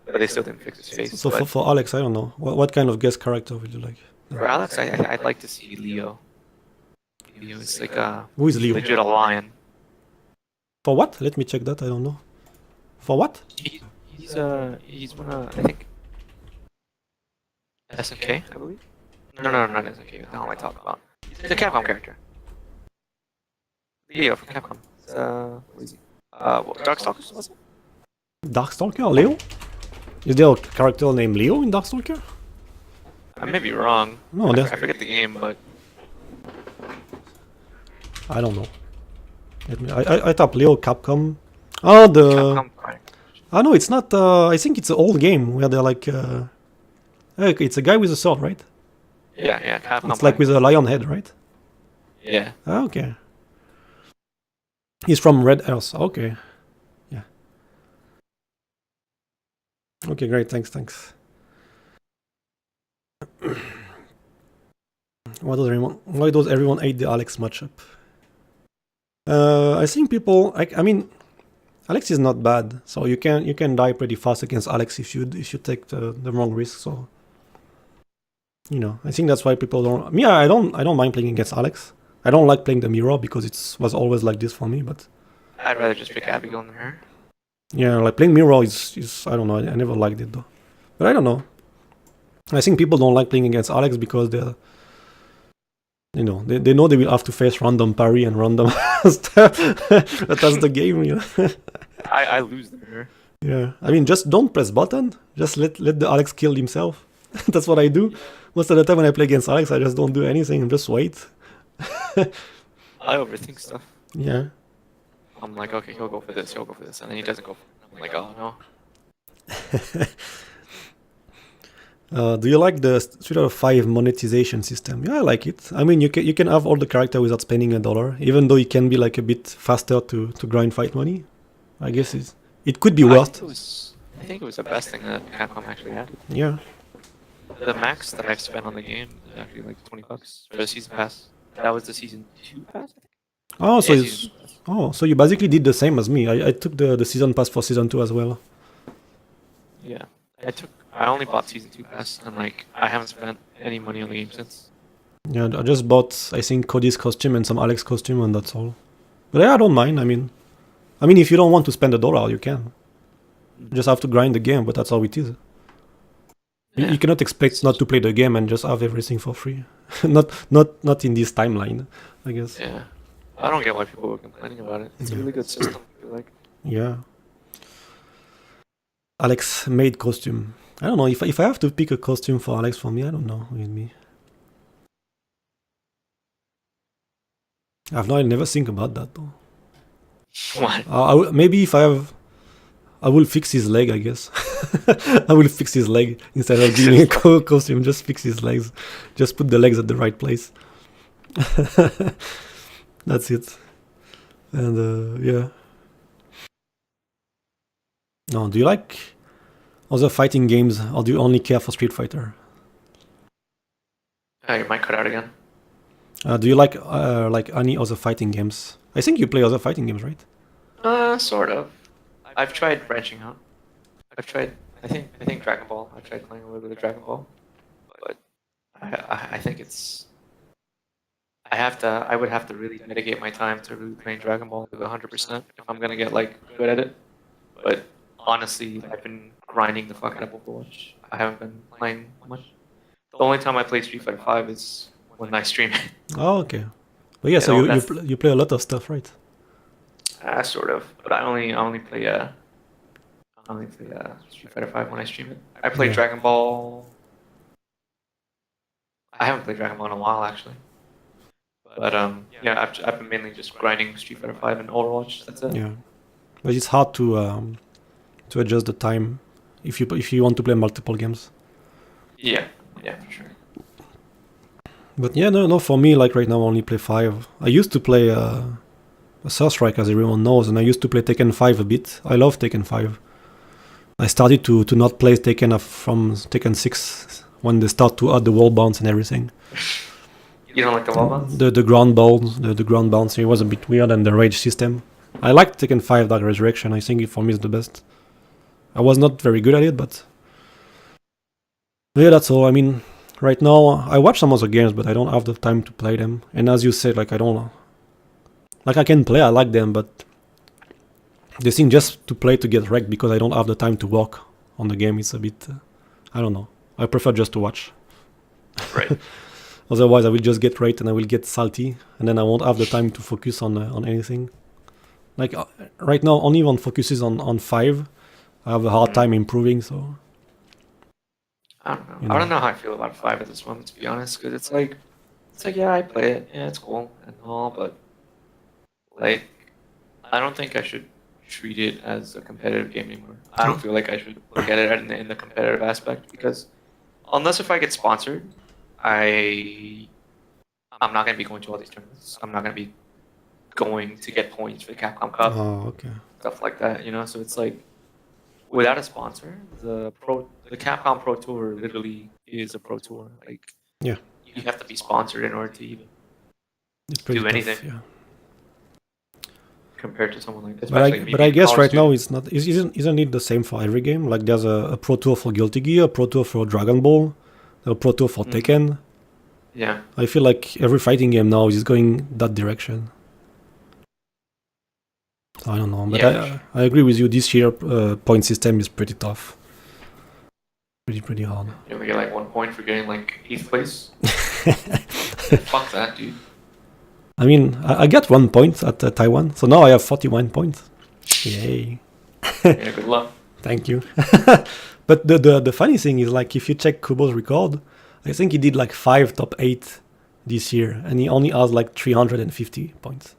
but they still didn't fix his face. So but for Alex, I don't know. What kind of guest character would you like? for Alex, I'd like to see Leo. Leo is like Who is Leo? legit a lion. For what? Let me check that. I don't know. For what? He's one of, I think, SNK, I believe. No, not SNK. What the hell am I talking about? He's a Capcom character. Leo from Capcom. It's, what is he? Darkstalkers, was it? Darkstalker? Leo? Is there a character named Leo in Darkstalker? I may be wrong. No, I that's... forget the game, but I don't know. Let me... I type Leo Capcom. Oh, the... Capcom. Ah, no, it's not... I think it's an old game where they're like... it's a guy with a sword, right? Yeah, Capcom. It's like with a lion head, right? Yeah. Ah, okay. He's from Red Earth. Okay. Yeah. Okay, great. Thanks. Why does everyone hate the Alex matchup? I think people... I mean, Alex is not bad, so you can die pretty fast against Alex if you take the wrong risk. So, you know, I think that's why people don't. Me, I don't mind playing against Alex. I don't like playing the mirror because it was always like this for me. But I'd rather just pick Abigail than her. yeah, like playing mirror is I don't know. I never liked it though. But I don't know. I think people don't like playing against Alex because they're, you know, they know they will have to face random parry and random stuff. But that's the game, you know. I lose there. Yeah, I mean, just don't press button. Just let the Alex kill himself. That's what I do. Most of the time when I play against Alex, I just don't do anything and just wait. I overthink stuff. Yeah. I'm like, okay, he'll go for this, and then he doesn't go for it. I'm like, oh no. Do you like the Street Fighter 5 monetization system? Yeah, I like it. I mean, you can have all the character without spending $1, even though it can be like a bit faster to grind fight money. I guess it could be worth. I think it was the best thing that Capcom actually had. Yeah. The max that I've spent on the game is actually like $20 for the season pass. That was the season 2 pass. Oh, so Yeah, so you basically did the same as me. I took the season pass for season 2 as well. Yeah, I only bought season 2 pass, and like I haven't spent any money on the game since. Yeah, I just bought, I think, Cody's costume and some Alex costume, and that's all. But yeah, I don't mind. I mean, if you don't want to spend $1, you can. You just have to grind the game, but that's how it is. Yeah. You cannot expect not to play the game and just have everything for free. not in this timeline, I guess. Yeah, I don't get why people were complaining about it. It's a really good system. I feel like. Yeah. Alex made costume. I don't know if I have to pick a costume for Alex for me. I don't know with me. I never think about that though. What? Maybe if I will fix his leg, I guess. I will fix his leg instead of giving a costume. Just fix his legs. Just put the legs at the right place. That's it. And yeah. No, do you like other fighting games, or do you only care for Street Fighter? You might cut out again. Do you like any other fighting games? I think you play other fighting games, right? Sort of. I've tried branching out. I've tried. I think Dragon Ball. I've tried playing a little bit of Dragon Ball, but I think it's. I would have to really dedicate my time to really playing Dragon Ball to 100% if I'm gonna get like good at it. But honestly, I've been grinding the fuck out of Overwatch. I haven't been playing much. The only time I play Street Fighter 5 is when I stream it. Oh, okay. But yeah, so you play a lot of stuff, right? Sort of. But I only play Street Fighter 5 when I stream it. I play Dragon Ball. I haven't played Dragon Ball in a while actually. But yeah, I've been mainly just grinding Street Fighter 5 and Overwatch. That's it. Yeah, but it's hard to adjust the time if you want to play multiple games. Yeah, for sure. But yeah, no, for me, like right now, I only play 5. I used to play Surstrike, as everyone knows, and I used to play Tekken 5 a bit. I love Tekken 5. I started to not play Tekken from Tekken 6 when they start to add the wall bounce and everything. You don't like the wall bounce? The ground bounce, the ground bounce, it was a bit weird, and the rage system. I like Tekken 5 Dark Resurrection. I think it for me is the best. I was not very good at it, but yeah, that's all. I mean, right now I watch some other games, but I don't have the time to play them. And as you said, like I don't, like I can play, I like them, but the thing just to play to get wrecked because I don't have the time to work on the game is a bit, I don't know. I prefer just to watch. Right. Otherwise, I will just get wrecked and I will get salty, and then I won't have the time to focus on anything. Like right now, only one focuses on 5. I have a hard time improving, so. I don't know. You know. I don't know how I feel about 5 at this moment, to be honest, because it's like, yeah, I play it, yeah, it's cool and all, but like, I don't think I should treat it as a competitive game anymore. I don't feel like I should look at it in the competitive aspect, because unless if I get sponsored, I'm not going to be going to all these tournaments. I'm not going to be going to get points for the Capcom Cup. Oh, okay. Stuff like that, you know? So it's like, without a sponsor, the Capcom Pro Tour literally is a Pro Tour. Like, yeah, you have to be sponsored in order to even do tough, anything. Yeah. Compared to someone like this. But I guess right now it's not. Isn't it the same for every game? Like there's a Pro Tour for Guilty Gear, a Pro Tour for Dragon Ball, a Pro Tour for Tekken. Yeah. I feel like every fighting game now is going that direction. So I don't know, but Yeah, I agree with you. This year point system is pretty tough. Pretty hard. You only get like 1 point for getting like 8th place. Fuck that, dude. I mean, I got 1 point at Taiwan, so now I have 41 points. Yay! Yeah, good luck. Thank you. But the funny thing is, like, if you check Kubo's record, I think he did like 5 top 8 this year, and he only has like 350 points.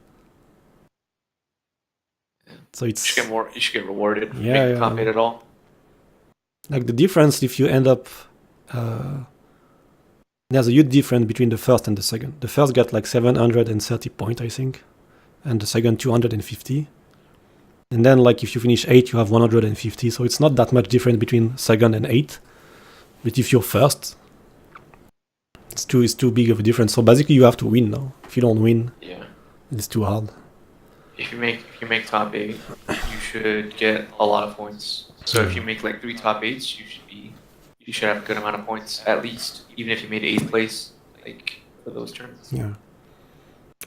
So it's You should get rewarded for Yeah, making top 8 at all. like the difference if you end up. There's a huge difference between the first and the second. The first got like 730 points, I think, and the second 250. And then, like, if you finish 8, you have 150. So it's not that much difference between second and 8. But if you're first, it's too big of a difference. So basically, you have to win now. If you don't win, Yeah. it's too hard. If you make top 8, you should get a lot of points. So if you make like 3 top 8s, you should have a good amount of points at least, even if you made 8th place, like for those tournaments. Yeah.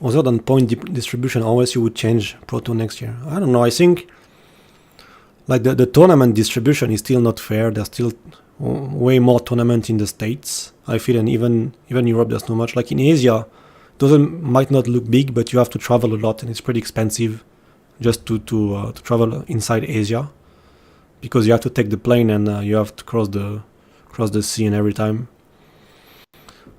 Other than point distribution, always you would change Pro Tour next year. I don't know. I think like the tournament distribution is still not fair. There's still way more tournaments in the States, I feel, and even Europe there's not much. Like in Asia, might not look big, but you have to travel a lot, and it's pretty expensive just to travel inside Asia, because you have to take the plane and you have to cross the sea and every time.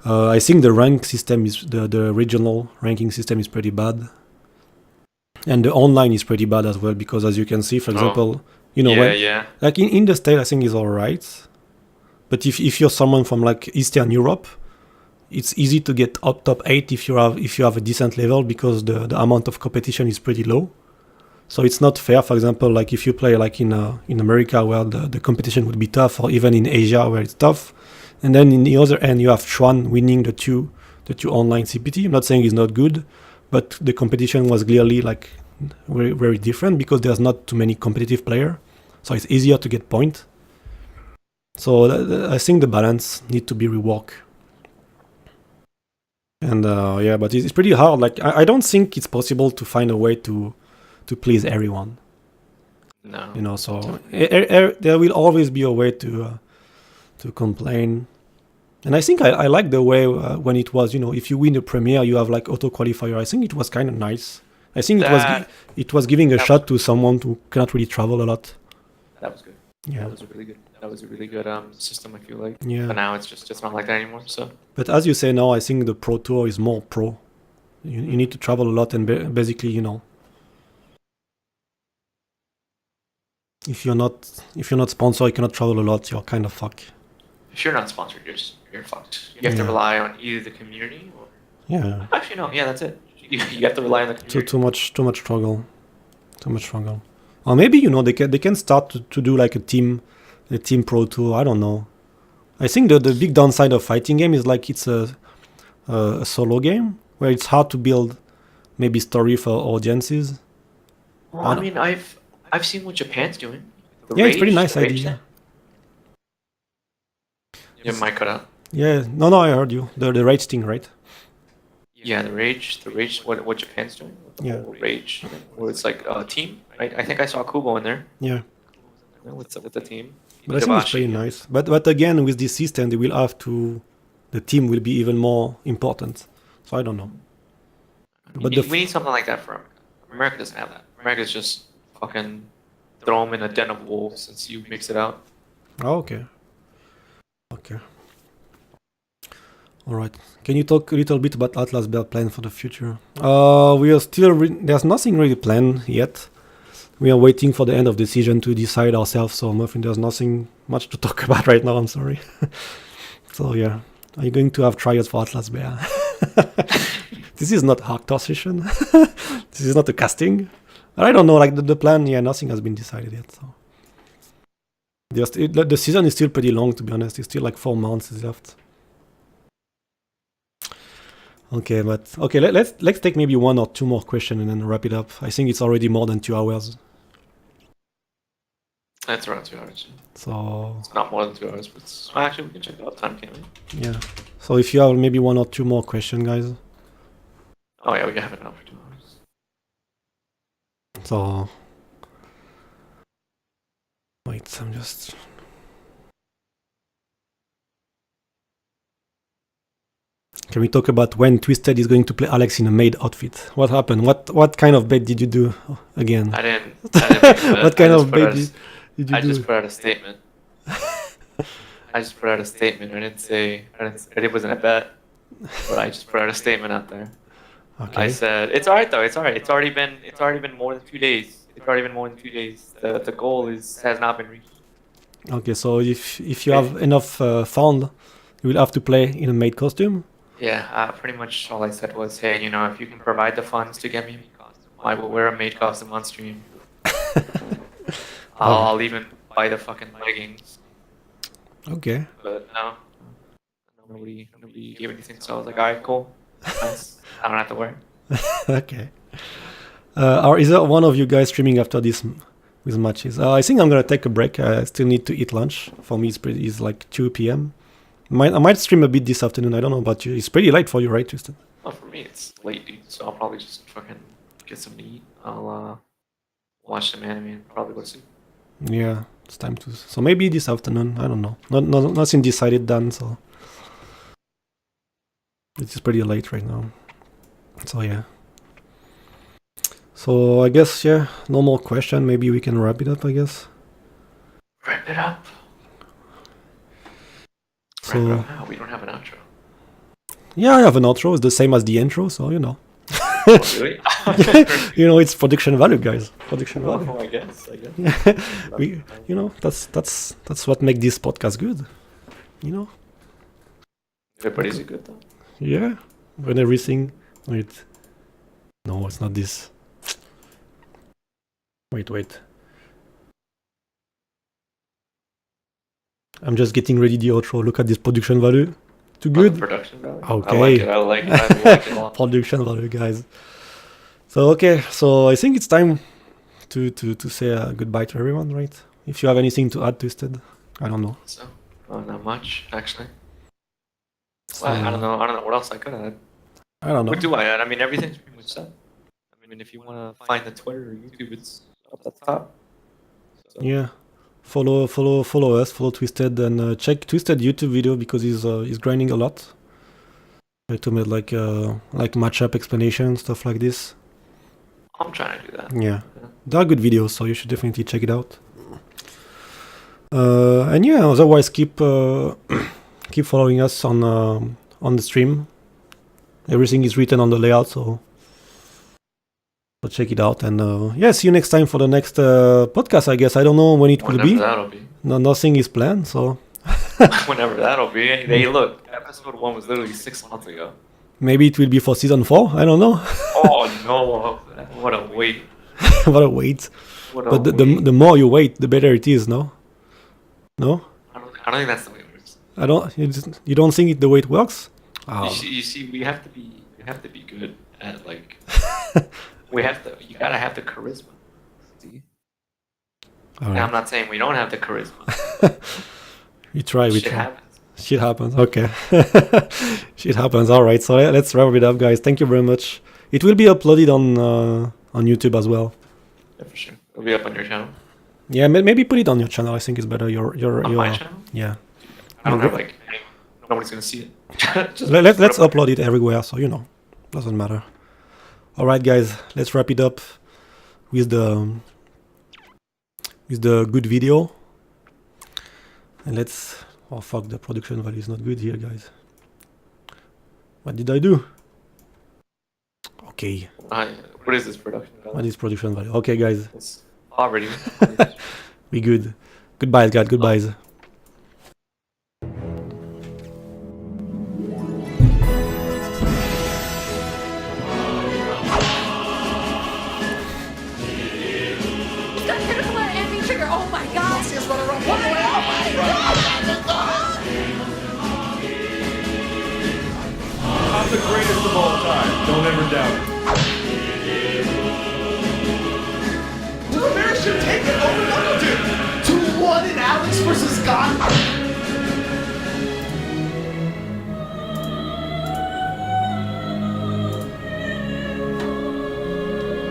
I think the rank system is the regional ranking system is pretty bad, and the online is pretty bad as well, because as you can see, for example, you know, like in the States I think is alright, but if you're someone from like Eastern Europe, it's easy to get up top 8 if you have a decent level, because the amount of competition is pretty low. So it's not fair. For example, like if you play like in America, where the competition would be tough, or even in Asia where it's tough, and then in the other end you have Chuan winning the two online CPT. I'm not saying it's not good, but the competition was clearly like very, very different, because there's not too many competitive players, so it's easier to get points. So I think the balance need to be reworked. And yeah, but it's pretty hard. Like I don't think it's possible to find a way to please everyone. No. You know, so there will always be a way to complain. And I think I like the way when it was, you know, if you win the premiere, you have like auto qualifier. I think it was kind of nice. I think it was giving a shot to someone who cannot really travel a lot. That was good. Yeah. That was a really good system, I feel like. Yeah. But now it's not like that anymore. So. But as you say now, I think the Pro Tour is more pro. You need to travel a lot, and basically, you know, if you're not sponsored, you cannot travel a lot. You're kind of fucked. If you're not sponsored, you're fucked. You have to rely on either the community or. Yeah. Actually, no. Yeah, that's it. You have to rely on the community. Too much struggle. Or maybe they can start to do like a team pro tour. I don't know. I think the big downside of fighting game is like it's a solo game where it's hard to build maybe story for audiences. Well, I mean, I've seen what Japan's doing. Yeah, it's pretty nice idea. Your mic cut out. Yeah, no, I heard you. The rage thing, right? Yeah, the rage. What Japan's doing. The whole rage, where it's like a team. Right? I think I saw Kubo in there. Yeah. With the team. But I think it's pretty nice. But again, with this system, they will have to. The team will be even more important. So I don't know. But we need something like that for America. America doesn't have that. America's just fucking throw them in a den of wolves and see who makes it out. Oh, okay. All right. Can you talk a little bit about Atlas Bear plan for the future? We are still. There's nothing really planned yet. We are waiting for the end of the season to decide ourselves. So I think there's nothing much to talk about right now. I'm sorry. So yeah, are you going to have trials for Atlas Bear? This is not Hardcore session. This is not a casting. I don't know. Like the plan. Yeah, nothing has been decided yet. So the season is still pretty long. To be honest, it's still like 4 months left. Okay, let's take maybe 1 or 2 more questions and then wrap it up. I think it's already more than 2 hours. That's around 2 hours. So it's not more than 2 hours, but actually we can check out time, can't we? Yeah. So if you have maybe 1 or 2 more questions, guys. Oh yeah, we can have it now for 2 hours. So wait, I'm just. Can we talk about when Twisted is going to play Alex in a maid outfit? What happened? What kind of bet did you do again? I didn't what kind of bet did you do? I just put out a statement. I just put out a statement. It wasn't a bet, but I just put out a statement out there. Okay. I said it's alright though. It's alright. It's already been more than 2 days. The goal has not been reached. Okay, so if you have enough fund, you will have to play in a maid costume. Yeah, pretty much all I said was, hey, if you can provide the funds to get me a maid costume, I will wear a maid costume on stream. I'll even buy the fucking leggings. Okay. But no, nobody gave anything, so I was like, alright, cool. Nice. I don't have to wear it. Okay. Is there one of you guys streaming after this with matches? I think I'm gonna take a break. I still need to eat lunch. For me, it's like 2 p.m. I might stream a bit this afternoon. I don't know about you. It's pretty late for you, right, Tristan? Well, for me, it's late, dude. So I'll probably just fucking get something to eat. I'll watch some anime and probably go to sleep. Yeah, it's time to. So maybe this afternoon. I don't know. Nothing decided done. So it's pretty late right now. So yeah. So I guess no more question. Maybe we can wrap it up. I guess. Wrap it up. So we don't have an outro. Yeah, I have an outro. It's the same as the intro, so Oh, really? It's production value, guys. Production value. I guess. That's what makes this podcast good. Everybody's good though. Yeah, when everything. Wait. No, it's not this. Wait. I'm just getting ready the outro. Look at this production value. Too good? Production value? Okay. I like it a lot. Production value, guys. So, okay. So, I think it's time to say goodbye to everyone, right? If you have anything to add, Twisted. I don't know. So, not much, actually. I don't know what else I could add. I don't know. What do I add? I mean, everything's pretty much said. I mean, if you want to find the Twitter or YouTube, it's up at the top. So. Yeah. Follow us, follow Twisted, and check Twisted YouTube video because he's grinding a lot. Try to make like matchup explanation, stuff like this. I'm trying to do that. Yeah. They are good videos, so you should definitely check it out. And yeah, otherwise keep following us on the stream. Everything is written on the layout, so check it out. And see you next time for the next podcast, I guess. I don't know when it will be. Whenever that'll be. No, nothing is planned, so. Whenever that'll be. Hey, look, episode 1 was literally 6 months ago. Maybe it will be for season 4. I don't know. Oh no! What a wait. What a wait. What But are the we? the more you wait, the better it is. No. No. I don't think that's the way it works. I don't. You don't think it the way it works? Oh. You see, we have to be good at like. You gotta have the charisma. See? All And I'm right. not saying we don't have the charisma. We try. We Shit try. happens. Shit happens. Okay. Shit happens. All right. So let's wrap it up, guys. Thank you very much. It will be uploaded on YouTube as well. Yeah, for sure. It'll be up on your channel. Yeah, maybe put it on your channel. I think it's better. On my channel? Yeah. I don't have like nobody's gonna see it. Just Let's put it up. upload it everywhere. So doesn't matter. All right, guys. Let's wrap it up with the good video. And let's. Oh fuck! The production value is not good here, guys. What did I do? Okay. What is this production value? What is production value? Okay, guys. It's poverty. Be good. Goodbye, guys. Goodbyes. He's got critical on enemy trigger. Oh my god. He's running around one way. Oh my god! I'm the greatest of all time. Don't ever doubt it. American take it over Knuckle Dude. 2-1 in Alex versus Gunfight.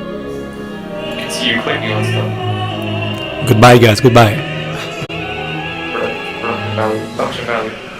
You can see you clicking on stuff. Goodbye, guys. Goodbye. Production value.